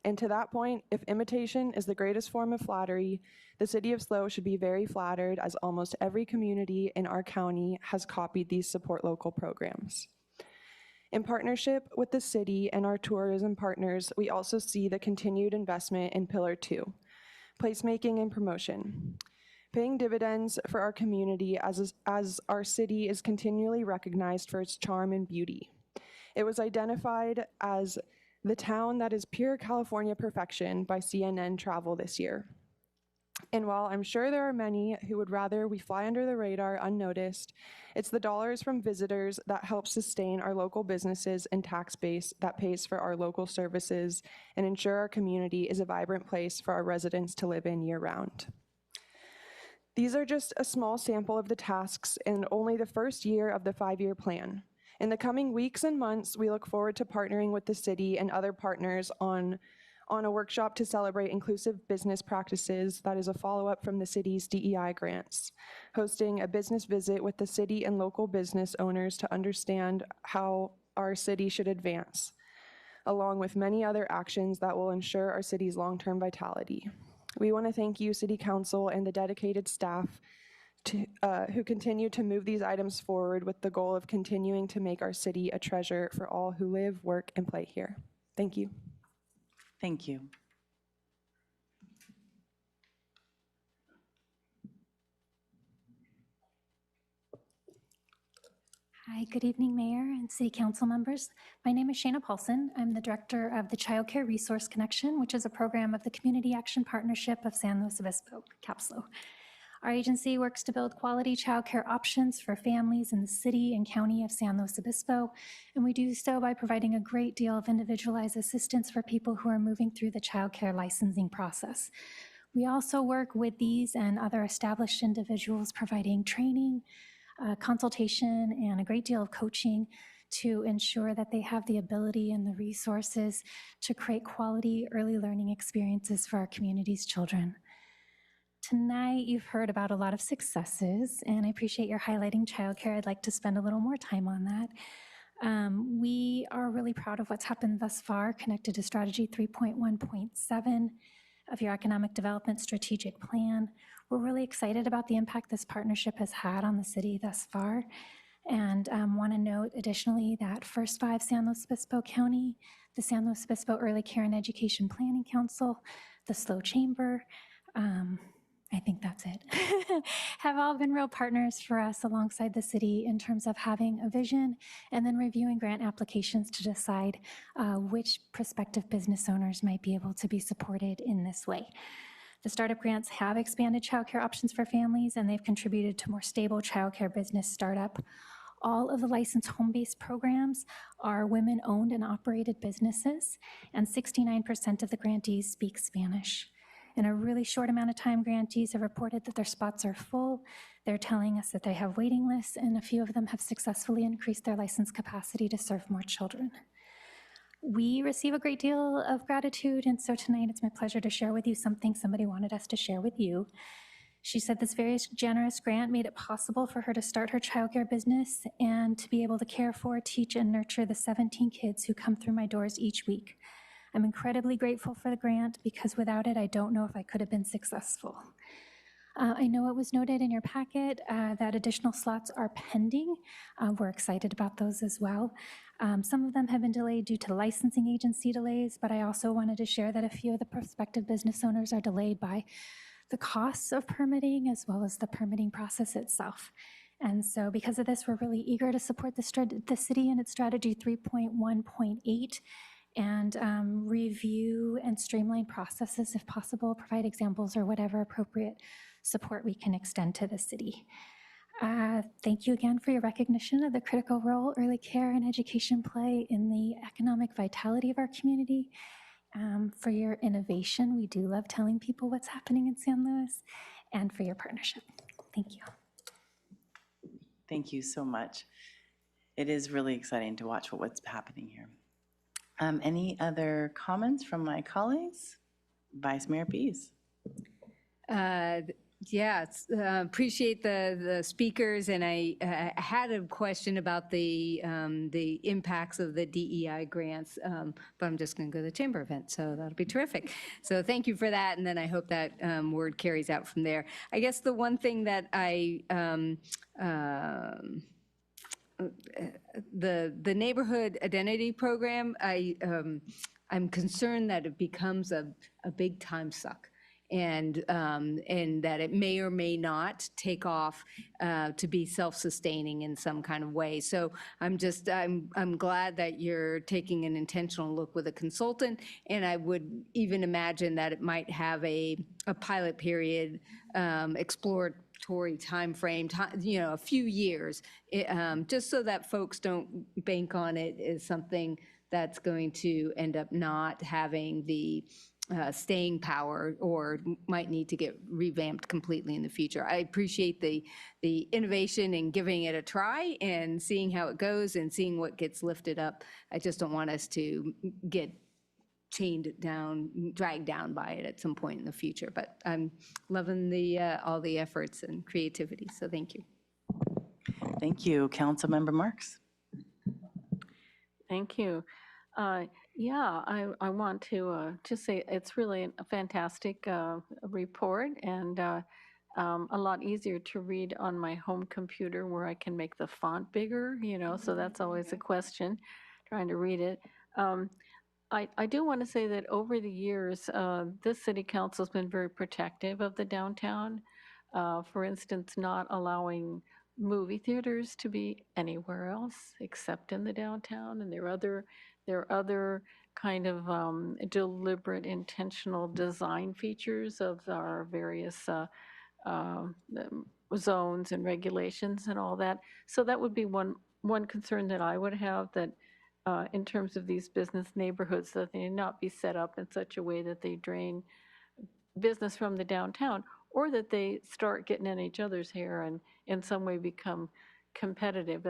And to that point, if imitation is the greatest form of flattery, the city of SLO should be very flattered as almost every community in our county has copied these support local programs. In partnership with the city and our tourism partners, we also see the continued investment in Pillar 2, placemaking and promotion, paying dividends for our community as our city is continually recognized for its charm and beauty. It was identified as the town that is pure California perfection by CNN Travel this year. And while I'm sure there are many who would rather we fly under the radar unnoticed, it's the dollars from visitors that help sustain our local businesses and tax base that pays for our local services and ensure our community is a vibrant place for our residents to live in year-round. These are just a small sample of the tasks in only the first year of the 5-year plan. In the coming weeks and months, we look forward to partnering with the city and other partners on a workshop to celebrate inclusive business practices that is a follow-up from the city's DEI grants, hosting a business visit with the city and local business owners to understand how our city should advance, along with many other actions that will ensure our city's long-term vitality. We want to thank you, City Council, and the dedicated staff who continue to move these items forward with the goal of continuing to make our city a treasure for all who live, work, and play here. Thank you. Thank you. Hi, good evening, Mayor and City Council members. My name is Shana Paulson. I'm the Director of the Child Care Resource Connection, which is a program of the Community Action Partnership of San Luis Obispo, CAPSLO. Our agency works to build quality childcare options for families in the city and county of San Luis Obispo, and we do so by providing a great deal of individualized assistance for people who are moving through the childcare licensing process. We also work with these and other established individuals providing training, consultation, and a great deal of coaching to ensure that they have the ability and the resources to create quality early learning experiences for our community's children. Tonight, you've heard about a lot of successes, and I appreciate your highlighting childcare. I'd like to spend a little more time on that. We are really proud of what's happened thus far connected to Strategy 3.1.7 of your Economic Development Strategic Plan. We're really excited about the impact this partnership has had on the city thus far, and want to note additionally that First 5 San Luis Obispo County, the San Luis Obispo Early Care and Education Planning Council, the SLO Chamber, I think that's it, have all been real partners for us alongside the city in terms of having a vision and then reviewing grant applications to decide which prospective business owners might be able to be supported in this way. The startup grants have expanded childcare options for families, and they've contributed to more stable childcare business startup. All of the licensed home-based programs are women-owned and operated businesses, and 69% of the grantees speak Spanish. In a really short amount of time, grantees have reported that their spots are full. They're telling us that they have waiting lists, and a few of them have successfully increased their license capacity to serve more children. We receive a great deal of gratitude, and so tonight it's my pleasure to share with you something somebody wanted us to share with you. She said this very generous grant made it possible for her to start her childcare business and to be able to care for, teach, and nurture the 17 kids who come through my doors each week. I'm incredibly grateful for the grant because without it, I don't know if I could have been successful. I know it was noted in your packet that additional slots are pending. We're excited about those as well. Some of them have been delayed due to licensing agency delays, but I also wanted to share that a few of the prospective business owners are delayed by the costs of permitting as well as the permitting process itself. And so because of this, we're really eager to support the city and its Strategy 3.1.8 and review and streamline processes if possible, provide examples or whatever appropriate support we can extend to the city. Thank you again for your recognition of the critical role early care and education play in the economic vitality of our community. For your innovation, we do love telling people what's happening in San Luis, and for your partnership. Thank you. Thank you so much. It is really exciting to watch what's happening here. Any other comments from my colleagues? Vice Mayor Pease. Appreciate the speakers, and I had a question about the impacts of the DEI grants, but I'm just going to go to the chamber event, so that'll be terrific. So thank you for that, and then I hope that word carries out from there. I guess the one thing that the neighborhood identity program, I'm concerned that it becomes a big time suck. And that it may or may not take off to be self-sustaining in some kind of way. So I'm glad that you're taking an intentional look with a consultant, and I would even imagine that it might have a pilot period, exploratory time frame, a few years, just so that folks don't bank on it as something that's going to end up not having the staying power or might need to get revamped completely in the future. I appreciate the innovation and giving it a try and seeing how it goes and seeing what gets lifted up. I just don't want us to get chained down, dragged down by it at some point in the future. But I'm loving all the efforts and creativity, so thank you. Thank you. Councilmember Marks. Thank you. I want to just say it's really a fantastic report, and a lot easier to read on my home computer where I can make the font bigger, so that's always a question, trying to read it. I do want to say that over the years, this city council's been very protective of the downtown. For instance, not allowing movie theaters to be anywhere else except in the downtown. And there are other kind of deliberate, intentional design features of our various zones and regulations and all that. So that would be one concern that I would have, that in terms of these business neighborhoods, that they not be set up in such a way that they drain business from the downtown, or that they start getting in each other's hair and in some way become competitive.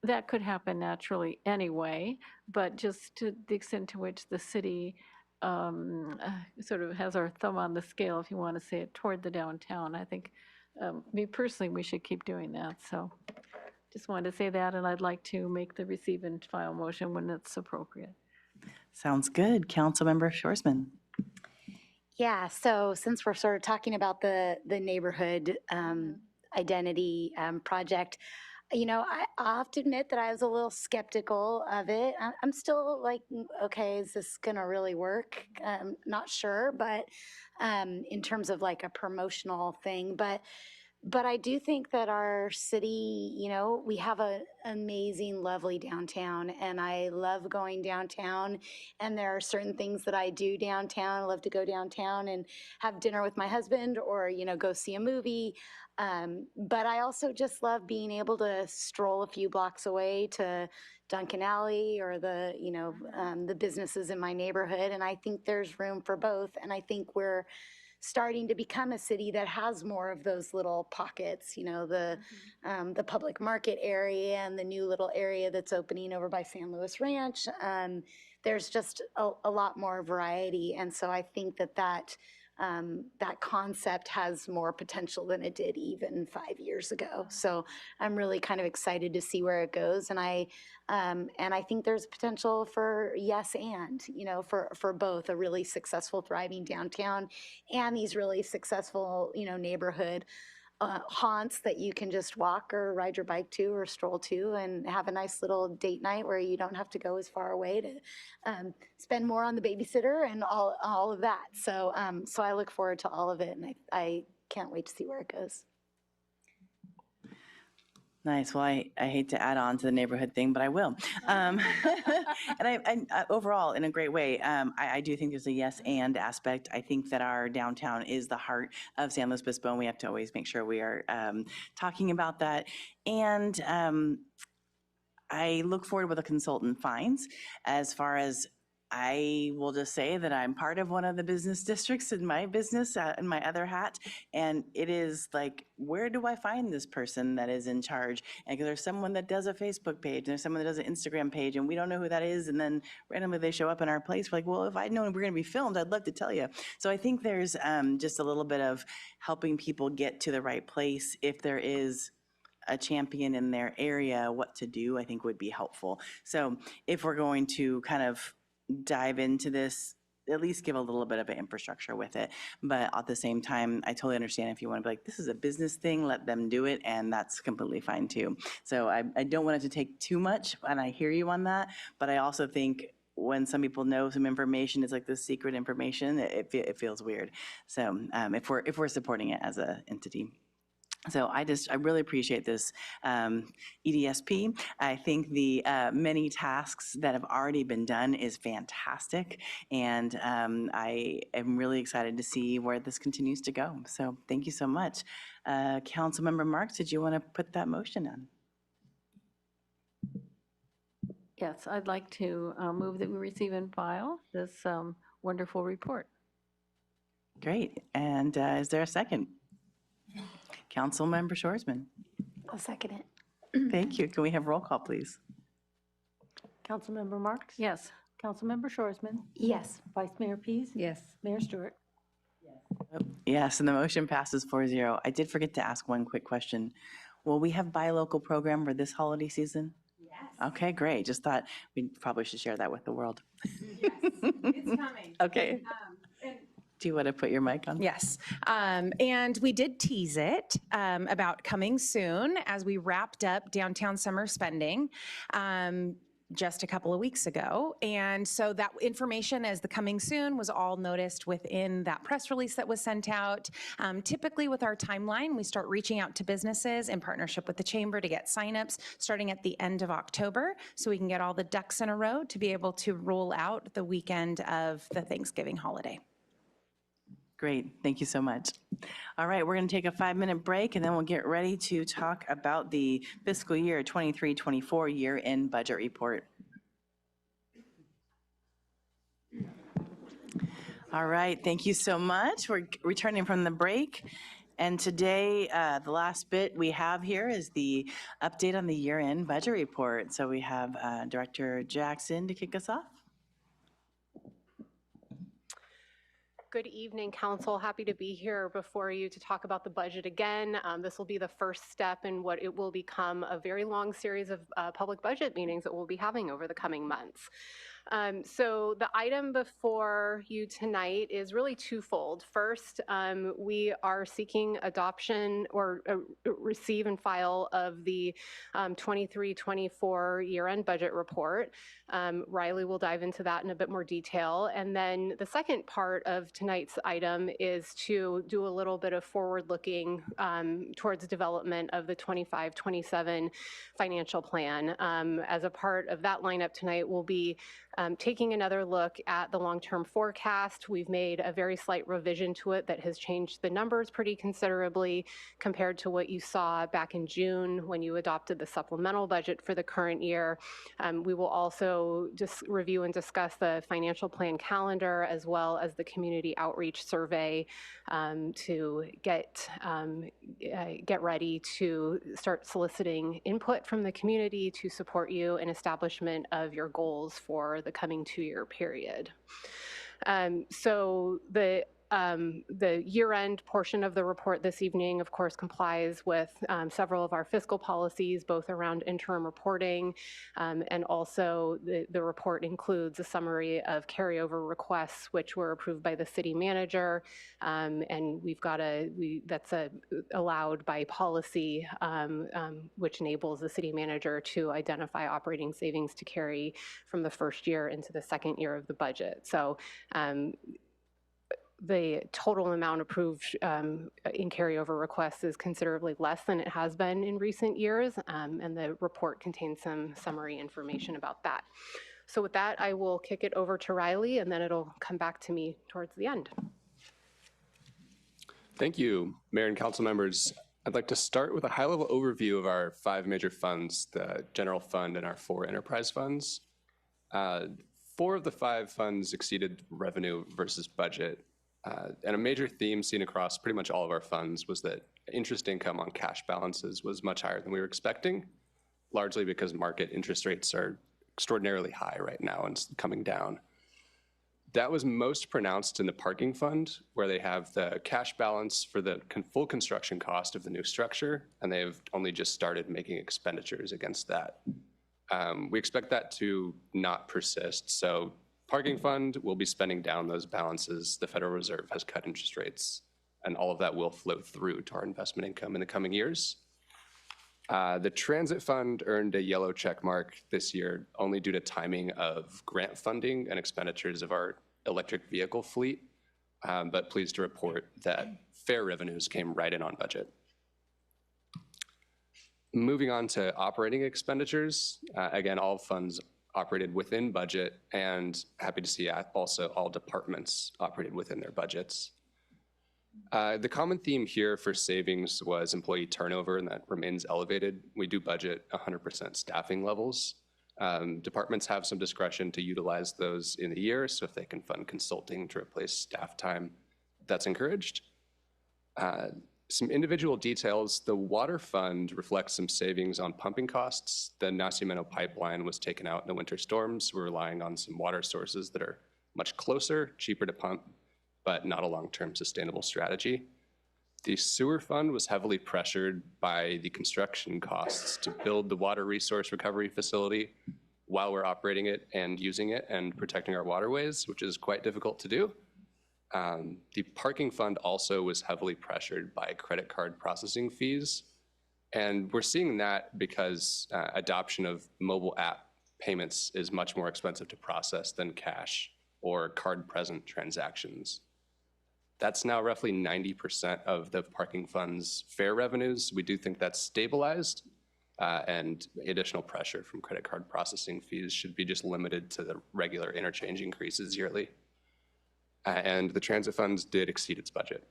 That could happen naturally anyway, but just to the extent to which the city sort of has our thumb on the scale, if you want to say it, toward the downtown, I think, me personally, we should keep doing that. So just wanted to say that, and I'd like to make the receive and file motion when it's appropriate. Sounds good. Councilmember Shorsman. Yeah, so since we're sort of talking about the neighborhood identity project, I have to admit that I was a little skeptical of it. I'm still like, okay, is this gonna really work? Not sure, but in terms of like a promotional thing, but I do think that our city, we have an amazing, lovely downtown, and I love going downtown. And there are certain things that I do downtown. I love to go downtown and have dinner with my husband, or, go see a movie. But I also just love being able to stroll a few blocks away to Duncan Alley or the businesses in my neighborhood. And I think there's room for both. And I think we're starting to become a city that has more of those little pockets, the public market area and the new little area that's opening over by San Luis Ranch. There's just a lot more variety. And so I think that concept has more potential than it did even 5 years ago. So I'm really kind of excited to see where it goes. And I think there's potential for for both a really successful, thriving downtown and these really successful, neighborhood haunts that you can just walk or ride your bike to or stroll to and have a nice little date night where you don't have to go as far away to spend more on the babysitter and all of that. So I look forward to all of it, and I can't wait to see where it goes. Nice. Well, I hate to add on to the neighborhood thing, but I will. And I overall, in a great way, I do think there's a yes and aspect. I think that our downtown is the heart of San Luis Obispo, and we have to always make sure we are talking about that. And I look forward to what the consultant finds. As far as, I will just say that I'm part of one of the business districts in my business, in my other hat, and it is like, where do I find this person that is in charge? And there's someone that does a Facebook page, and there's someone that does an Instagram page, and we don't know who that is, and then randomly they show up in our place. We're like, well, if I'd known we're gonna be filmed, I'd love to tell you. So I think there's just a little bit of helping people get to the right place. If there is a champion in their area, what to do, I think would be helpful. So if we're going to kind of dive into this, at least give a little bit of an infrastructure with it. But at the same time, I totally understand if you want to be like, this is a business thing, let them do it, and that's completely fine too. So I don't want it to take too much, and I hear you on that, but I also think when some people know some information is like this secret information, it feels weird. So if we're supporting it as an entity. So I really appreciate this EDSP. I think the many tasks that have already been done is fantastic. And I am really excited to see where this continues to go. So thank you so much. Councilmember Marks, did you want to put that motion on? Yes, I'd like to move that we receive and file this wonderful report. Great. And is there a second? Councilmember Shorsman. I'll second it. Thank you. Can we have roll call, please? Councilmember Marks? Yes. Councilmember Shorsman? Yes. Vice Mayor Pease? Yes. Mayor Stewart? Yes, and the motion passes 4-0. I did forget to ask one quick question. Will we have buy local program for this holiday season? Yes. Okay, great. Just thought we probably should share that with the world. Yes, it's coming. Okay. And Do you want to put your mic on? Yes. And we did tease it about coming soon as we wrapped up downtown summer spending just a couple of weeks ago. And so that information as the coming soon was all noticed within that press release that was sent out. Typically with our timeline, we start reaching out to businesses in partnership with the chamber to get signups starting at the end of October so we can get all the ducks in a row to be able to roll out the weekend of the Thanksgiving holiday. Great, thank you so much. All right, we're going to take a 5-minute break and then we'll get ready to talk about the fiscal year 23-24 year-end budget report. All right, thank you so much. We're returning from the break. And today, the last bit we have here is the update on the year-end budget report. So we have Director Jackson to kick us off. Good evening, Council. Happy to be here before you to talk about the budget again. This will be the first step in what it will become a very long series of public budget meetings that we'll be having over the coming months. So the item before you tonight is really twofold. First, we are seeking adoption or receive and file of the 23-24 year-end budget report. Riley will dive into that in a bit more detail. And then the second part of tonight's item is to do a little bit of forward-looking towards development of the 25-27 financial plan. As a part of that lineup tonight, we'll be taking another look at the long-term forecast. We've made a very slight revision to it that has changed the numbers pretty considerably compared to what you saw back in June when you adopted the supplemental budget for the current year. We will also just review and discuss the financial plan calendar as well as the community outreach survey to get ready to start soliciting input from the community to support you in establishment of your goals for the coming 2-year period. So the year-end portion of the report this evening, of course, complies with several of our fiscal policies, both around interim reporting, and also the report includes a summary of carryover requests, which were approved by the city manager, and we've got that's allowed by policy, which enables the city manager to identify operating savings to carry from the first year into the second year of the budget. So the total amount approved in carryover requests is considerably less than it has been in recent years, and the report contains some summary information about that. So with that, I will kick it over to Riley, and then it'll come back to me towards the end. Thank you, Mayor and Council members. I'd like to start with a high-level overview of our 5 major funds, the general fund and our 4 enterprise funds. 4 of the 5 funds exceeded revenue versus budget. And a major theme seen across pretty much all of our funds was that interest income on cash balances was much higher than we were expecting, largely because market interest rates are extraordinarily high right now and coming down. That was most pronounced in the parking fund, where they have the cash balance for the full construction cost of the new structure, and they've only just started making expenditures against that. We expect that to not persist, so parking fund will be spending down those balances. The Federal Reserve has cut interest rates, and all of that will flow through to our investment income in the coming years. The transit fund earned a yellow check mark this year only due to timing of grant funding and expenditures of our electric vehicle fleet, but pleased to report that fare revenues came right in on budget. Moving on to operating expenditures, again, all funds operated within budget, and happy to see also all departments operated within their budgets. The common theme here for savings was employee turnover, and that remains elevated. We do budget 100% staffing levels. Departments have some discretion to utilize those in the year, so if they can fund consulting to replace staff time, that's encouraged. Some individual details, the water fund reflects some savings on pumping costs. The Nacimiento pipeline was taken out in the winter storms. We're relying on some water sources that are much closer, cheaper to pump, but not a long-term sustainable strategy. The sewer fund was heavily pressured by the construction costs to build the water resource recovery facility while we're operating it and using it and protecting our waterways, which is quite difficult to do. The parking fund also was heavily pressured by credit card processing fees. And we're seeing that because adoption of mobile app payments is much more expensive to process than cash or card-present transactions. That's now roughly 90% of the parking fund's fare revenues. We do think that's stabilized, and additional pressure from credit card processing fees should be just limited to the regular interchange increases yearly. And the transit funds did exceed its budget.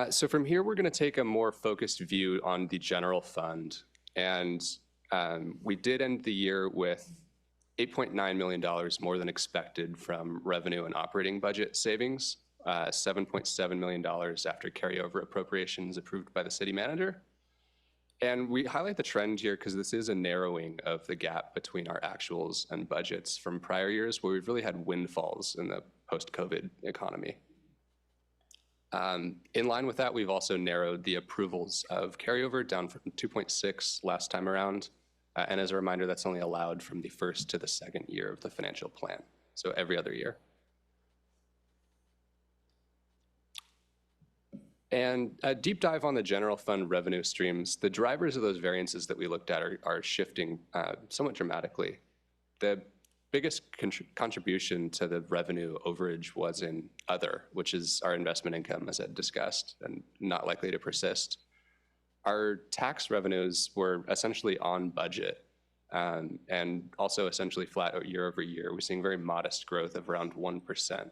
So from here, we're going to take a more focused view on the general fund. And we did end the year with $8.9 million more than expected from revenue and operating budget savings, $7.7 million after carryover appropriations approved by the city manager. And we highlight the trend here because this is a narrowing of the gap between our actuals and budgets from prior years where we've really had windfalls in the post-COVID economy. In line with that, we've also narrowed the approvals of carryover down from 2.6 last time around. And as a reminder, that's only allowed from the first to the second year of the financial plan, so every other year. And a deep dive on the general fund revenue streams, the drivers of those variances that we looked at are shifting somewhat dramatically. The biggest contribution to the revenue overage was in other, which is our investment income, as I discussed, and not likely to persist. Our tax revenues were essentially on budget and also essentially flat year over year. We're seeing very modest growth of around 1%.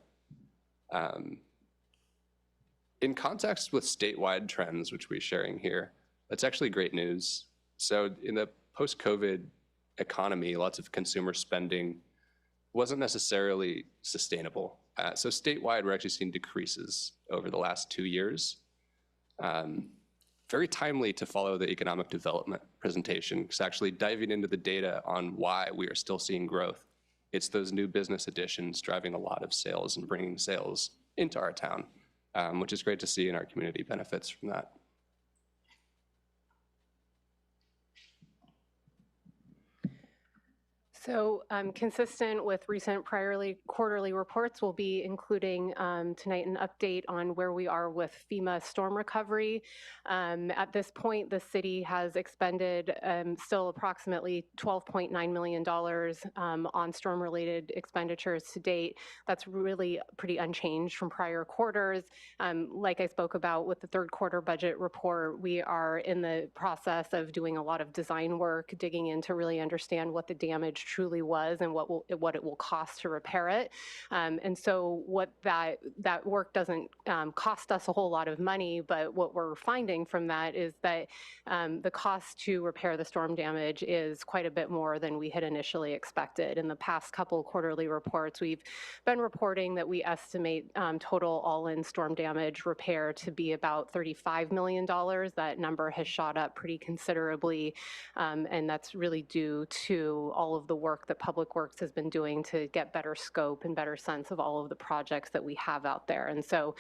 In context with statewide trends, which we're sharing here, that's actually great news. So in the post-COVID economy, lots of consumer spending wasn't necessarily sustainable. So statewide, we're actually seeing decreases over the last 2 years. Very timely to follow the economic development presentation, because actually diving into the data on why we are still seeing growth. It's those new business additions driving a lot of sales and bringing sales into our town, which is great to see, and our community benefits from that. So consistent with recent quarterly reports, we'll be including tonight an update on where we are with FEMA storm recovery. At this point, the city has expended still approximately $12.9 million on storm-related expenditures to date. That's really pretty unchanged from prior quarters. Like I spoke about with the third quarter budget report, we are in the process of doing a lot of design work, digging in to really understand what the damage truly was and what it will cost to repair it. And so what that work doesn't cost us a whole lot of money, but what we're finding from that is that the cost to repair the storm damage is quite a bit more than we had initially expected. In the past couple quarterly reports, we've been reporting that we estimate total all-in storm damage repair to be about $35 million. That number has shot up pretty considerably, and that's really due to all of the work that Public Works has been doing to get better scope and better sense of all of the projects that we have out there. And so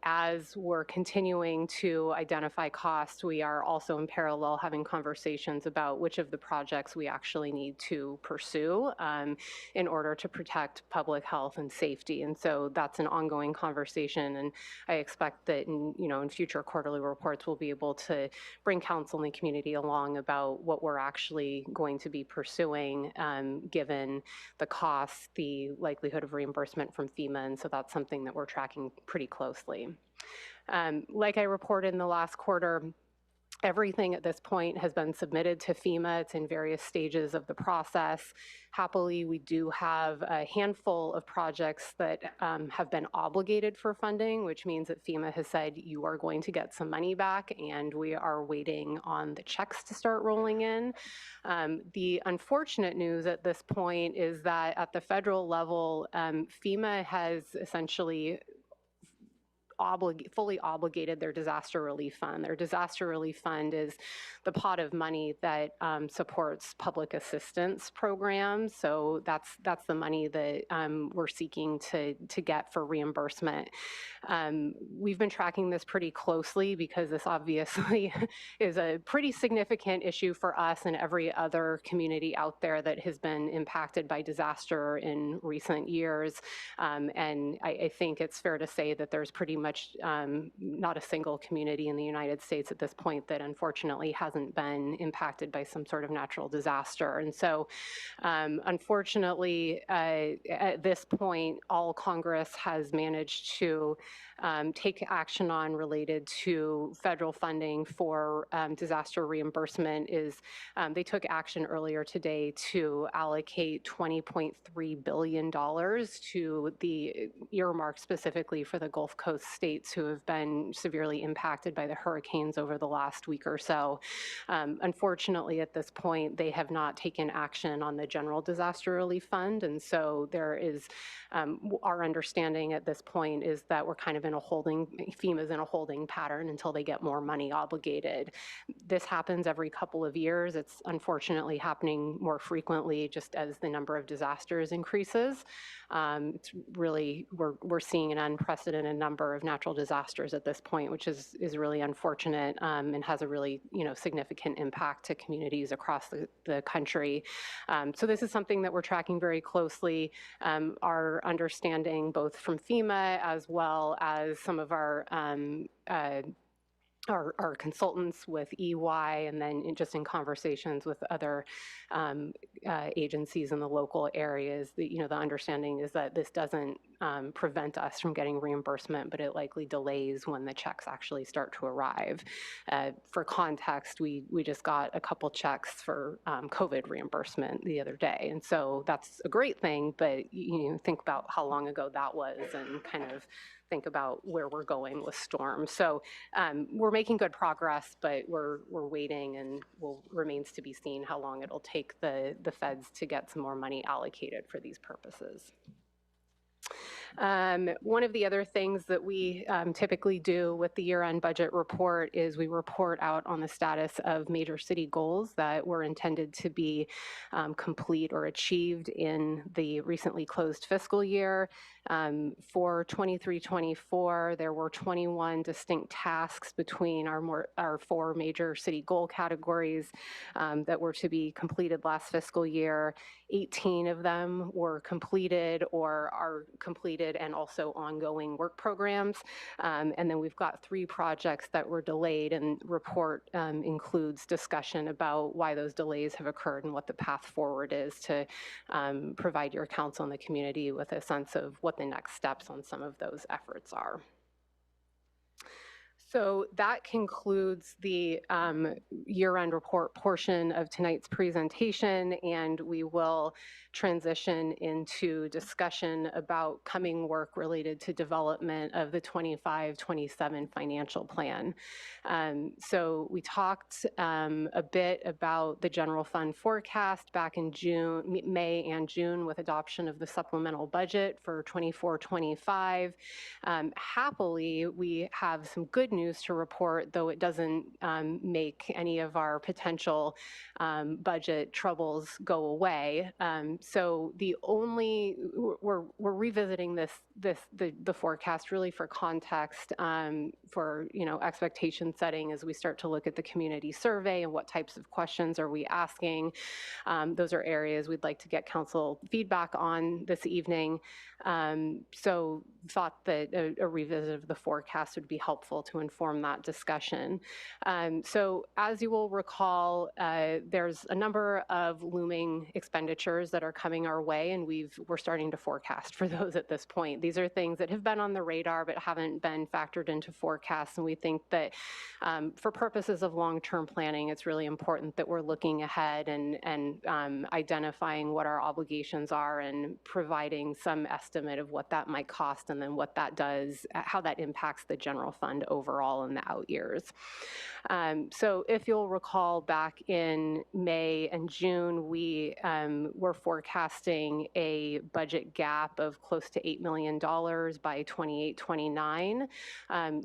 as we're continuing to identify costs, we are also in parallel having conversations about which of the projects we actually need to pursue in order to protect public health and safety. And so that's an ongoing conversation, and I expect that in future quarterly reports we'll be able to bring council and the community along about what we're actually going to be pursuing given the cost, the likelihood of reimbursement from FEMA, and so that's something that we're tracking pretty closely. Like I reported in the last quarter, everything at this point has been submitted to FEMA. It's in various stages of the process. Happily, we do have a handful of projects that have been obligated for funding, which means that FEMA has said you are going to get some money back, and we are waiting on the checks to start rolling in. The unfortunate news at this point is that at the federal level, FEMA has essentially fully obligated their disaster relief fund. Their disaster relief fund is the pot of money that supports public assistance programs. So that's the money that we're seeking to get for reimbursement. We've been tracking this pretty closely because this obviously is a pretty significant issue for us and every other community out there that has been impacted by disaster in recent years. And I think it's fair to say that there's pretty much not a single community in the United States at this point that unfortunately hasn't been impacted by some sort of natural disaster. And so unfortunately, at this point, all Congress has managed to take action on related to federal funding for disaster reimbursement is they took action earlier today to allocate $20.3 billion to the earmark specifically for the Gulf Coast states who have been severely impacted by the hurricanes over the last week or so. Unfortunately, at this point, they have not taken action on the general disaster relief fund. And so there is, our understanding at this point is that we're kind of in a holding, FEMA's in a holding pattern until they get more money obligated. This happens every couple of years. It's unfortunately happening more frequently just as the number of disasters increases. It's really, we're seeing an unprecedented number of natural disasters at this point, which is really unfortunate and has a really, significant impact to communities across the country. So this is something that we're tracking very closely. Our understanding both from FEMA as well as some of our consultants with EY, and then just in conversations with other agencies in the local areas, the understanding is that this doesn't prevent us from getting reimbursement, but it likely delays when the checks actually start to arrive. For context, we just got a couple checks for COVID reimbursement the other day, and so that's a great thing, but think about how long ago that was and kind of think about where we're going with storms. So we're making good progress, but we're waiting, and remains to be seen how long it'll take the feds to get some more money allocated for these purposes. One of the other things that we typically do with the year-end budget report is we report out on the status of major city goals that were intended to be complete or achieved in the recently closed fiscal year. For 23-24, there were 21 distinct tasks between our four major city goal categories that were to be completed last fiscal year. 18 of them were completed or are completed and also ongoing work programs. And then we've got 3 projects that were delayed, and report includes discussion about why those delays have occurred and what the path forward is to provide your council and the community with a sense of what the next steps on some of those efforts are. So that concludes the year-end report portion of tonight's presentation, and we will transition into discussion about coming work related to development of the 25-27 financial plan. So we talked a bit about the general fund forecast back in May and June with adoption of the supplemental budget for 24-25. Happily, we have some good news to report, though it doesn't make any of our potential budget troubles go away. So we're revisiting the forecast really for context, for expectation setting as we start to look at the community survey and what types of questions are we asking. Those are areas we'd like to get council feedback on this evening. So thought that a revisit of the forecast would be helpful to inform that discussion. So as you will recall, there's a number of looming expenditures that are coming our way, and we're starting to forecast for those at this point. These are things that have been on the radar but haven't been factored into forecasts, and we think that for purposes of long-term planning, it's really important that we're looking ahead and identifying what our obligations are and providing some estimate of what that might cost and then what that does, how that impacts the general fund overall. overall in the out years. So if you'll recall, back in May and June, we were forecasting a budget gap of close to $8 million by 28-29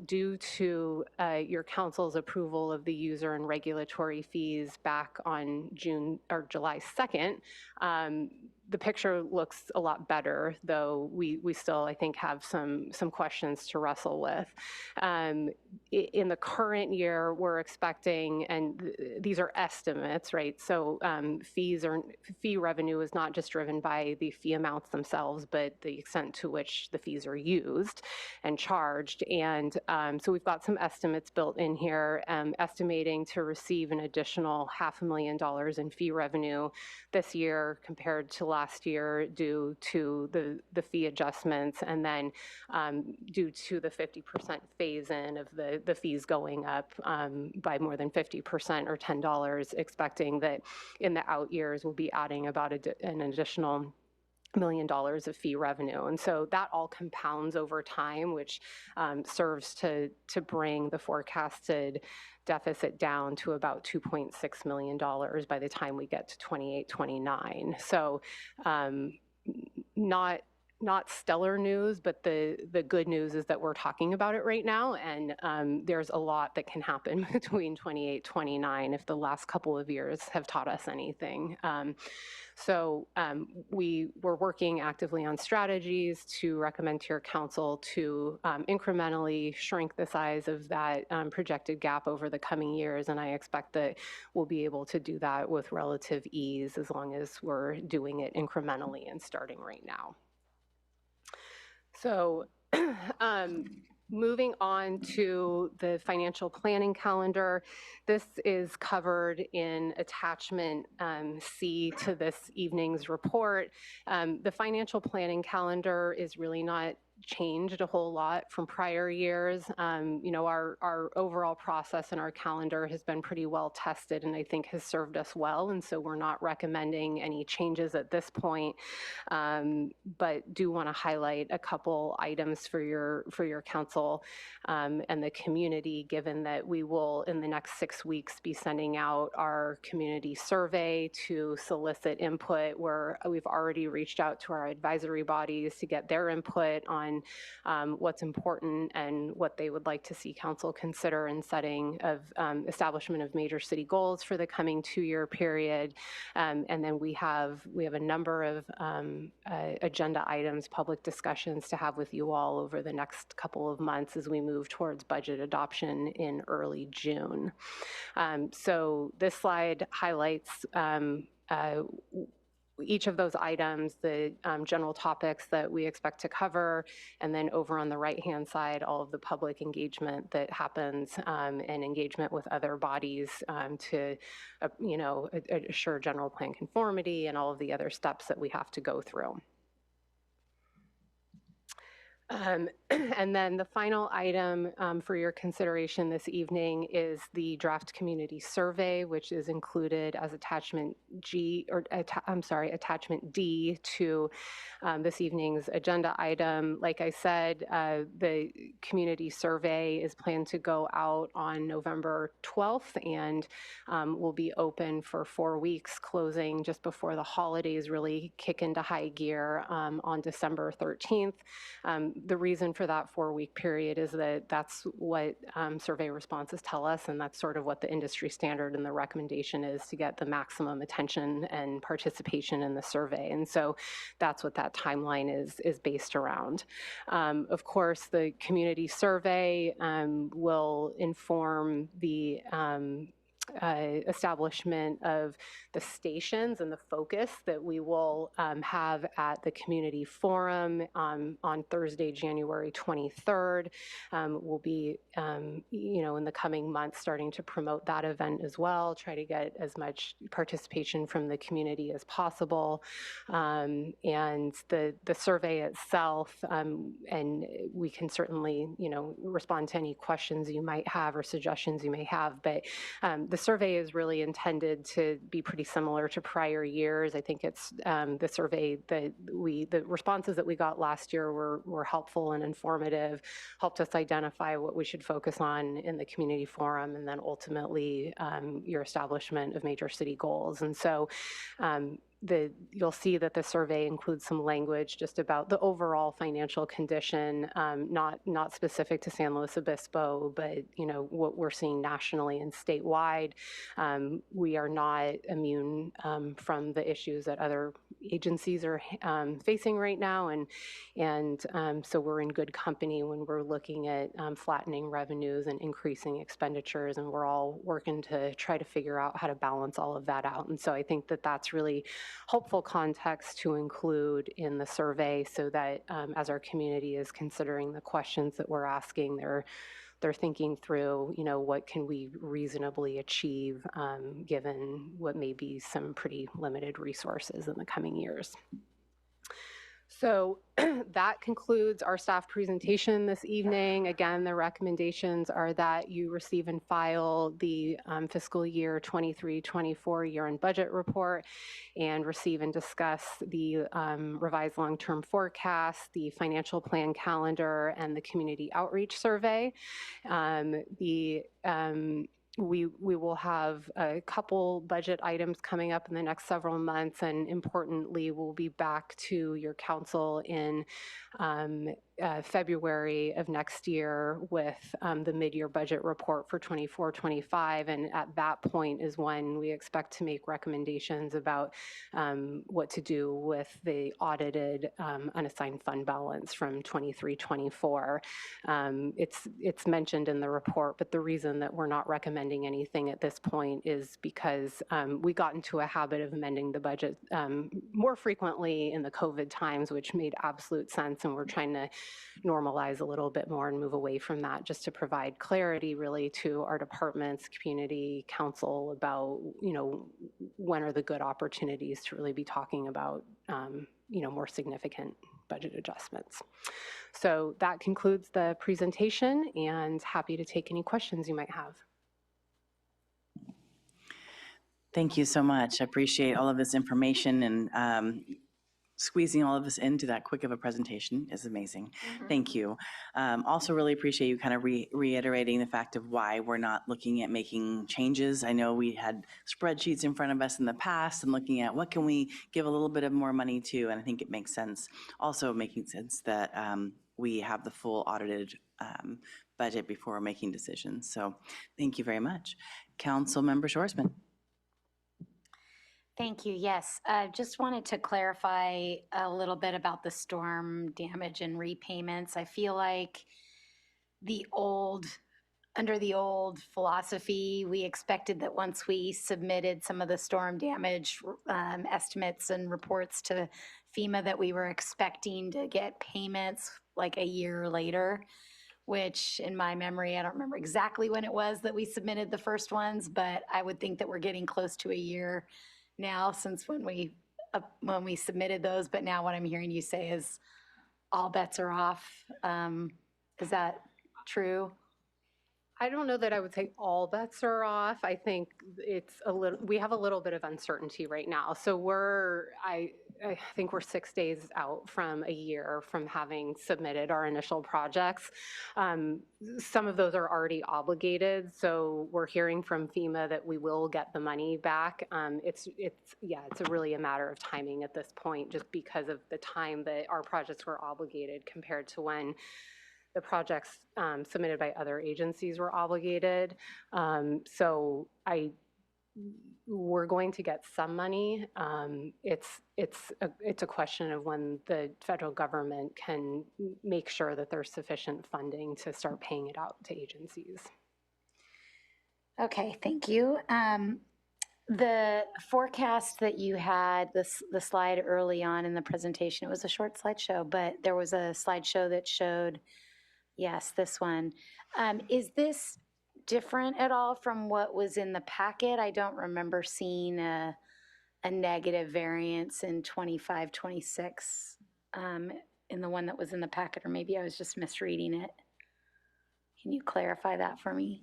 due to your council's approval of the user and regulatory fees back on July 2nd. The picture looks a lot better, though we still, I think, have some questions to wrestle with. In the current year, we're expecting, and these are estimates, right? So fee revenue is not just driven by the fee amounts themselves, but the extent to which the fees are used and charged. And so we've got some estimates built in here, estimating to receive an additional $500,000 in fee revenue this year compared to last year due to the fee adjustments, and then due to the 50% phase-in of the fees going up by more than 50% or $10, expecting that in the out years we'll be adding about an additional $1 million of fee revenue. And so that all compounds over time, which serves to bring the forecasted deficit down to about $2.6 million by the time we get to 28-29. So not stellar news, but the good news is that we're talking about it right now, and there's a lot that can happen between 28-29 if the last couple of years have taught us anything. So we were working actively on strategies to recommend to your council to incrementally shrink the size of that projected gap over the coming years, and I expect that we'll be able to do that with relative ease as long as we're doing it incrementally and starting right now. So moving on to the financial planning calendar, this is covered in attachment C to this evening's report. The financial planning calendar is really not changed a whole lot from prior years. You know, our overall process and our calendar has been pretty well tested and I think has served us well, and so we're not recommending any changes at this point, but do want to highlight a couple items for your council and the community, given that we will in the next 6 weeks be sending out our community survey to solicit input, where we've already reached out to our advisory bodies to get their input on what's important and what they would like to see council consider in setting of establishment of major city goals for the coming 2-year period. And then we have a number of agenda items, public discussions to have with you all over the next couple of months as we move towards budget adoption in early June. So this slide highlights each of those items, the general topics that we expect to cover, and then over on the right-hand side, all of the public engagement that happens and engagement with other bodies to, assure general plan conformity and all of the other steps that we have to go through. And then the final item for your consideration this evening is the draft community survey, which is included as attachment attachment D to this evening's agenda item. Like I said, the community survey is planned to go out on November 12th and will be open for 4 weeks, closing just before the holidays really kick into high gear on December 13th. The reason for that 4-week period is that that's what survey responses tell us, and that's sort of what the industry standard and the recommendation is to get the maximum attention and participation in the survey. And so that's what that timeline is based around. Of course, the community survey will inform the establishment of the stations and the focus that we will have at the community forum on Thursday, January 23rd. We'll be, in the coming months starting to promote that event as well, try to get as much participation from the community as possible. And the survey itself, and we can certainly, respond to any questions you might have or suggestions you may have, but the survey is really intended to be pretty similar to prior years. I think it's the survey that the responses that we got last year were helpful and informative, helped us identify what we should focus on in the community forum, and then ultimately your establishment of major city goals. And so you'll see that the survey includes some language just about the overall financial condition, not specific to San Luis Obispo, but what we're seeing nationally and statewide. We are not immune from the issues that other agencies are facing right now, and so we're in good company when we're looking at flattening revenues and increasing expenditures, and we're all working to try to figure out how to balance all of that out. And so I think that that's really helpful context to include in the survey, so that as our community is considering the questions that we're asking, they're thinking through, what can we reasonably achieve given what may be some pretty limited resources in the coming years. So that concludes our staff presentation this evening. Again, the recommendations are that you receive and file the fiscal year 23-24 year-end budget report, and receive and discuss the revised long-term forecast, the financial plan calendar, and the community outreach survey. We will have a couple budget items coming up in the next several months, and importantly, we'll be back to your council in February of next year with the mid-year budget report for 24-25, and at that point is when we expect to make recommendations about what to do with the audited unassigned fund balance from 23-24. It's mentioned in the report, but the reason that we're not recommending anything at this point is because we got into a habit of amending the budget more frequently in the COVID times, which made absolute sense, and we're trying to normalize a little bit more and move away from that, just to provide clarity really to our departments, community, council about, when are the good opportunities to really be talking about, more significant budget adjustments. So that concludes the presentation, and happy to take any questions you might have. Thank you so much. I appreciate all of this information, and squeezing all of this into that quick of a presentation is amazing. Thank you. Also really appreciate you kind of reiterating the fact of why we're not looking at making changes. I know we had spreadsheets in front of us in the past and looking at what can we give a little bit of more money to, and I think it makes sense. Also making sense that we have the full audited budget before making decisions. So thank you very much. Councilmember Schwarzman. Thank you. Yes, just wanted to clarify a little bit about the storm damage and repayments. I feel like under the old philosophy, we expected that once we submitted some of the storm damage estimates and reports to FEMA, that we were expecting to get payments like a year later, which in my memory, I don't remember exactly when it was that we submitted the first ones, but I would think that we're getting close to a year now since when we submitted those. But now what I'm hearing you say is all bets are off. Is that true? I don't know that I would say all bets are off. I think we have a little bit of uncertainty right now. So I think we're 6 days out from a year from having submitted our initial projects. Some of those are already obligated, so we're hearing from FEMA that we will get the money back. It's really a matter of timing at this point, just because of the time that our projects were obligated compared to when the projects submitted by other agencies were obligated. So we're going to get some money. It's a question of when the federal government can make sure that there's sufficient funding to start paying it out to agencies. Okay, thank you. The forecast that you had, the slide early on in the presentation, it was a short slideshow, but there was a slideshow that showed, yes, this one. Is this different at all from what was in the packet? I don't remember seeing a negative variance in 25, 26 in the one that was in the packet, or maybe I was just misreading it. Can you clarify that for me?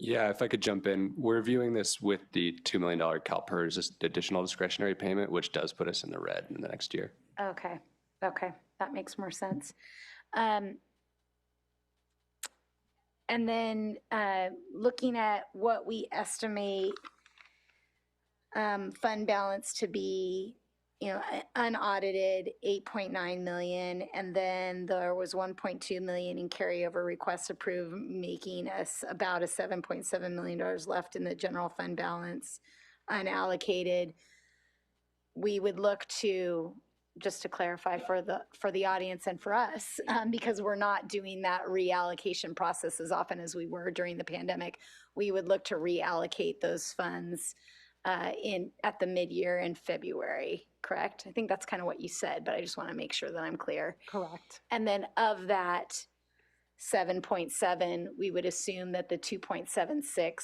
Yeah, if I could jump in, we're viewing this with the $2 million CalPERS additional discretionary payment, which does put us in the red in the next year. Okay, okay, that makes more sense. And then looking at what we estimate fund balance to be, unaudited 8.9 million, and then there was 1.2 million in carryover requests approved, making us about a $7.7 million left in the general fund balance unallocated. We would look to, just to clarify for the audience and for us, because we're not doing that reallocation process as often as we were during the pandemic, we would look to reallocate those funds at the mid-year in February, correct? I think that's kind of what you said, but I just want to make sure that I'm clear. Correct. And then of that 7.7, we would assume that the 2.76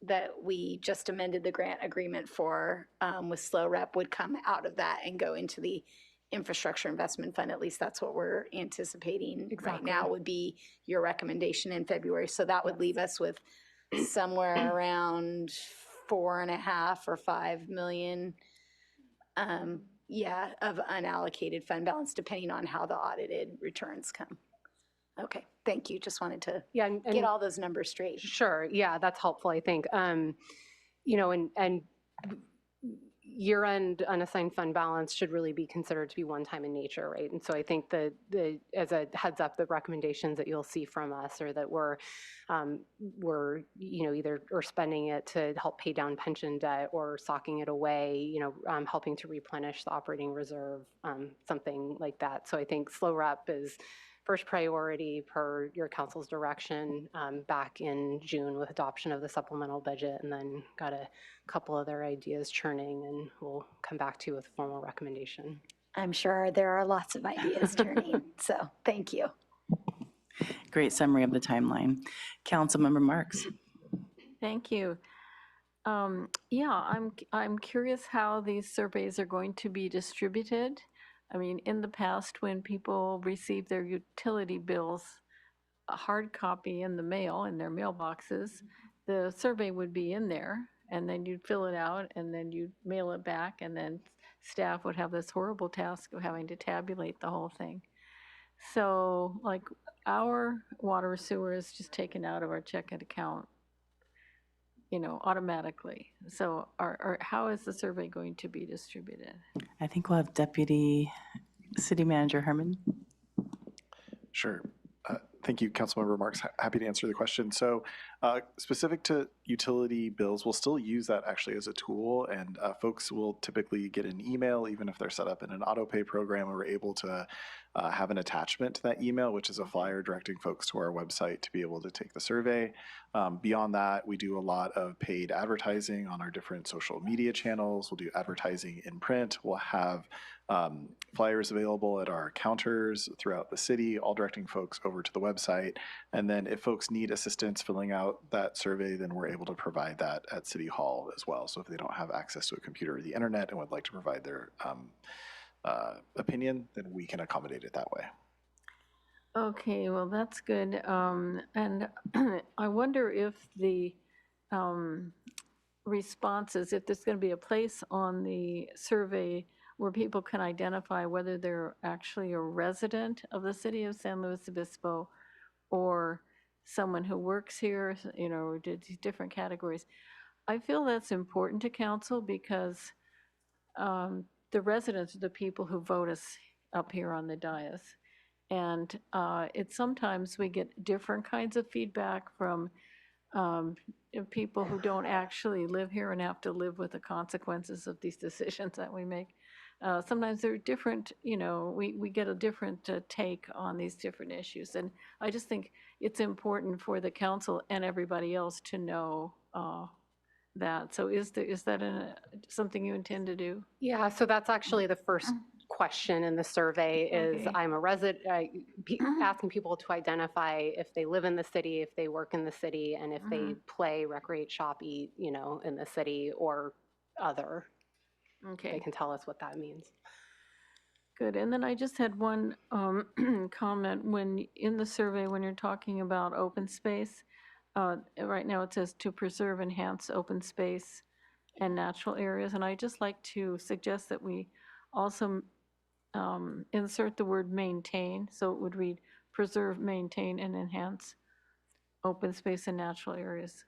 that we just amended the grant agreement for with Slow Rep would come out of that and go into the infrastructure investment fund. At least that's what we're anticipating right now would be your recommendation in February. So that would leave us with somewhere around 4.5 or 5 million, of unallocated fund balance, depending on how the audited returns come. Okay, thank you. Just wanted to get all those numbers straight. Sure. Yeah, that's helpful, I think. And year-end unassigned fund balance should really be considered to be one-time in nature, right? And so I think as a heads up, the recommendations that you'll see from us are that we're either spending it to help pay down pension debt or socking it away, helping to replenish the operating reserve, something like that. So I think Slow Rep is first priority per your council's direction back in June with adoption of the supplemental budget, and then got a couple other ideas churning, and we'll come back to you with a formal recommendation. I'm sure there are lots of ideas churning, so thank you. Great summary of the timeline. Councilmember Marks. Thank you. I'm curious how these surveys are going to be distributed. I mean, in the past, when people receive their utility bills, a hard copy in the mail, in their mailboxes, the survey would be in there, and then you'd fill it out, and then you'd mail it back, and then staff would have this horrible task of having to tabulate the whole thing. So, like, our water sewer is just taken out of our checking account, automatically. So how is the survey going to be distributed? I think we'll have Deputy City Manager Herman. Sure. Thank you, Councilmember Marks. Happy to answer the question. So specific to utility bills, we'll still use that actually as a tool, and folks will typically get an email, even if they're set up in an auto pay program, and we're able to have an attachment to that email, which is a flyer directing folks to our website to be able to take the survey. Beyond that, we do a lot of paid advertising on our different social media channels. We'll do advertising in print. We'll have flyers available at our counters throughout the city, all directing folks over to the website. And then if folks need assistance filling out that survey, then we're able to provide that at City Hall as well. So if they don't have access to a computer or the internet and would like to provide their opinion, then we can accommodate it that way. Okay, well, that's good. And I wonder if the responses, if there's going to be a place on the survey where people can identify whether they're actually a resident of the city of San Luis Obispo or someone who works here, or different categories. I feel that's important to council because the residents are the people who vote us up here on the dais. And it's sometimes we get different kinds of feedback from people who don't actually live here and have to live with the consequences of these decisions that we make. Sometimes they're different, we get a different take on these different issues. And I just think it's important for the council and everybody else to know that. So is that something you intend to do? Yeah, so that's actually the first question in the survey is I'm a resident, asking people to identify if they live in the city, if they work in the city, and if they play, recreate, shop, eat, in the city or other. Okay. They can tell us what that means. Good. And then I just had one comment. When in the survey, when you're talking about open space, Right now it says to preserve, enhance open space and natural areas. And I'd just like to suggest that we also insert the word maintain. So it would read preserve, maintain, and enhance open space and natural areas.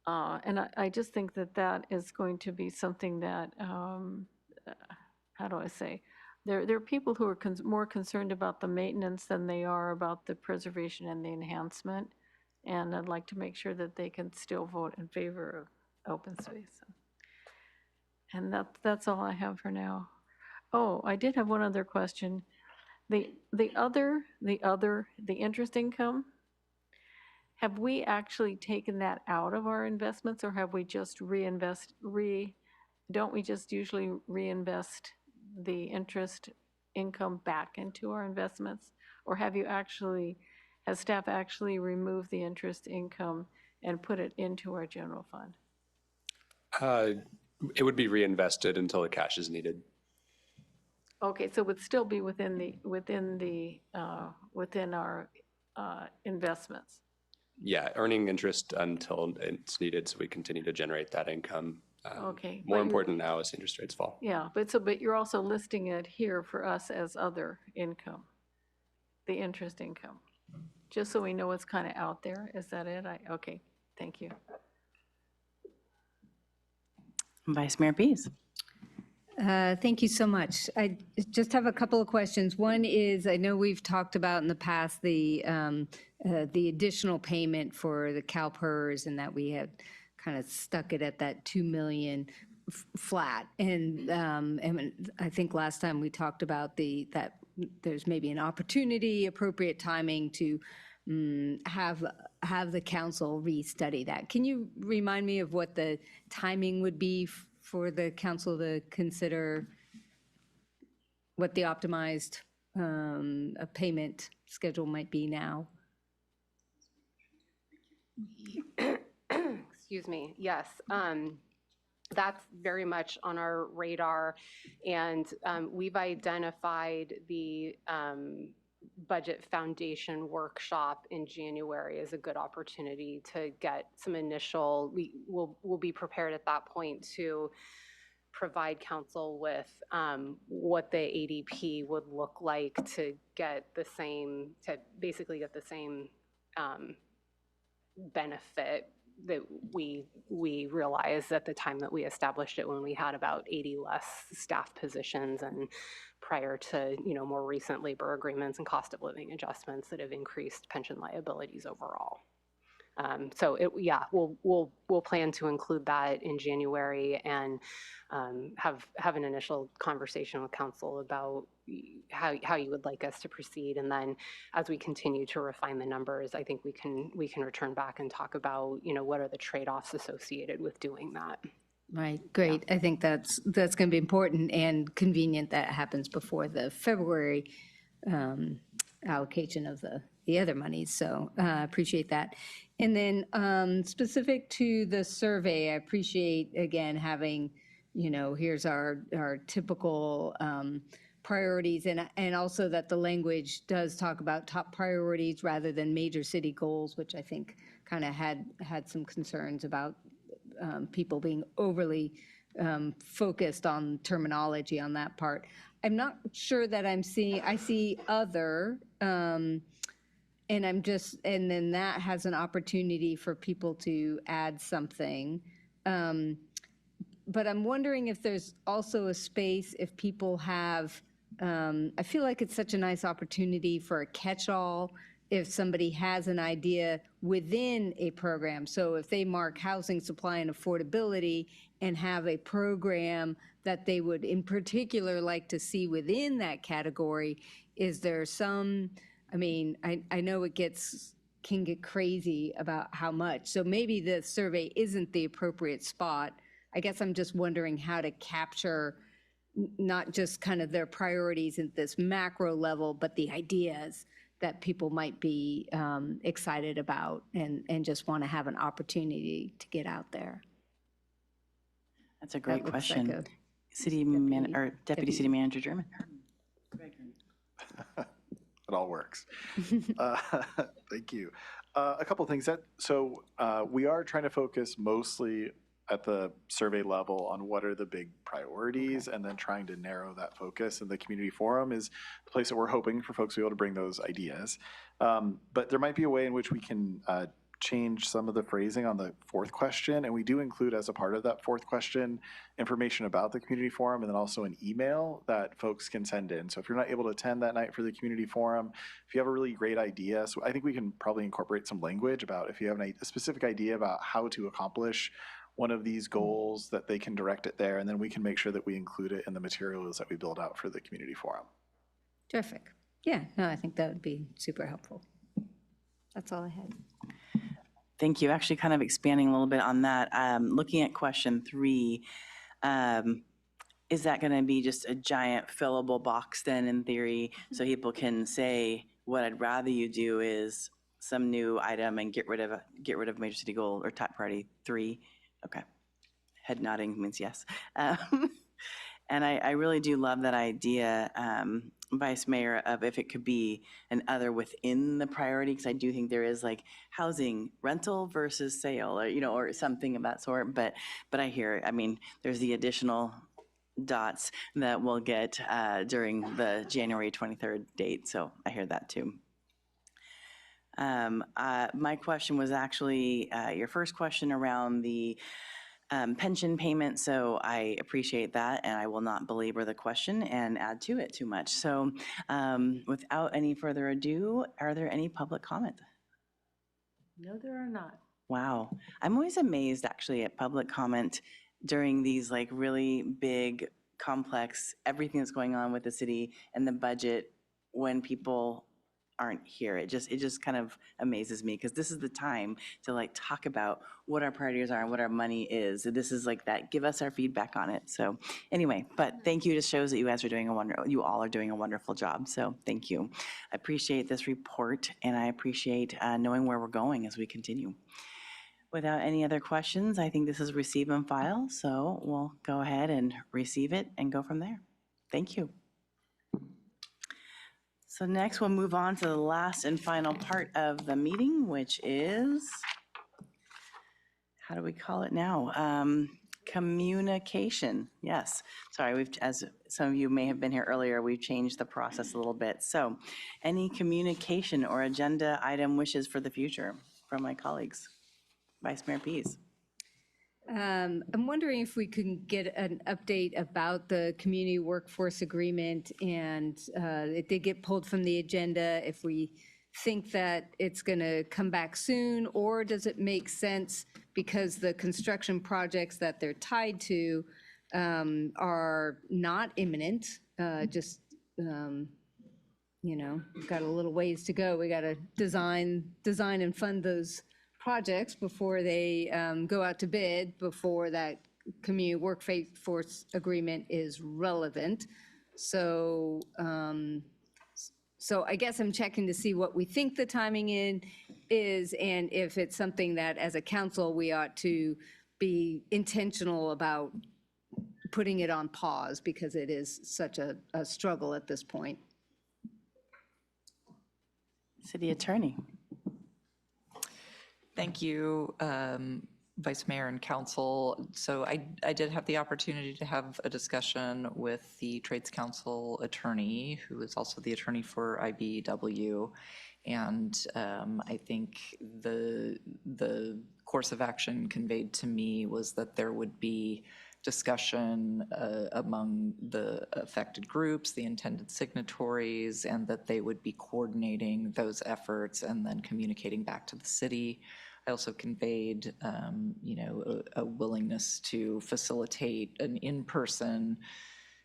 And I just think that that is going to be something that, how do I say? There are people who are more concerned about the maintenance than they are about the preservation and the enhancement. And I'd like to make sure that they can still vote in favor of open space. And that's all I have for now. Oh, I did have one other question. The interest income, have we actually taken that out of our investments, or have we just don't we just usually reinvest the interest income back into our investments? Or has staff actually removed the interest income and put it into our general fund? It would be reinvested until the cash is needed. Okay, so it would still be within our investments. Yeah, earning interest until it's needed, so we continue to generate that income. Okay. More important now as interest rates fall. Yeah, but you're also listing it here for us as other income, the interest income, just so we know what's kind of out there. Is that it? Okay, thank you. Vice Mayor Pease. Thank you so much. I just have a couple of questions. One is, I know we've talked about in the past the additional payment for the CalPERS, and that we had kind of stuck it at that 2 million flat. And I think last time we talked about that there's maybe an opportunity, appropriate timing to have the council restudy that. Can you remind me of what the timing would be for the council to consider what the optimized payment schedule might be now? Excuse me. Yes. That's very much on our radar, and we've identified the budget foundation workshop in January as a good opportunity to get some initial, we'll be prepared at that point to provide council with what the ADP would look like to basically get the same benefit that we realized at the time that we established it, when we had about 80 less staff positions, and prior to more recent labor agreements and cost of living adjustments that have increased pension liabilities overall. So we'll plan to include that in January and have an initial conversation with council about how you would like us to proceed. And then as we continue to refine the numbers, I think we can return back and talk about, what are the trade-offs associated with doing that. Right, great. I think that's going to be important and convenient that happens before the February allocation of the other monies. So I appreciate that. And then specific to the survey, I appreciate, again, having, here's our typical priorities, and also that the language does talk about top priorities rather than major city goals, which I think kind of had some concerns about people being overly focused on terminology on that part. I'm not sure that I see other, and then that has an opportunity for people to add something. But I'm wondering if there's also a space if people have, I feel like it's such a nice opportunity for a catch-all if somebody has an idea within a program. So if they mark housing supply and affordability and have a program that they would in particular like to see within that category, is there some, I know it can get crazy about how much. So maybe the survey isn't the appropriate spot. I guess I'm just wondering how to capture not just kind of their priorities at this macro level, but the ideas that people might be excited about and just want to have an opportunity to get out there. That's a great question. Deputy City Manager German. I it all works. Thank you. A couple things. We are trying to focus mostly at the survey level on what are the big priorities, and then trying to narrow that focus. And the community forum is the place that we're hoping for folks to be able to bring those ideas. But there might be a way in which we can change some of the phrasing on the fourth question, and we do include as a part of that fourth question information about the community forum, and then also an email that folks can send in. So if you're not able to attend that night for the community forum, if you have a really great idea, so I think we can probably incorporate some language about if you have a specific idea about how to accomplish one of these goals, that they can direct it there, and then we can make sure that we include it in the materials that we build out for the community forum. Terrific. Yeah, no, I think that would be super helpful. That's all I had. Thank you. Actually, kind of expanding a little bit on that, looking at question 3, is that going to be just a giant fillable box then in theory, so people can say, what I'd rather you do is some new item and get rid of major city goal or top priority 3? Okay. Head nodding means yes. And I really do love that idea, Vice Mayor, of if it could be an other within the priority, because I do think there is like housing rental versus sale, or or something of that sort. But I hear, I mean, there's the additional dots that we'll get during the January 23rd date. So I hear that too. My question was actually your first question around the pension payment, so I appreciate that, and I will not belabor the question and add to it too much. So without any further ado, are there any public comment? No, there are not. Wow. I'm always amazed actually at public comment during these like really big, complex, everything that's going on with the city and the budget when people aren't here. It just kind of amazes me, because this is the time to like talk about what our priorities are and what our money is. This is like that, give us our feedback on it. So anyway, but thank you. It just shows that you guys are doing you all are doing a wonderful job. So thank you. I appreciate this report, and I appreciate knowing where we're going as we continue. Without any other questions, I think this is receive and file. So we'll go ahead and receive it and go from there. Thank you. So next we'll move on to the last and final part of the meeting, which is, how do we call it now? Communication. Yes. Sorry, as some of you may have been here earlier, we've changed the process a little bit. So any communication or agenda item wishes for the future from my colleagues? Vice Mayor Pease. I'm wondering if we can get an update about the community workforce agreement, and it did get pulled from the agenda, if we think that it's going to come back soon, or does it make sense because the construction projects that they're tied to are not imminent, we've got a little ways to go. We got to design and fund those projects before they go out to bid, before that community workforce agreement is relevant. So I guess I'm checking to see what we think the timing is, and if it's something that as a council we ought to be intentional about putting it on pause, because it is such a struggle at this point. City Attorney. Thank you, Vice Mayor and Council. So I did have the opportunity to have a discussion with the Trades Council attorney, who is also the attorney for IBEW. And I think the course of action conveyed to me was that there would be discussion among the affected groups, the intended signatories, and that they would be coordinating those efforts and then communicating back to the city. I also conveyed, a willingness to facilitate an in-person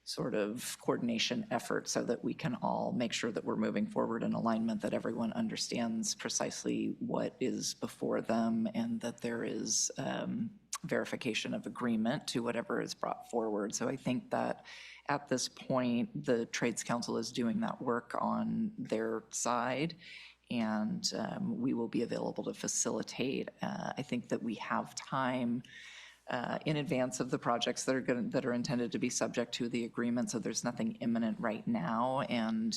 sort of coordination effort so that we can all make sure that we're moving forward in alignment, that everyone understands precisely what is before them, and that there is verification of agreement to whatever is brought forward. So I think that at this point, the Trades Council is doing that work on their side, and we will be available to facilitate. I think that we have time in advance of the projects that are intended to be subject to the agreement. So there's nothing imminent right now. And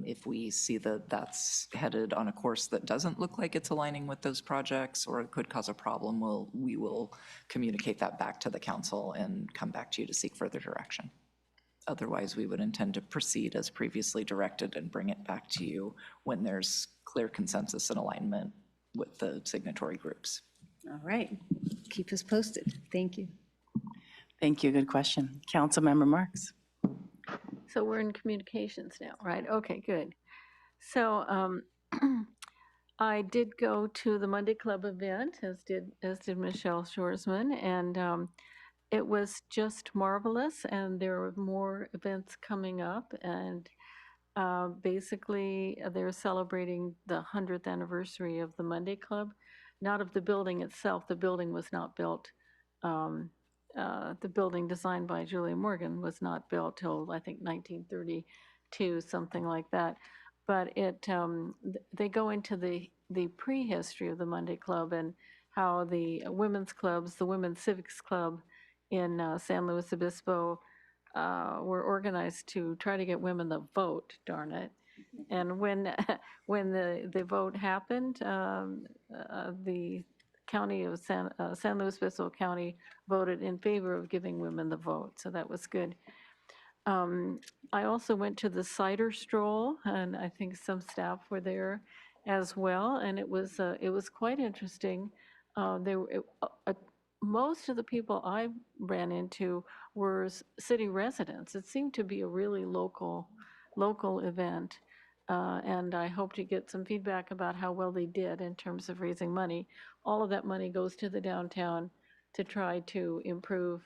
if we see that that's headed on a course that doesn't look like it's aligning with those projects or it could cause a problem, we will communicate that back to the council and come back to you to seek further direction. Otherwise, we would intend to proceed as previously directed and bring it back to you when there's clear consensus and alignment with the signatory groups. All right. Keep us posted. Thank you. Thank you. Good question. Councilmember Marks. So we're in communications now, right? Okay, good. So I did go to the Monday Club event, as did Michelle Shoresman, and it was just marvelous. And there are more events coming up, and basically they're celebrating the 100th anniversary of the Monday Club. Not of the building itself. The building was not built. The building designed by Julia Morgan was not built till I think 1932, something like that. But they go into the prehistory of the Monday Club and how the women's clubs, the Women's Civics Club in San Luis Obispo, were organized to try to get women the vote. Darn it. And when the vote happened, the county of San Luis Obispo County voted in favor of giving women the vote, so that was good. I also went to the cider stroll, and I think some staff were there as well, and it was quite interesting. Most of the people I ran into were city residents. It seemed to be a really local event. And I hope to get some feedback about how well they did in terms of raising money. All of that money goes to the downtown to try to improve,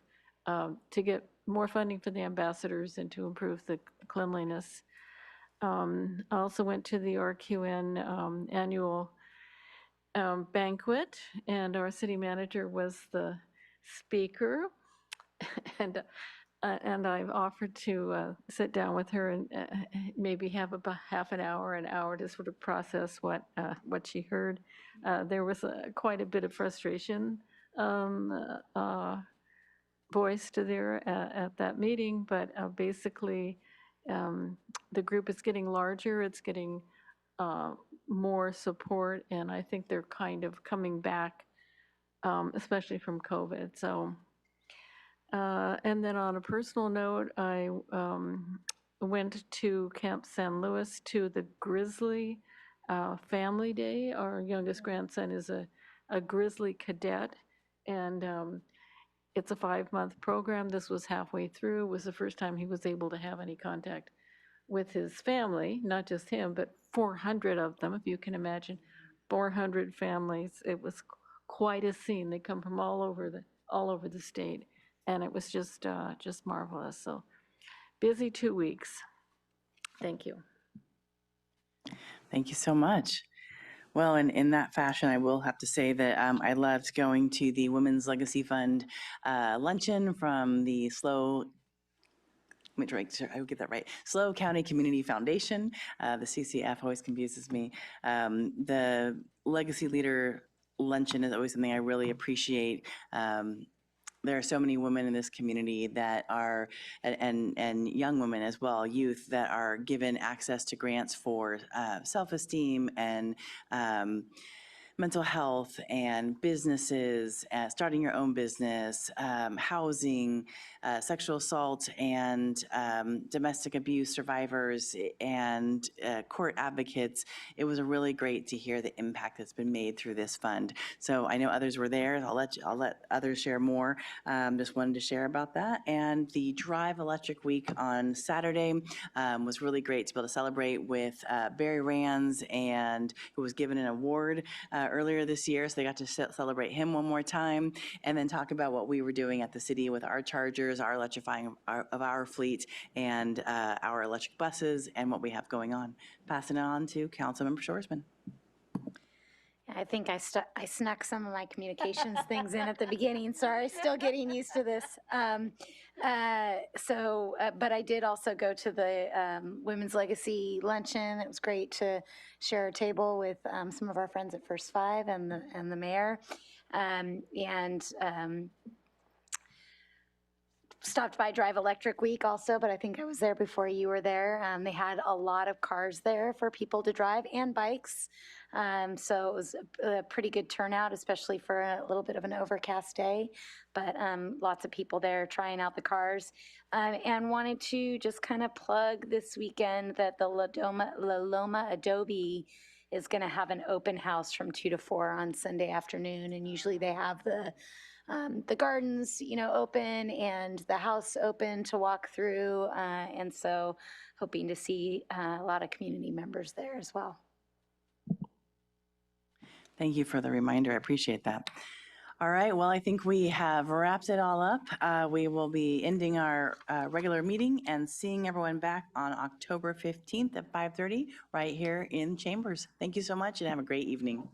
to get more funding for the ambassadors and to improve the cleanliness. I also went to the RQN annual banquet, and our city manager was the speaker. And I've offered to sit down with her and maybe have about half an hour to sort of process what she heard. There was quite a bit of frustration voiced there at that meeting, but basically the group is getting larger, it's getting more support, and I think they're kind of coming back, especially from COVID. So. And then on a personal note, I went to Camp San Luis to the Grizzly Family Day. Our youngest grandson is a Grizzly cadet, and it's a 5-month program. This was halfway through. It was the first time he was able to have any contact with his family, not just him, but 400 of them, if you can imagine, 400 families. It was quite a scene. They come from all over the state. And it was just marvelous. So busy 2 weeks. Thank you. Thank you so much. Well, and in that fashion, I will have to say that I loved going to the Women's Legacy Fund luncheon from the SLO County Community Foundation. The CCF always confuses me. The Legacy Leader luncheon is always something I really appreciate. There are so many women in this community that are, and young women as well, youth, that are given access to grants for self-esteem and mental health and businesses, starting your own business, housing, sexual assault and domestic abuse survivors, and court advocates. It was really great to hear the impact that's been made through this fund. So I know others were there. I'll let others share more. Just wanted to share about that. And the Drive Electric Week on Saturday was really great to be able to celebrate with Barry Rands, and who was given an award earlier this year. So they got to celebrate him one more time, and then talk about what we were doing at the city with our chargers, our electrifying of our fleet, and our electric buses, and what we have going on. Passing it on to Councilmember Shoresman. I think I snuck some of my communications things in at the beginning. Sorry, still getting used to this. But I did also go to the Women's Legacy Luncheon. It was great to share a table with some of our friends at First Five and the mayor. stopped by Drive Electric Week also, but I think I was there before you were there. They had a lot of cars there for people to drive and bikes. So it was a pretty good turnout, especially for a little bit of an overcast day. But lots of people there trying out the cars. And wanted to just kind of plug this weekend that the La Loma Adobe is going to have an open house from 2 to 4 on Sunday afternoon. And usually they have the gardens, open and the house open to walk through. And so hoping to see a lot of community members there as well. Thank you for the reminder. I appreciate that. All right, well, I think we have wrapped it all up. We will be ending our regular meeting and seeing everyone back on October 15th at 5:30 right here in Chambers. Thank you so much and have a great evening.